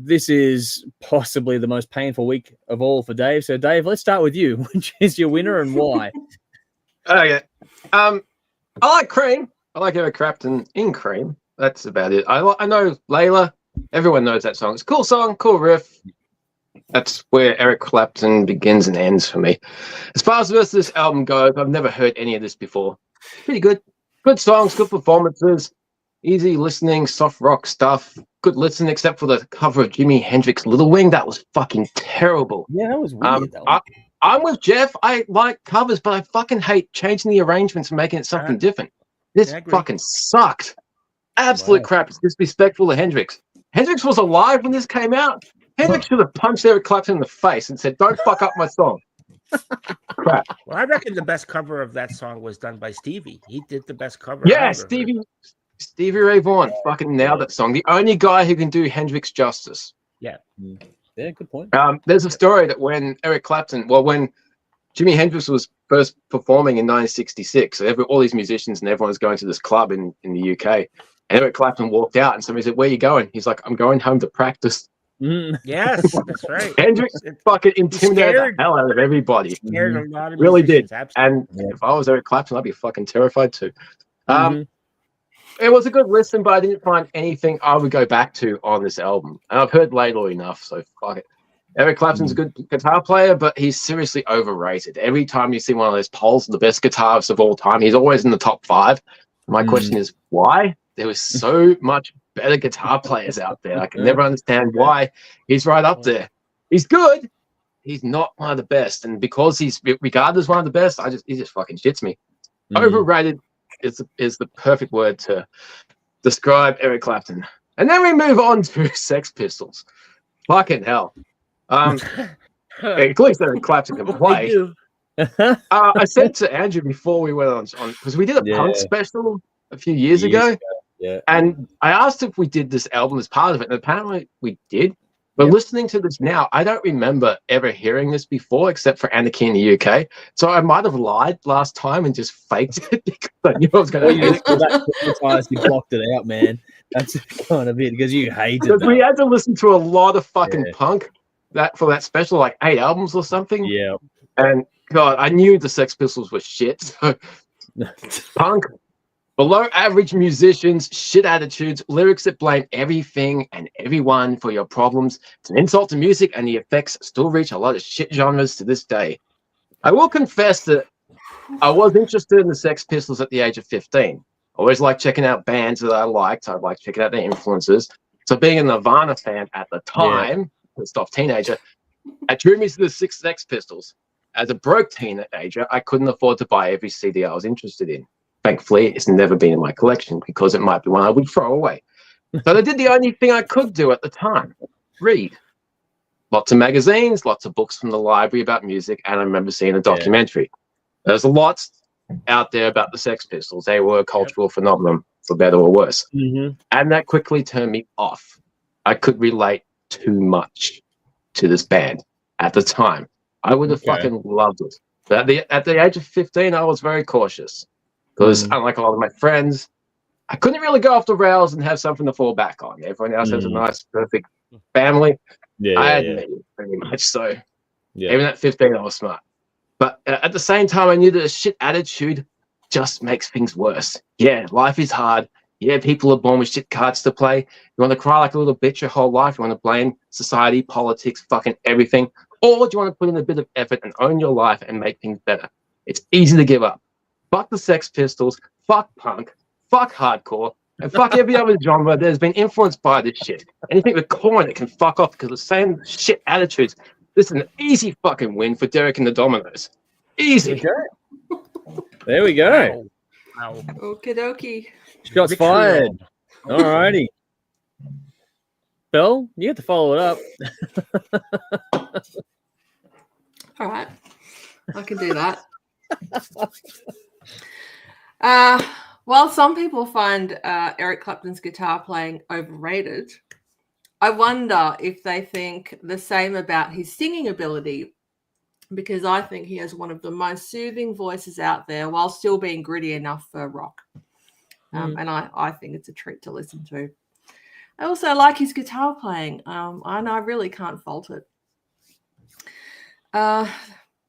This is possibly the most painful week of all for Dave. So, Dave, let's start with you. Which is your winner and why? Okay. I like Cream. I like Eric Clapton in Cream. That's about it. I know Layla. Everyone knows that song. It's a cool song, cool riff. That's where Eric Clapton begins and ends for me. As far as the rest of this album goes, I've never heard any of this before. Pretty good. Good songs, good performances. easy listening, soft rock stuff. Good listen, except for the cover of Jimi Hendrix Little Wing. That was fucking terrible. Yeah, that was weird. That one. I'm with Jeff. I like covers, but I fucking hate changing the arrangements and making it something different. This fucking sucked. Absolute crap. It's disrespectful to Hendrix. Hendrix was alive when this came out. Hendrix should have punched Eric Clapton in the face and said, "Don't fuck up my song." Crap. Well, I reckon the best cover of that song was done by Stevie. He did the best cover. Yeah, Stevie Ray Vaughan fucking nailed that song. The only guy who can do Hendrix justice. Yeah. Yeah, good point. There's a story that when when Jimi Hendrix was first performing in 1966, all these musicians and everyone was going to this club in the UK, and Eric Clapton walked out and somebody said, "Where are you going?" He's like, "I'm going home to practice." Yes, that's right. Hendrix fucking intimidated the hell out of everybody. Scared a lot of really did. Absolutely. And if I was Eric Clapton, I'd be fucking terrified too. It was a good listen, but I didn't find anything I would go back to on this album. And I've heard Layla enough, so fuck it. Eric Clapton's a good guitar player, but he's seriously overrated. Every time you see one of those polls, the best guitarists of all time, he's always in the top 5. My question is, why? There was so much better guitar players out there. I can never understand why he's right up there. He's good. He's not one of the best. And because he's regarded as one of the best, he just fucking shits me. Overrated is the perfect word to describe Eric Clapton. And then we move on to Sex Pistols. Fucking hell. At least Eric Clapton can play. I said to Andrew before we went on because we did a punk special a few years ago. Yeah. And I asked if we did this album as part of it, and apparently we did. But listening to this now, I don't remember ever hearing this before, except for Anarchy in the UK. So I might have lied last time and just faked it because I knew I was going to hear it. You blocked it out, man. That's kind of it because you hated it. We had to listen to a lot of fucking punk for that special, like 8 albums or something. Yeah. And God, I knew the Sex Pistols were shit. So punk. Below average musicians, shit attitudes, lyrics that blame everything and everyone for your problems. It's an insult to music, and the effects still reach a lot of shit genres to this day. I will confess that I was interested in the Sex Pistols at the age of 15. I always liked checking out bands that I liked. I'd like checking out their influences. So being a Nirvana fan at the time, pissed off teenager, it drew me to the Sex Pistols. As a broke teenager, I couldn't afford to buy every CD I was interested in. Thankfully, it's never been in my collection because it might be one I would throw away. But I did the only thing I could do at the time, read. Lots of magazines, lots of books from the library about music, and I remember seeing a documentary. There's lots out there about the Sex Pistols. They were a cultural phenomenon, for better or worse. And that quickly turned me off. I could relate too much to this band at the time. I would have fucking loved it. But at the age of 15, I was very cautious. Because unlike a lot of my friends, I couldn't really go off the rails and have something to fall back on. Everyone else has a nice, perfect family. I had me, pretty much. So even at 15, I was smart. But at the same time, I knew that a shit attitude just makes things worse. Yeah, life is hard. Yeah, people are born with shit cards to play. You want to cry like a little bitch your whole life. You want to blame society, politics, fucking everything. Or do you want to put in a bit of effort and own your life and make things better? It's easy to give up. Fuck the Sex Pistols, fuck punk, fuck hardcore, and fuck every other genre that has been influenced by this shit. Anything with corn, it can fuck off because of the same shit attitudes. This is an easy fucking win for Derek and the Dominos. Easy. Okay. There we go. Wow. Okie dokie. Shots fired. All righty. Bill, you have to follow it up. All right. I can do that. While some people find Eric Clapton's guitar playing overrated, I wonder if they think the same about his singing ability, because I think he has one of the most soothing voices out there while still being gritty enough for rock. And I think it's a treat to listen to. I also like his guitar playing, and I really can't fault it.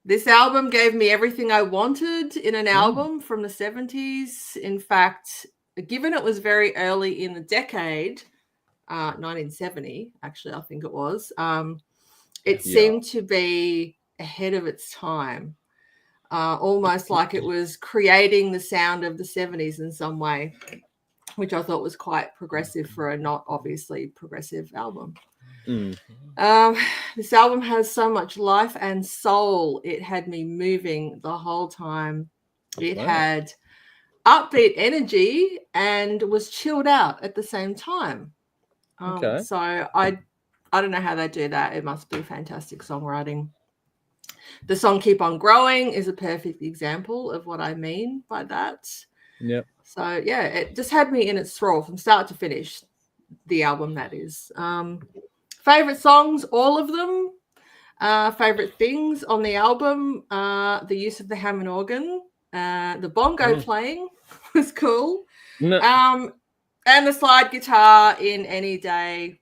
This album gave me everything I wanted in an album from the 70s. In fact, given it was very early in the decade, 1970, actually, I think it was, it seemed to be ahead of its time, almost like it was creating the sound of the 70s in some way. which I thought was quite progressive for a not obviously progressive album. This album has so much life and soul. It had me moving the whole time. It had upbeat energy and was chilled out at the same time. So I don't know how they do that. It must be fantastic songwriting. The song Keep On Growing is a perfect example of what I mean by that. Yep. So yeah, it just had me in its thrall from start to finish, the album, that is. Favorite songs, all of them. Favorite things on the album, the use of the Hammond organ, the bongo playing was cool. And the slide guitar in Any Day.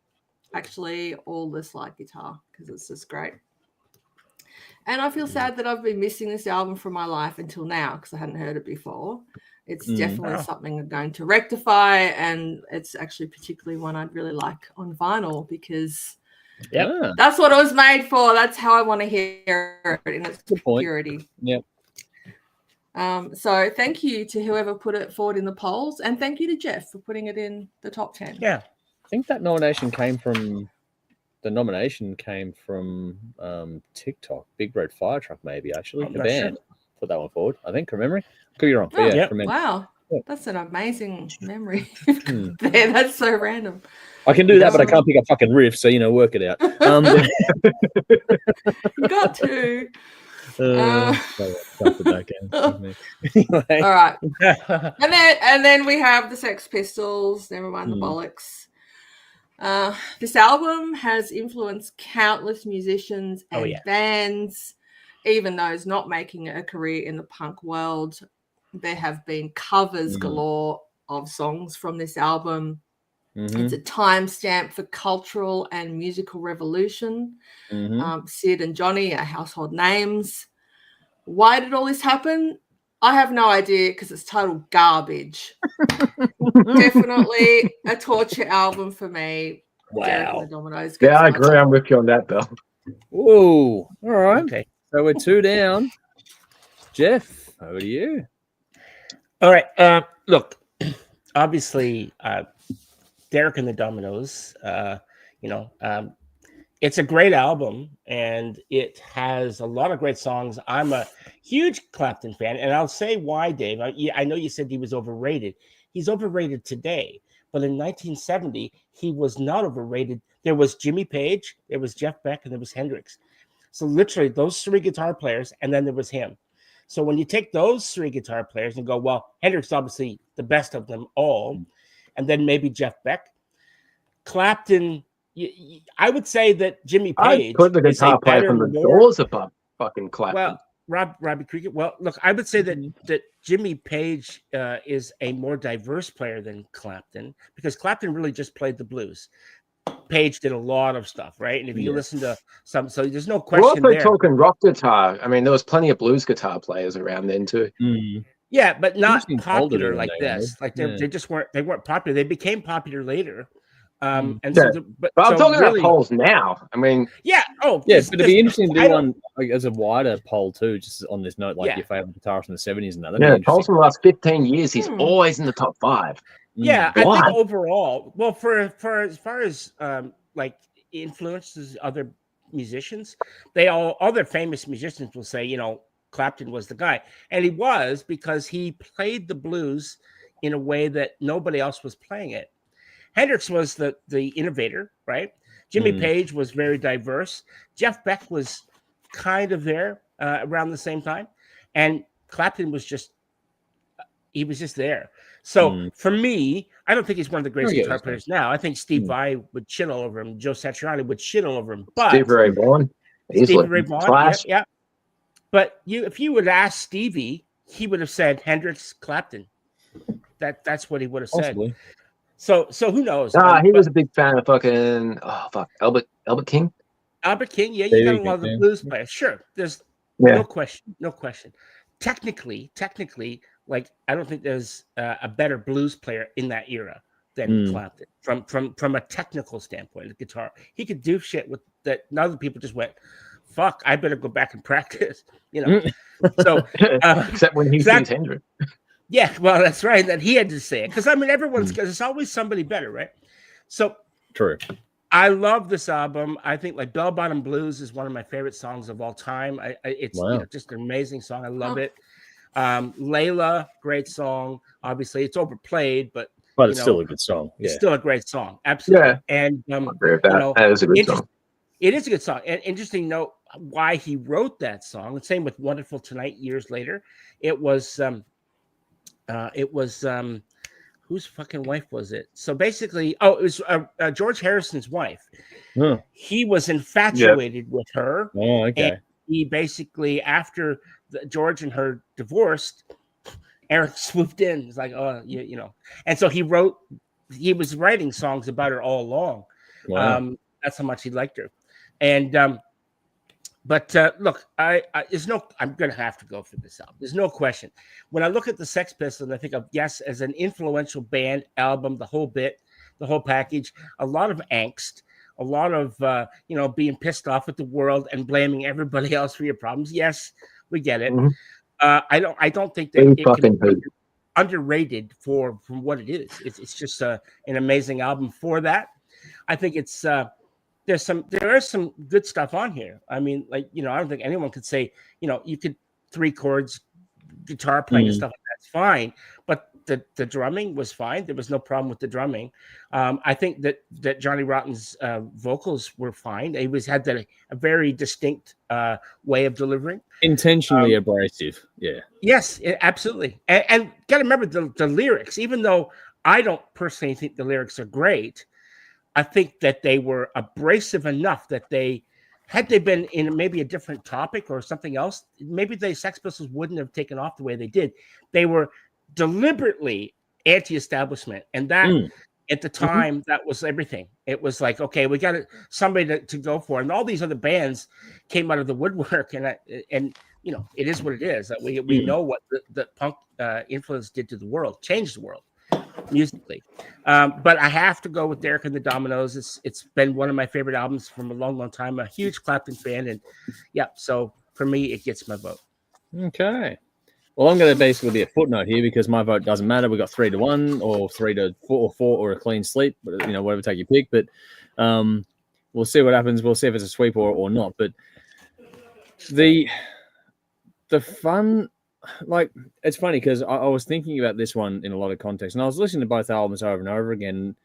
Actually, all the slide guitar, because it's just great. And I feel sad that I've been missing this album from my life until now, because I hadn't heard it before. It's definitely something I'm going to rectify, and it's actually particularly one I'd really like on vinyl, because that's what it was made for. That's how I want to hear it in its purity. Yep. So thank you to whoever put it forward in the polls, and thank you to Jeff for putting it in the top 10. Yeah. I think that nomination came from TikTok, Big Red Fire Truck, maybe, actually. The band put that one forward, I think, from memory. Could be wrong. But Wow. Yeah. That's an amazing memory. There, that's so random. I can do that, but I can't pick a fucking riff, so, work it out. You got to. Anyway. All right. And then we have the Sex Pistols, never mind the bollocks. This album has influenced countless musicians and bands, even those not making a career in the punk world. There have been covers galore of songs from this album. It's a timestamp for cultural and musical revolution. Sid and Johnny are household names. Why did all this happen? I have no idea, because it's total garbage. Definitely a torture album for me. Wow. The Dominos. Yeah, I agree. I'm with you on that, Bill. Whoa. All right. Okay. So we're 2 down. Jeff, over to you. All right. Look, obviously, Derek and the Dominos, it's a great album, and it has a lot of great songs. I'm a huge Clapton fan, and I'll say why, Dave. I know you said he was overrated. He's overrated today, but in 1970, he was not overrated. There was Jimmy Page, there was Jeff Beck, and there was Hendrix. So literally those 3 guitar players, and then there was him. So when you take those 3 guitar players and go, well, Hendrix obviously the best of them all, and then maybe Jeff Beck, Clapton. I would say that Jimmy Page. I put the guitar player from the Doors above fucking Clapton. Well, Robbie Krieger. Well, look, I would say that Jimmy Page is a more diverse player than Clapton, because Clapton really just played the blues. Page did a lot of stuff, right? And if you listen to some, so there's no question. We're also talking rock guitar. I mean, there was plenty of blues guitar players around then too. Yeah, but not popular like this. Like they just weren't. They weren't popular. They became popular later. But I'm talking about polls now. I mean, but it'd be interesting to do one as a wider poll too, just on this note, like your favorite guitarist from the 70s and that. Yeah, polls from the last 15 years, he's always in the top 5. Yeah, I think overall, well, for as far as like influences other musicians, all their famous musicians will say, Clapton was the guy, and he was, because he played the blues in a way that nobody else was playing it. Hendrix was the innovator, right? Jimmy Page was very diverse. Jeff Beck was kind of there around the same time, and Clapton was just there. So for me, I don't think he's one of the greatest guitar players now. I think Steve Vai would shit all over him. Joe Satriani would shit all over him. But Stevie Ray Vaughan, yeah. But if you would ask Stevie, he would have said Hendrix, Clapton. That's what he would have said. So who knows? He was a big fan of fucking Albert King. Albert King, yeah, you got a lot of the blues players. Sure, there's no question. Technically, like I don't think there's a better blues player in that era than Clapton. From a technical standpoint, the guitar, he could do shit with that. Other people just went, "Fuck, I better go back and practice." So except when he sings Hendrix. Yeah, well, that's right. That he had to say it because I mean, there's always somebody better, right? So true. I love this album. I think like Bell Bottom Blues is one of my favorite songs of all time. It's just an amazing song. I love it. Layla, great song. Obviously, it's overplayed, but it's still a good song. Yeah. It's still a great song. Absolutely. Yeah. And I agree with that. That is a good song. It is a good song. And interesting note why he wrote that song. And same with Wonderful Tonight years later. It was whose fucking wife was it? So basically, it was George Harrison's wife. Huh. He was infatuated with her. Oh, okay. And he basically, after George and her divorced, Eric swooped in. He's like, oh, you know. And so he was writing songs about her all along. Wow. That's how much he liked her. And but look, I'm going to have to go for this album. There's no question. When I look at the Sex Pistols, I think of Yes as an influential band, album, the whole bit, the whole package, a lot of angst, a lot of, being pissed off at the world and blaming everybody else for your problems. Yes, we get it. Mm-hmm. I don't think that it can be underrated from what it is. It's just an amazing album for that. I think it's there is some good stuff on here. I mean, I don't think anyone could say, you could 3 chords, guitar playing and stuff like that's fine, but the drumming was fine. There was no problem with the drumming. I think that Johnny Rotten's vocals were fine. He had a very distinct way of delivering. Intentionally abrasive. Yeah. Yes, absolutely. And got to remember the lyrics, even though I don't personally think the lyrics are great, I think that they were abrasive enough that had they been in maybe a different topic or something else, maybe the Sex Pistols wouldn't have taken off the way they did. They were deliberately anti-establishment, and that at the time that was everything. It was like, okay, we got somebody to go for, and all these other bands came out of the woodwork, and it is what it is. That we know what the punk influence did to the world, changed the world musically. But I have to go with Derek and the Dominos. It's been one of my favorite albums from a long, long time. I'm a huge Clapton fan, and so for me, it gets my vote. Okay. Well, I'm going to basically be a footnote here because my vote doesn't matter. We got 3-1 or 3-4 or 4 or a clean sweep, but whatever take you pick. But we'll see what happens. We'll see if it's a sweep or not. But the fun. Like, it's funny because I was thinking about this one in a lot of context, and I was listening to both albums over and over again,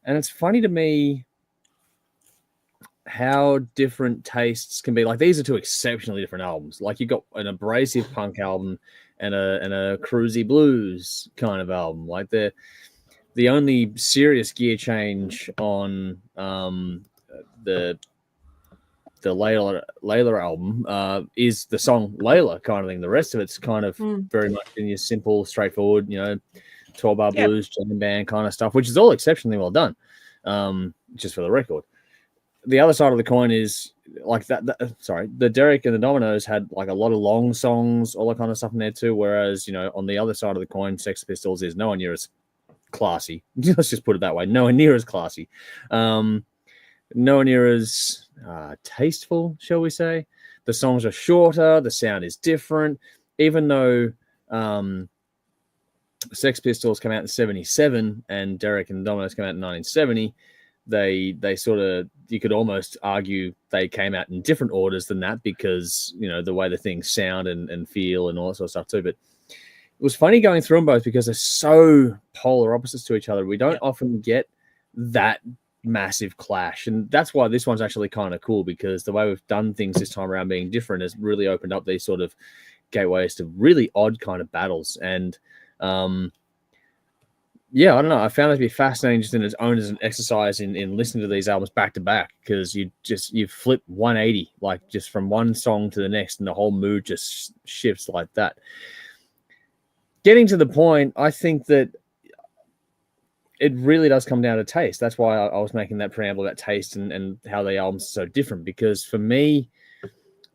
and it's funny to me how different tastes can be. Like, these are 2 exceptionally different albums. Like, you got an abrasive punk album and a cruisy blues kind of album. Like, the only serious gear change on the Layla album is the song Layla kind of thing. The rest of it's kind of very much in your simple, straightforward, 12-bar blues, jam band kind of stuff, which is all exceptionally well done, just for the record. The other side of the coin is like the Derek and the Dominos had like a lot of long songs, all that kind of stuff in there too, whereas, on the other side of the coin, Sex Pistols is nowhere near as classy. Let's just put it that way. Nowhere near as classy. Nowhere near as tasteful, shall we say. The songs are shorter, the sound is different, even though Sex Pistols came out in 77 and Derek and the Dominos came out in 1970. They sort of, you could almost argue they came out in different orders than that because, the way the things sound and feel and all that sort of stuff too. But it was funny going through them both because they're so polar opposites to each other. We don't often get that massive clash, and that's why this one's actually kind of cool, because the way we've done things this time around being different has really opened up these sort of gateways to really odd kind of battles. And I don't know, I found it to be fascinating just in its own as an exercise in listening to these albums back to back, because you flip 180 like just from one song to the next and the whole mood just shifts like that. Getting to the point, I think that it really does come down to taste. That's why I was making that preamble about taste and how the albums are so different. Because for me,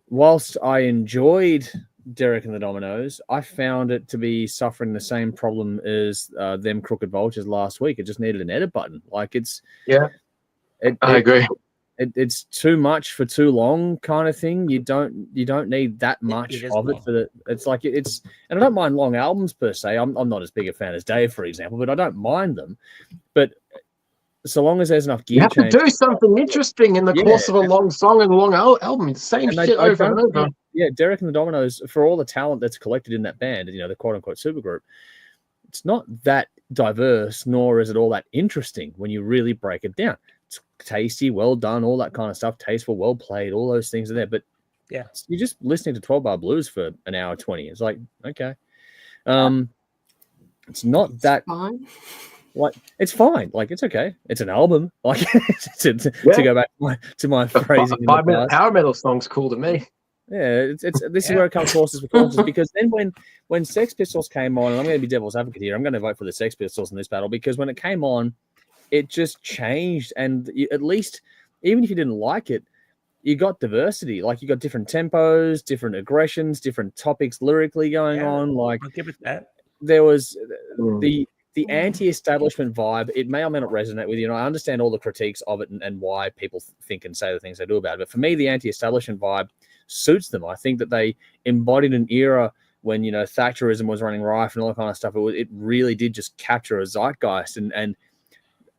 whilst I enjoyed Derek and the Dominos, I found it to be suffering the same problem as them Crooked Vultures last week. It just needed an edit button. Like I agree. it's too much for too long kind of thing. You don't need that much of it for the. It's like it's, and I don't mind long albums per se. I'm not as big a fan as Dave, for example, but I don't mind them. But so long as there's enough gear, you have to do something interesting in the course of a long song and a long album. It's the same shit over and over. Yeah, Derek and the Dominos, for all the talent that's collected in that band, the quote unquote supergroup, it's not that diverse, nor is it all that interesting when you really break it down. It's tasty, well done, all that kind of stuff, tasteful, well played, all those things are there. But yeah, you're just listening to 12 Bar Blues for an hour 20. It's like, okay. It's not that fine. Like, it's fine. Like, it's okay. It's an album. Like, to go back to my phrasing. 5-minute power metal song's cool to me. Yeah, this is where it comes horses for courses, because then when Sex Pistols came on, and I'm going to be devil's advocate here, I'm going to vote for the Sex Pistols in this battle, because when it came on, it just changed, and at least, even if you didn't like it, you got diversity. Like, you got different tempos, different aggressions, different topics lyrically going on. Like, I'll give it that. There was the anti-establishment vibe. It may or may not resonate with you. And I understand all the critiques of it and why people think and say the things they do about it. But for me, the anti-establishment vibe suits them. I think that they embodied an era when, Thatcherism was running rife and all that kind of stuff. It really did just capture a zeitgeist, and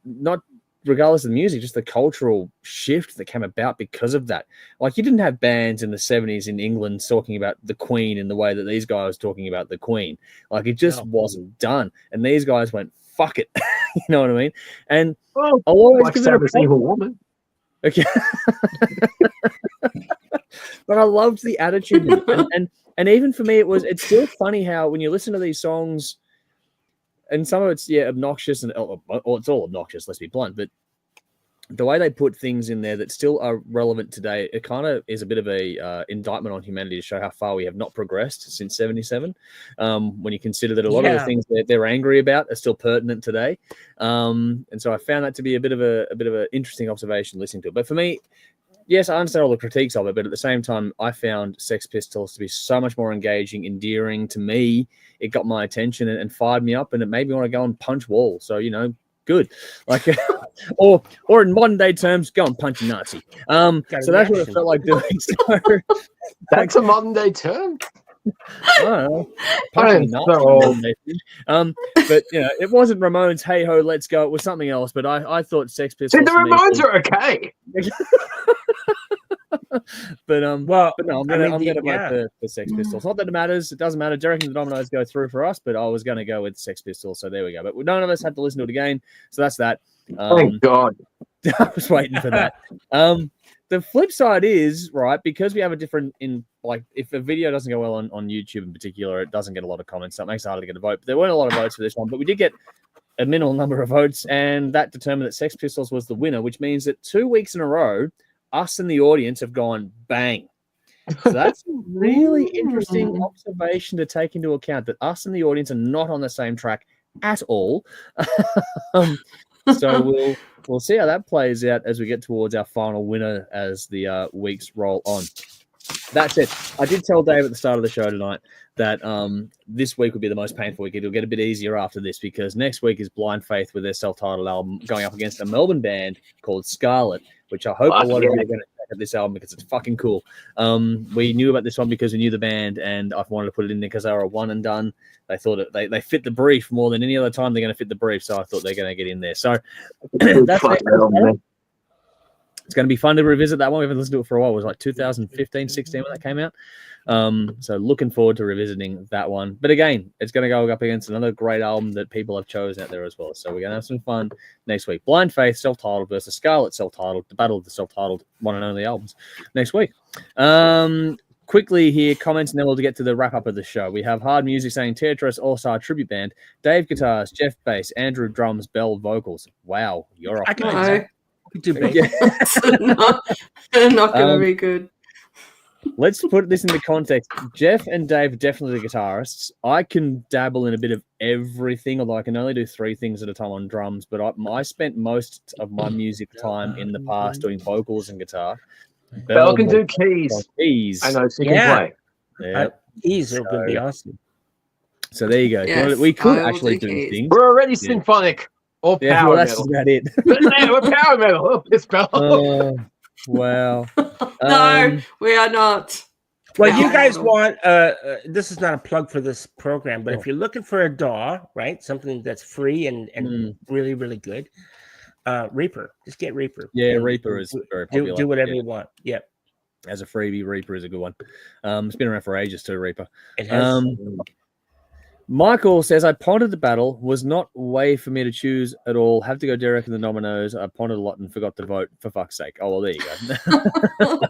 not regardless of the music, just the cultural shift that came about because of that. Like, you didn't have bands in the 70s in England talking about the Queen in the way that these guys were talking about the Queen. Like, it just wasn't done. And these guys went, fuck it. You know what I mean? And I'll always give it a evil woman. Okay. But I loved the attitude. And even for me, it's still funny how when you listen to these songs, and some of it's obnoxious, or it's all obnoxious, let's be blunt, but the way they put things in there that still are relevant today, it kind of is a bit of a indictment on humanity to show how far we have not progressed since 77. When you consider that a lot of the things that they're angry about are still pertinent today. And so I found that to be a bit of an interesting observation listening to it. But for me, yes, I understand all the critiques of it, but at the same time, I found Sex Pistols to be so much more engaging, endearing to me. It got my attention and fired me up, and it made me want to go and punch walls. So, good. Like, or in modern day terms, go and punch a Nazi. So that's what it felt like doing. So, that's a modern day term. I don't know. Punching a Nazi. But it wasn't Ramones. Hey ho, let's go. It was something else. But I thought Sex Pistols. See, the Ramones are okay. But no, I'm gonna vote for Sex Pistols. Not that it matters. It doesn't matter. Derek and the Dominos go through for us, but I was going to go with Sex Pistols. So there we go. But none of us had to listen to it again. So that's that. Thank God. I was waiting for that. The flip side is, right, because we have a different if a video doesn't go well on YouTube in particular, it doesn't get a lot of comments. So it makes it harder to get a vote. But there weren't a lot of votes for this one, but we did get a minimal number of votes, and that determined that Sex Pistols was the winner, which means that 2 weeks in a row, us and the audience have gone bang. So that's a really interesting observation to take into account, that us and the audience are not on the same track at all. So we'll see how that plays out as we get towards our final winner as the weeks roll on. That's it. I did tell Dave at the start of the show tonight that this week would be the most painful week. It'll get a bit easier after this, because next week is Blind Faith with their self-titled album going up against a Melbourne band called Scarlet, which I hope a lot of you are going to check out this album because it's fucking cool. We knew about this one because we knew the band, and I've wanted to put it in there because they were a one and done. They thought they fit the brief more than any other time. They're going to fit the brief, so I thought they're going to get in there. So that's it. It's going to be fun to revisit that one. We haven't listened to it for a while. It was like 2015, 16 when that came out. So looking forward to revisiting that one. But again, it's going to go up against another great album that people have chosen out there as well. So we're going to have some fun next week. Blind Faith, self-titled versus Scarlet, self-titled. The battle of the self-titled one and only albums next week. Quickly here, comments, and then we'll get to the wrap-up of the show. We have Hard Music saying, Tetris All-Star Tribute Band, Dave Guitars, Jeff Bass, Andrew Drums, Bell Vocals. Wow, you're off. Too big. not going to be good. Let's put this into context. Jeff and Dave are definitely the guitarists. I can dabble in a bit of everything, although I can only do 3 things at a time on drums. But I spent most of my music time in the past doing vocals and guitar. Bell can do keys. Keys. I know she can play. Yeah. Keys are going to be awesome. So there you go. Yes, we could actually do things. We're already symphonic or power that's metal. about it. We're power metal. It's Bell. Wow. No, we are not. Well, Yeah. you guys want this is not a plug for this program, but if you're looking for a DAW, right, something that's free and really, really good, Reaper. Just get Reaper. Yeah, Reaper is very popular. Do whatever you want. Yeah. As a freebie, Reaper is a good one. It's been around for ages too, Reaper. It has. Michael says, I pondered the battle, was not way for me to choose at all. Have to go Derek and the Dominos. I pondered a lot and forgot to vote, for fuck's sake. Oh, well, there you go.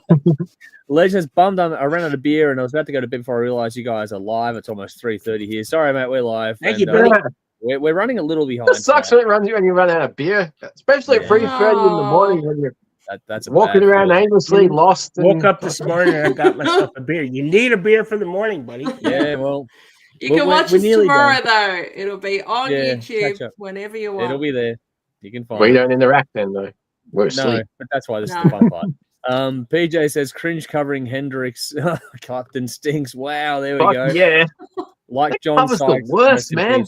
Legends bummed I ran out of beer and I was about to go to bed before I realized you guys are live. It's almost 3:30 here. Sorry, mate, we're live. Thank you, buddy. We're running a little behind. It sucks when you run out of beer, especially at 3:30 in the morning when you're that's walking around aimlessly, lost. Woke up this morning and I got myself a beer. You need a beer for the morning, buddy. Yeah, well. You can watch us tomorrow, though. It'll be on YouTube whenever you want. It'll be there. You can find We it. don't interact then, though. We're asleep. No, but that's why this is the fun part. PJ says, cringe covering Hendrix. Clapton stinks. Wow, there we go. Yeah. Like John That was Sykes. the worst, man.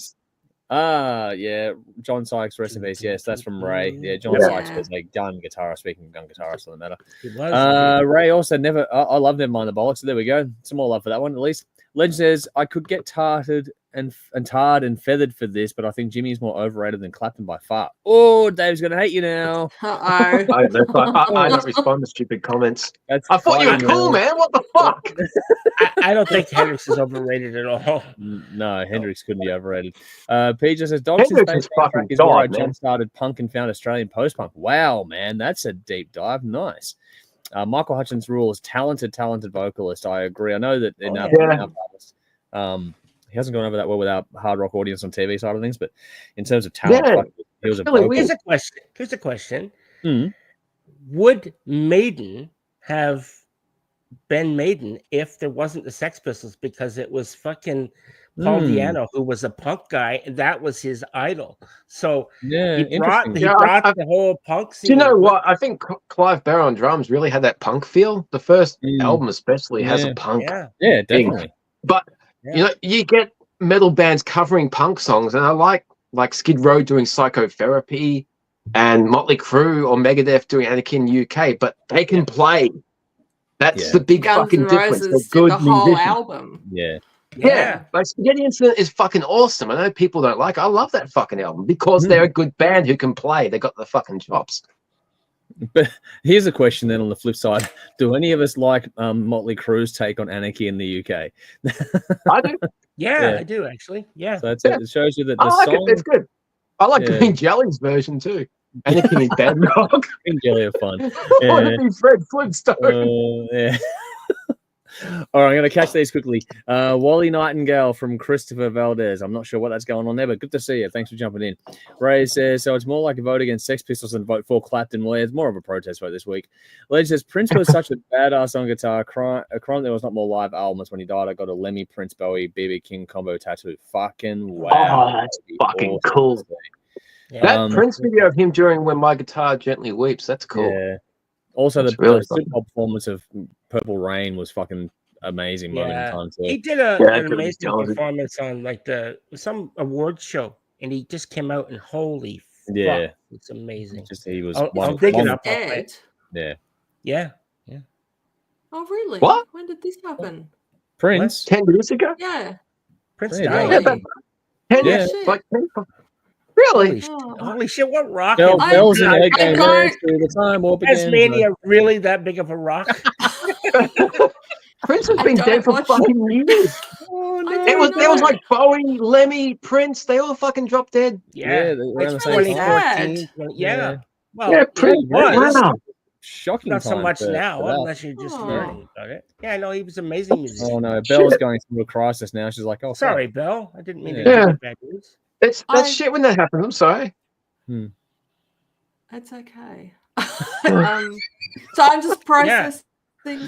Yeah. John Sykes recipes. Yes, that's from Ray. Yeah, John Sykes was a gun guitarist. Speaking of gun guitarists, doesn't matter. Ray also never. I love Nevermind the Bollocks. So there we go. Some more love for that one, at least. Legend says, I could get tarred and feathered for this, but I think Jimmy's more overrated than Clapton by far. Oh, Dave's going to hate you now. Uh-oh. I don't respond to stupid comments. I thought you were cool, man. What the fuck? I don't think Hendrix is overrated at all. No, Hendrix couldn't be overrated. PJ says, Dogs' Hendrix is fucking is where I God, man. jump-started punk and found Australian post-punk. Wow, man, that's a deep dive. Nice. Michael Hutchins rules, talented vocalist. I agree. I know that in our he hasn't gone over that well with our hard rock audience on TV side of things, but in terms of talent, he was a Here's a question. Mm. Would Maiden have been Maiden if there wasn't the Sex Pistols? Because it was fucking Paul Di'Anno, who was a punk guy, and that was his idol. So he brought the whole punk scene. Do you know what? I think Clive Barr on drums really had that punk feel. The first album especially has a punk thing. Definitely. But you know, you get metal bands covering punk songs, and I like Skid Row doing Psychotherapy and Motley Crue or Megadeth doing Anarchy in UK, but they can play. That's the big Guns fucking N' difference. Roses They're good did the whole musicians. album. Yeah, like Spaghetti Incident is fucking awesome. I know people don't like it. I love that fucking album because they're a good band who can play. They got the fucking chops. But here's a question then on the flip side. Do any of us like Motley Crue's take on Anarchy in the UK? I do. Yeah, I do actually. Yeah. So that's it. It shows you that the I like song... it. It's good. I like Green Jelly's version too. Anarchy in Bedrock. Green Jelly are fun. I want to be Fred Flintstone. All right, I'm going to catch these quickly. Wally Nightingale from Christopher Valdez. I'm not sure what that's going on there, but good to see you. Thanks for jumping in. Ray says, so it's more like a vote against Sex Pistols than vote for Clapton. Well, it's more of a protest vote this week. Ledge says, Prince was such a badass on guitar. A crime there was not more live albums when he died. I got a Lemmy, Prince Bowie, BB King combo tattoo. Fucking wow. Oh, that's fucking cool. That Prince video of him during When My Guitar Gently Weeps, that's cool. Yeah. Also, that's the really Super Bowl performance of Purple Rain was fucking amazing moment in time. He did an amazing performance on like some awards show, and he just came out and holy fuck, it's amazing. Just he was. I'll dig it up. Yeah. Oh really? What? When did this happen? Prince. 10 years ago. Yeah. Prince died. died. 10 years. Like, really? Holy shit! What rock? Bells in the head game the time warp again. Tasmania really that big of a rock? Prince has been dead for fucking years. Oh, no, There was like Bowie, Lemmy, Prince. They all fucking dropped dead. Yeah, it's really sad. Well, Prince was. Wow. Shocking. Not so much now, unless you're just learning about it. Yeah, no, he was an amazing musician. Oh no, Belle's going through a crisis now. She's like, "Oh, sorry, Belle. I didn't mean to give you bad news." That's shit when that happens. I'm sorry. It's okay. So I'm just processing.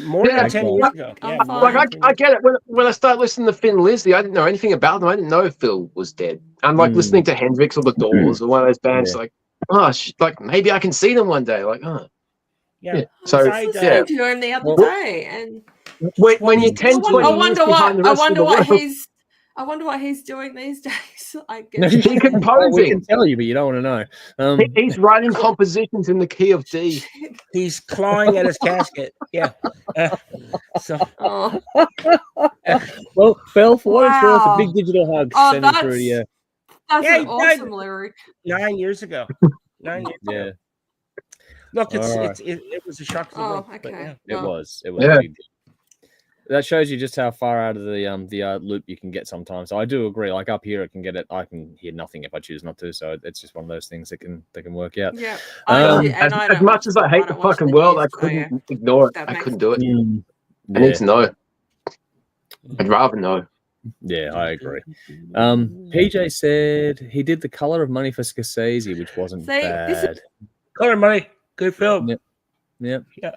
More than 10 years ago. I get it. When I started listening to Thin Lizzy, I didn't know anything about them. I didn't know Phil was dead. I'm like listening to Hendrix or The Doors or one of those bands. Like, like maybe I can see them one day. Like, So I was listening to him the other day, and when you 10, 20 I wonder what I wonder what he's doing these days. I guess He's We composing. can tell you, but you don't want to know. He's writing compositions in the key of D. He's clawing at his casket. Yeah. So Oh, Well, Phil, for what it's worth, a Wow. big digital hug Oh, sending through to you. that's Yeah, an he died. awesome lyric. 9 years ago. 9 years Yeah, ago. Look, All right. it was a shock to the Oh, world, but okay. yeah. it Well, was. It was. Yeah. a big deal. That shows you just how far out of the loop you can get sometimes. So I do agree. Like up here, I can hear nothing if I choose not to. So it's just one of those things that can work out. Yeah. As much as I hate the fucking world, I couldn't ignore it. I couldn't do it. I need to know. I'd rather know. Yeah, I agree. PJ said he did The Color of Money for Scorsese, which wasn't bad. Color Money, good film. Yep. Yeah.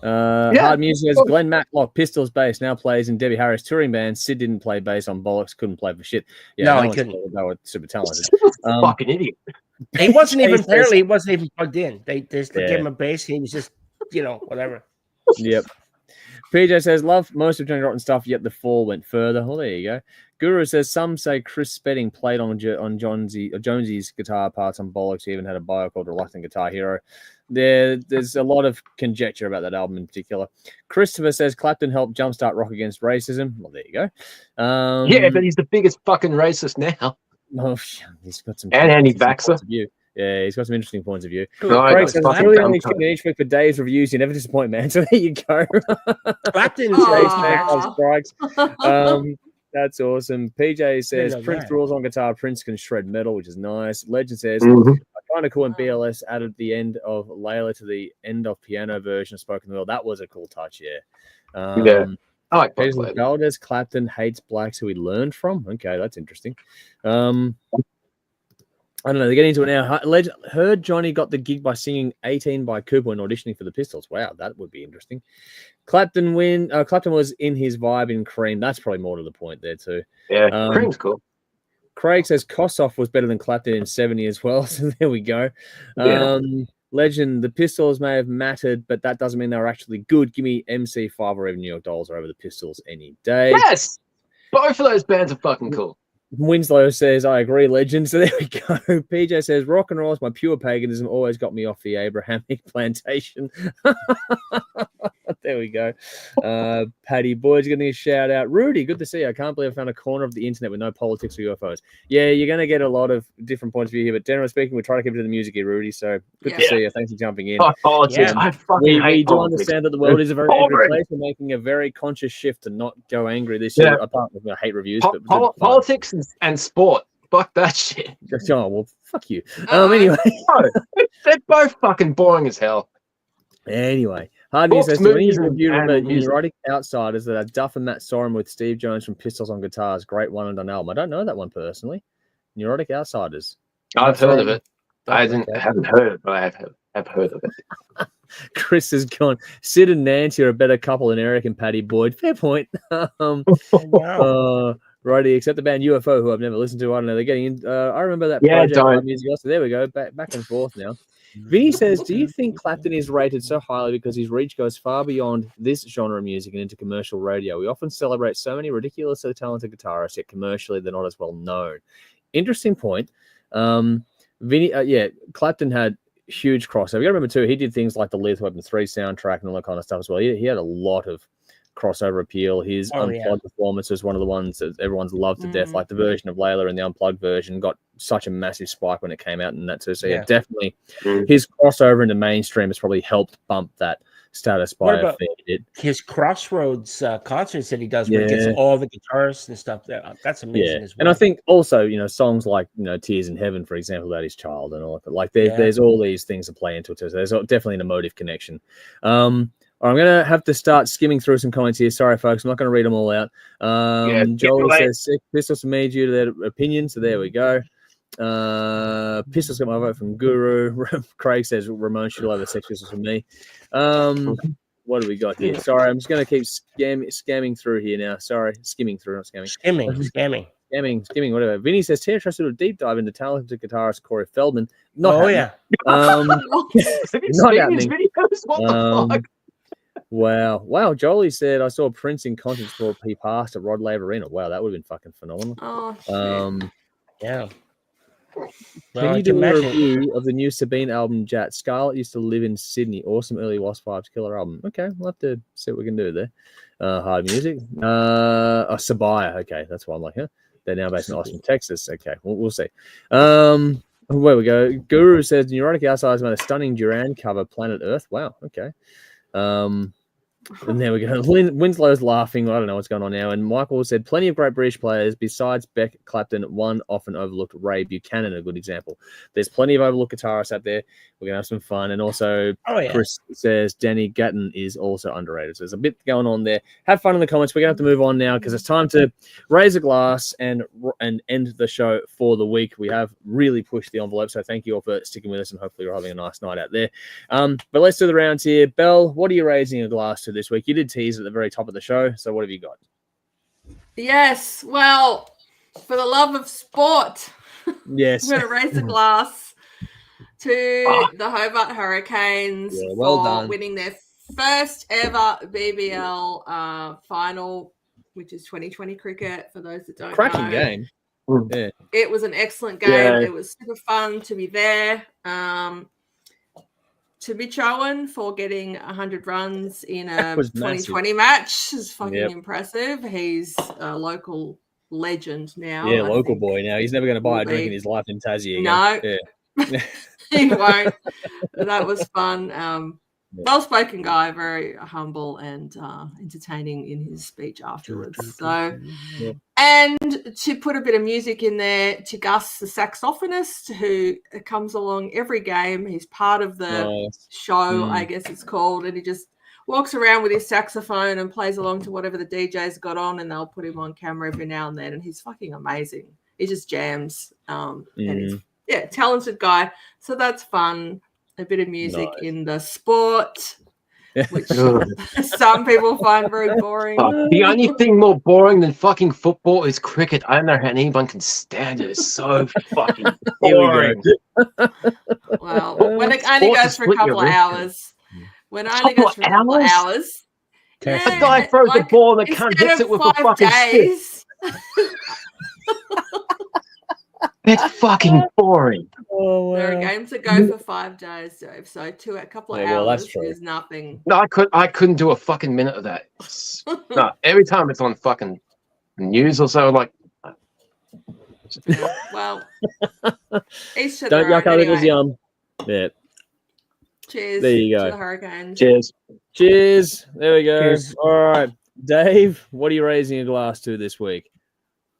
Hard Music has Glenn Matlock, Pistols bass, now plays in Debbie Harris touring band. Sid didn't play bass on Bollocks, couldn't play for shit. Yeah, No, he couldn't. They were super talented. Fucking idiot. He wasn't even apparently he wasn't even plugged in. They just gave him a bass and he was just, whatever. Yep. PJ says, love most of Johnny Rotten stuff, yet the fall went further. Well, there you go. Guru says, some say Chris Spedding played on Jonesy's guitar parts on Bollocks. He even had a bio called Reluctant Guitar Hero. There's a lot of conjecture about that album in particular. Christopher says, Clapton helped jumpstart rock against racism. Well, there you go. Yeah, but he's the biggest fucking racist now. Oh, he's got some and anti-vaxxer. Yeah, he's got some interesting points of view. No, Craig says, it's really only tuning each week for Dave's reviews. You never disappoint, man. So there you go. Clapton strikes. That's awesome. PJ says, Prince rules on guitar. Prince can shred metal, which is nice. Legend says, kind of cool when BLS added the end of Layla to the end of piano version of Spoken Word. That was a cool touch, yeah. Yeah. I like Valdez, Clapton hates blacks who he learned from. Okay, that's interesting. I don't know. They're getting into it now. Heard Johnny got the gig by singing 18 by Cooper when auditioning for the Pistols. Wow, that would be interesting. Clapton was in his vibe in Cream. That's probably more to the point there too. Yeah, Cream's cool. Craig says Kossoff was better than Clapton in 70 as well. So there we go. Yeah. Legend, the Pistols may have mattered, but that doesn't mean they were actually good. Give me MC5 or even New York Dolls over the Pistols any day. Yes! Both of those bands are fucking cool. Winslow says, I agree, Legend. So there we go. PJ says, rock and roll is my pure paganism. Always got me off the Abrahamic plantation. There we go. Paddy Boyd's getting a shout out. Rudy, good to see you. I can't believe I found a corner of the internet with no politics or UFOs. Yeah, you're going to get a lot of different points of view here, but generally speaking, we try to keep it to the music here, Rudy. So good to see you. Thanks for jumping in. Politics. I fucking hate we do politics. understand that the world is a very angry place. We're making a very conscious shift to not go angry this year, apart from hate reviews. Politics and sport. Fuck that shit. Oh, well, fuck you. Anyway. They're both fucking boring as hell. Anyway, Hardy says, when you reviewed Neurotic Outsiders, that Duff and Matt saw him with Steve Jones from Pistols on Guitars. Great one and done album. I don't know that one personally. Neurotic Outsiders. I've heard of it. I haven't heard it, but I have heard of it. Chris has gone, Sid and Nancy are a better couple than Eric and Paddy Boyd. Fair point. Righty, except the band UFO, who I've never listened to. I don't know. They're getting in. I remember that project music. So there we go. Back and forth now. Vinny says, do you think Clapton is rated so highly because his reach goes far beyond this genre of music and into commercial radio? We often celebrate so many ridiculously talented guitarists, yet commercially they're not as well known. Interesting point. Vinny, Clapton had huge crossover. You got to remember too, he did things like the Lethal Weapon 3 soundtrack and all that kind of stuff as well. He had a lot of crossover appeal. His unplugged performance was one of the ones that everyone's loved to death. Like the version of Layla and the unplugged version got such a massive spike when it came out, and that too. So definitely his crossover into mainstream has probably helped bump that status by a fair bit. His Crossroads concerts that he does where he gets all the guitarists and stuff. That's amazing as well. And I think also, songs like Tears in Heaven, for example, about his child and all that. Like there's all these things to play into it. So there's definitely an emotive connection. I'm going to have to start skimming through some comments here. Sorry, folks. I'm not going to read them all out. Joel says, Pistols for me due to their opinion. So there we go. Pistols got my vote from Guru. Craig says, Ramon should have the Sex Pistols for me. What do we got here? Sorry, I'm just going to keep scamming through here now. Sorry, skimming through, not scamming. Skimming, whatever. Vinny says, Tara tries to do a deep dive into talented guitarist Corey Feldman. Not happening. Not happening. What the fuck? Wow. Jolie said, I saw Prince in concert for He Passed at Rod Laver Arena. Wow, that would have been fucking phenomenal. Oh, shit. Yeah. Can you do a review of the new Sabine album, Jat? Scarlett used to live in Sydney. Awesome early Wasp Vibes killer album. Okay, we'll have to see what we can do there. Hard music. Sabaya. Okay, that's why I'm like, huh? They're now based in Austin, Texas. Okay, we'll see. Where we go. Guru says, Neurotic Outsiders made a stunning Duran cover, Planet Earth. Wow, okay. And there we go. Winslow's laughing. I don't know what's going on now. And Michael said, plenty of great British players besides Beck Clapton. One often overlooked, Ray Buchanan, a good example. There's plenty of overlooked guitarists out there. We're going to have some fun. And also, Chris says Danny Gatton is also underrated. So there's a bit going on there. Have fun in the comments. We're going to have to move on now because it's time to raise a glass and end the show for the week. We have really pushed the envelope. So thank you all for sticking with us, and hopefully you're having a nice night out there. But let's do the rounds here. Belle, what are you raising a glass to this week? You did tease at the very top of the show, so what have you got? Yes, well, for the love of sport, yes, I'm going to raise a glass to the Hobart Hurricanes for winning their first ever BBL final, which is 2020 cricket, for those that don't know. Cracking game. Yeah. It was an excellent game. Yeah. It was super fun to be there. To be chosen for getting 100 runs in a 2020 match is fucking impressive. He's a local legend now. Yeah, local boy now. He's never going to buy a drink in his life in Tassie again. No, he won't. That was fun. Well-spoken guy, very humble and entertaining in his speech afterwards. So, and to put a bit of music in there to Gus, the saxophonist, who comes along every game. He's part of the show, I guess it's called, and he just walks around with his saxophone and plays along to whatever the DJ's got on, and they'll put him on camera every now and then, and he's fucking amazing. He just jams, and he's talented guy. So that's fun. A bit of music in the sport, which some people find very boring. The only thing more boring than fucking football is cricket. I don't know how anyone can stand it. It's so fucking boring. Well, when it only goes for a couple of hours. When it only goes for a couple of hours. A guy throws the ball and the cunt hits it with a fucking stick. That's fucking boring. There are games that go for 5 days, Dave. So a couple of hours is nothing. No, I couldn't do a fucking minute of that. No, every time it's on fucking news or so, like. Well, each to don't yuck others yum. Yeah. Cheers. There you go. To the Hurricanes. Cheers. There we go. Cheers. All right, Dave. What are you raising a glass to this week?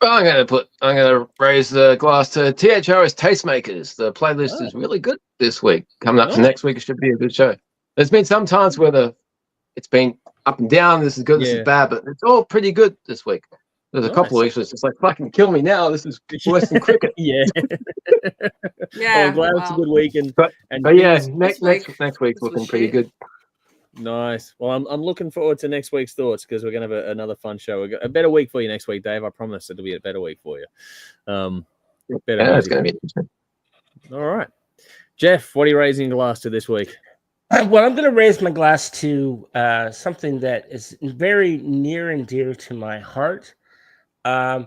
I'm gonna raise the glass to THR's Tastemakers. The playlist is really good this week. Coming up for next week, it should be a good show. There's been some times where it's been up and down. This is good, this is bad, but it's all pretty good this week. There's a couple of weeks where it's just like, fucking kill me now. This is worse than cricket. Yeah. Well, I'm glad it's a good week. But next week's looking pretty good. Nice. Well, I'm looking forward to next week's thoughts because we're going to have another fun show. We've got a better week for you next week, Dave. I promise it'll be a better week for you. It's going to be interesting. All right. Jeff, what are you raising a glass to this week? Well, I'm going to raise my glass to something that is very near and dear to my heart, and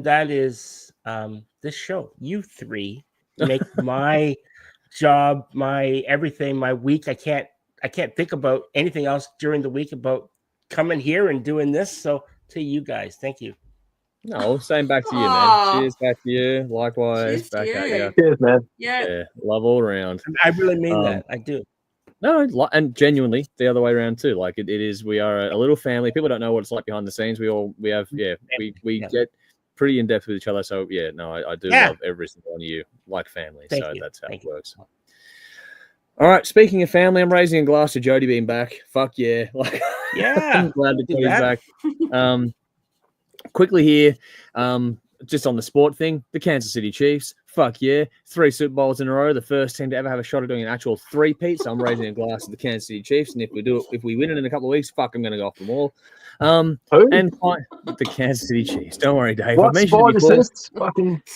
that is this show. You three make my job, my everything, my week. I can't think about anything else during the week about coming here and doing this. So to you guys, thank you. No, same back to you, man. Cheers back to you. Likewise, back at you. Cheers, man. Yeah, love all around. I really mean that. I do. No, and genuinely the other way around too. Like it is. We are a little family. People don't know what it's like behind the scenes. We get pretty in depth with each other. So I do love every single one of you like family. That's how it works. All right. Speaking of family, I'm raising a glass to Jody being back. Fuck yeah! I'm glad that Jody's back. Quickly here, just on the sport thing, the Kansas City Chiefs fuck yeah. 3 Super Bowls in a row. The first team to ever have a shot at doing an actual three-peat. So I'm raising a glass to the Kansas City Chiefs. And if we win it in a couple of weeks, fuck, I'm going to go off them all. And the Kansas City Chiefs. Don't worry, Dave. What sport is this? This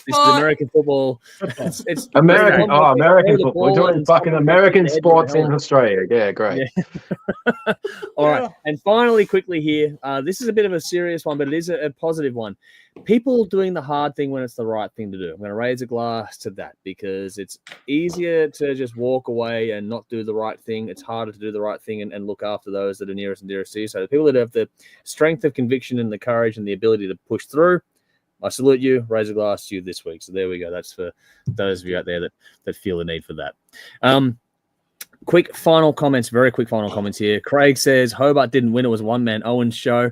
is American football. It's American. American football. We're doing fucking American sports in Australia. Yeah, great. Yeah. All right. And finally, quickly here, this is a bit of a serious one, but it is a positive one. People doing the hard thing when it's the right thing to do. I'm going to raise a glass to that because it's easier to just walk away and not do the right thing. It's harder to do the right thing and look after those that are nearest and dearest to you. So the people that have the strength of conviction and the courage and the ability to push through, I salute you. Raise a glass to you this week. So there we go. That's for those of you out there that feel the need for that. Quick final comments, very quick final comments here. Craig says Hobart didn't win. It was a one-man Owen show.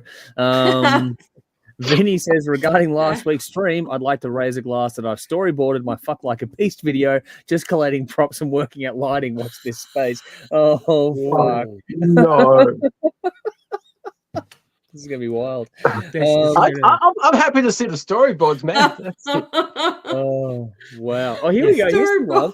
Vinny says, regarding last week's stream, I'd like to raise a glass that I've storyboarded my fuck like a beast video, just collating props and working out lighting. Watch this space. Oh, fuck. No. This is going to be wild. I'm happy to see the storyboards, man. Oh, wow. Oh, here we go. Here's some love.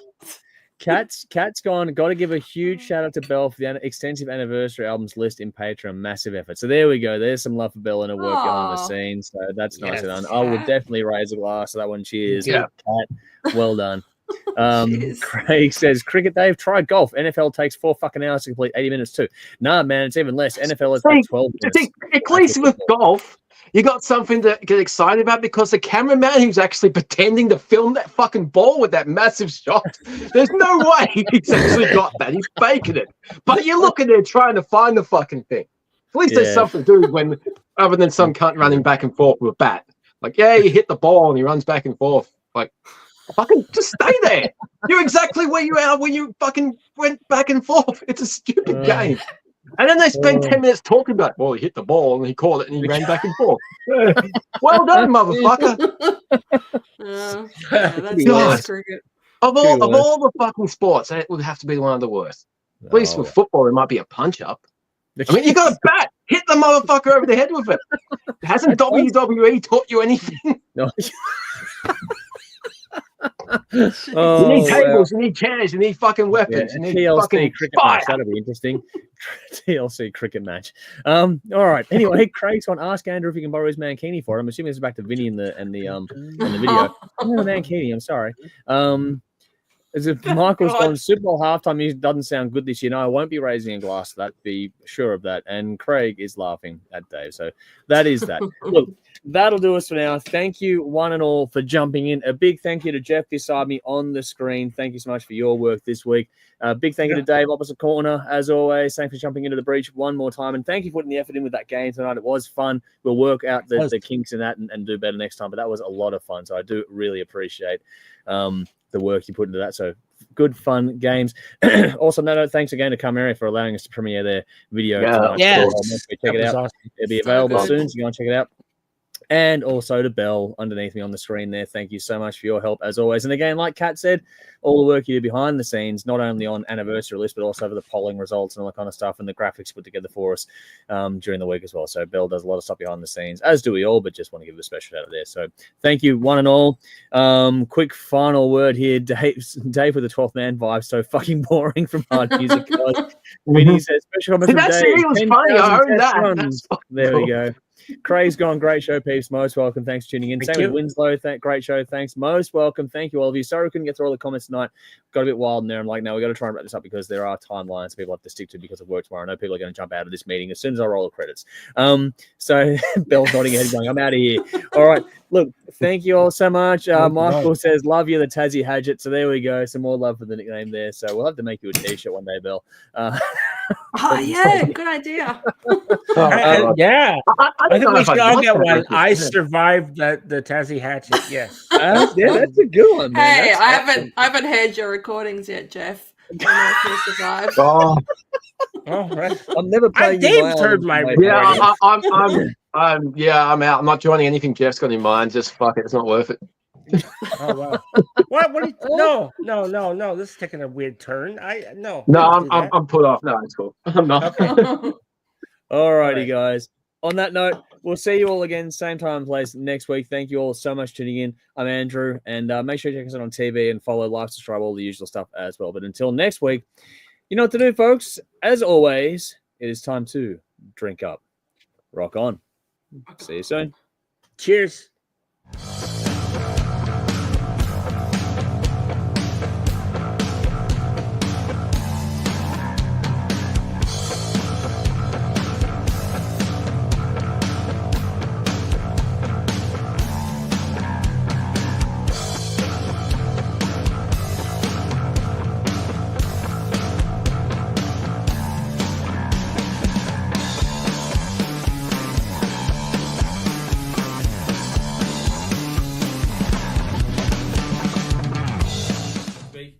Cat's gone. Got to give a huge shout out to Belle for the extensive anniversary albums list in Patreon. Massive effort. So there we go. There's some love for Belle and her work behind the scenes. So that's nicely done. I will definitely raise a glass to that one. Cheers. Yeah. Cat. Well done. Craig says, cricket, Dave, try golf. NFL takes 4 fucking hours to complete 80 minutes too. Nah, man, it's even less. NFL is like 12 minutes. At least with golf, you got something to get excited about because the cameraman who's actually pretending to film that fucking ball with that massive shot, there's no way he's actually got that. He's faking it. But you're looking there trying to find the fucking thing. At least there's something to do when, other than some cunt running back and forth with a bat. Like, yeah, you hit the ball and he runs back and forth. Like, fucking just stay there. You're exactly where you are when you fucking went back and forth. It's a stupid game. And then they spend 10 minutes talking about, well, he hit the ball and he caught it and he ran back and forth. Well done, motherfucker. That's cricket. Of all the fucking sports, it would have to be one of the worst. At least with football, there might be a punch-up. I mean, you got a bat. Hit the motherfucker over the head with it. Hasn't WWE taught you anything? No. You need tables, you need chairs, you need fucking weapons, you need TLC fucking cricket fire. match. That'll be interesting. TLC cricket match. All right. Anyway, Craig's on ask Andrew if he can borrow his mankini for it. I'm assuming this is back to Vinny in the video. Oh, mankini. I'm sorry. As if Michael's on Super Bowl halftime music doesn't sound good this year. No, I won't be raising a glass to that. Be sure of that. And Craig is laughing at Dave. So that is that. Look, that'll do us for now. Thank you, one and all, for jumping in. A big thank you to Jeff beside me on the screen. Thank you so much for your work this week. Big thank you to Dave, opposite corner, as always. Thanks for jumping into the breach one more time. And thank you for putting the effort in with that game tonight. It was fun. We'll work out the kinks in that and do better next time. But that was a lot of fun. So I do really appreciate the work you put into that. So good, fun games. Also, no, thanks again to Caria for allowing us to premiere their video. Check it out. Awesome. It'll be available soon, so you go and check it out. And also to Belle underneath me on the screen there. Thank you so much for your help as always. And again, like Kat said, all the work you do behind the scenes, not only on anniversary list, but also for the polling results and all that kind of stuff and the graphics put together for us during the week as well. So Belle does a lot of stuff behind the scenes, as do we all, but just want to give a special shout out there. So thank you, one and all. Quick final word here. Dave with the 12th man vibe. So fucking boring from hard music. Vinny says, special comment from Dave. Was funny. I heard that. There we go. Craig's gone. Great show, peeps. Most welcome. Thanks for tuning in. Same with Winslow. Great show. Thanks. Most welcome. Thank you, all of you. Sorry we couldn't get through all the comments tonight. Got a bit wild in there. I'm like, no, we got to try and wrap this up because there are timelines people have to stick to because of work tomorrow. I know people are going to jump out of this meeting as soon as I roll the credits. So Bell's nodding her head going, I'm out of here. All right. Look, thank you all so much. Michael says, love you, the Tassie Hadget. So there we go. Some more love for the nickname there. So we'll have to make you a t-shirt one day, Belle. Yeah, good idea. Yeah. I think we should all get one. I survived the Tassie Hatchet. Yes. Yeah, that's a good one, man. Hey, I haven't heard your recordings yet, Jeff. I don't know if you survived. Oh, right. I'm never playing. Dave's heard my recording. I'm out. I'm not joining anything Jeff's got in mind. Just fuck it. It's not worth it. Oh wow! What? No! This is taking a weird turn. No, I'm put off. No, it's cool. I'm not. Okay. All righty, guys. On that note, We'll see you all again, same time and place next week. Thank you all so much for tuning in. I'm Andrew, and make sure you check us out on TV and follow, like, subscribe, all the usual stuff as well. But until next week, you know what to do, folks. As always, it is time to drink up. Rock on. See you soon. Cheers. Speak.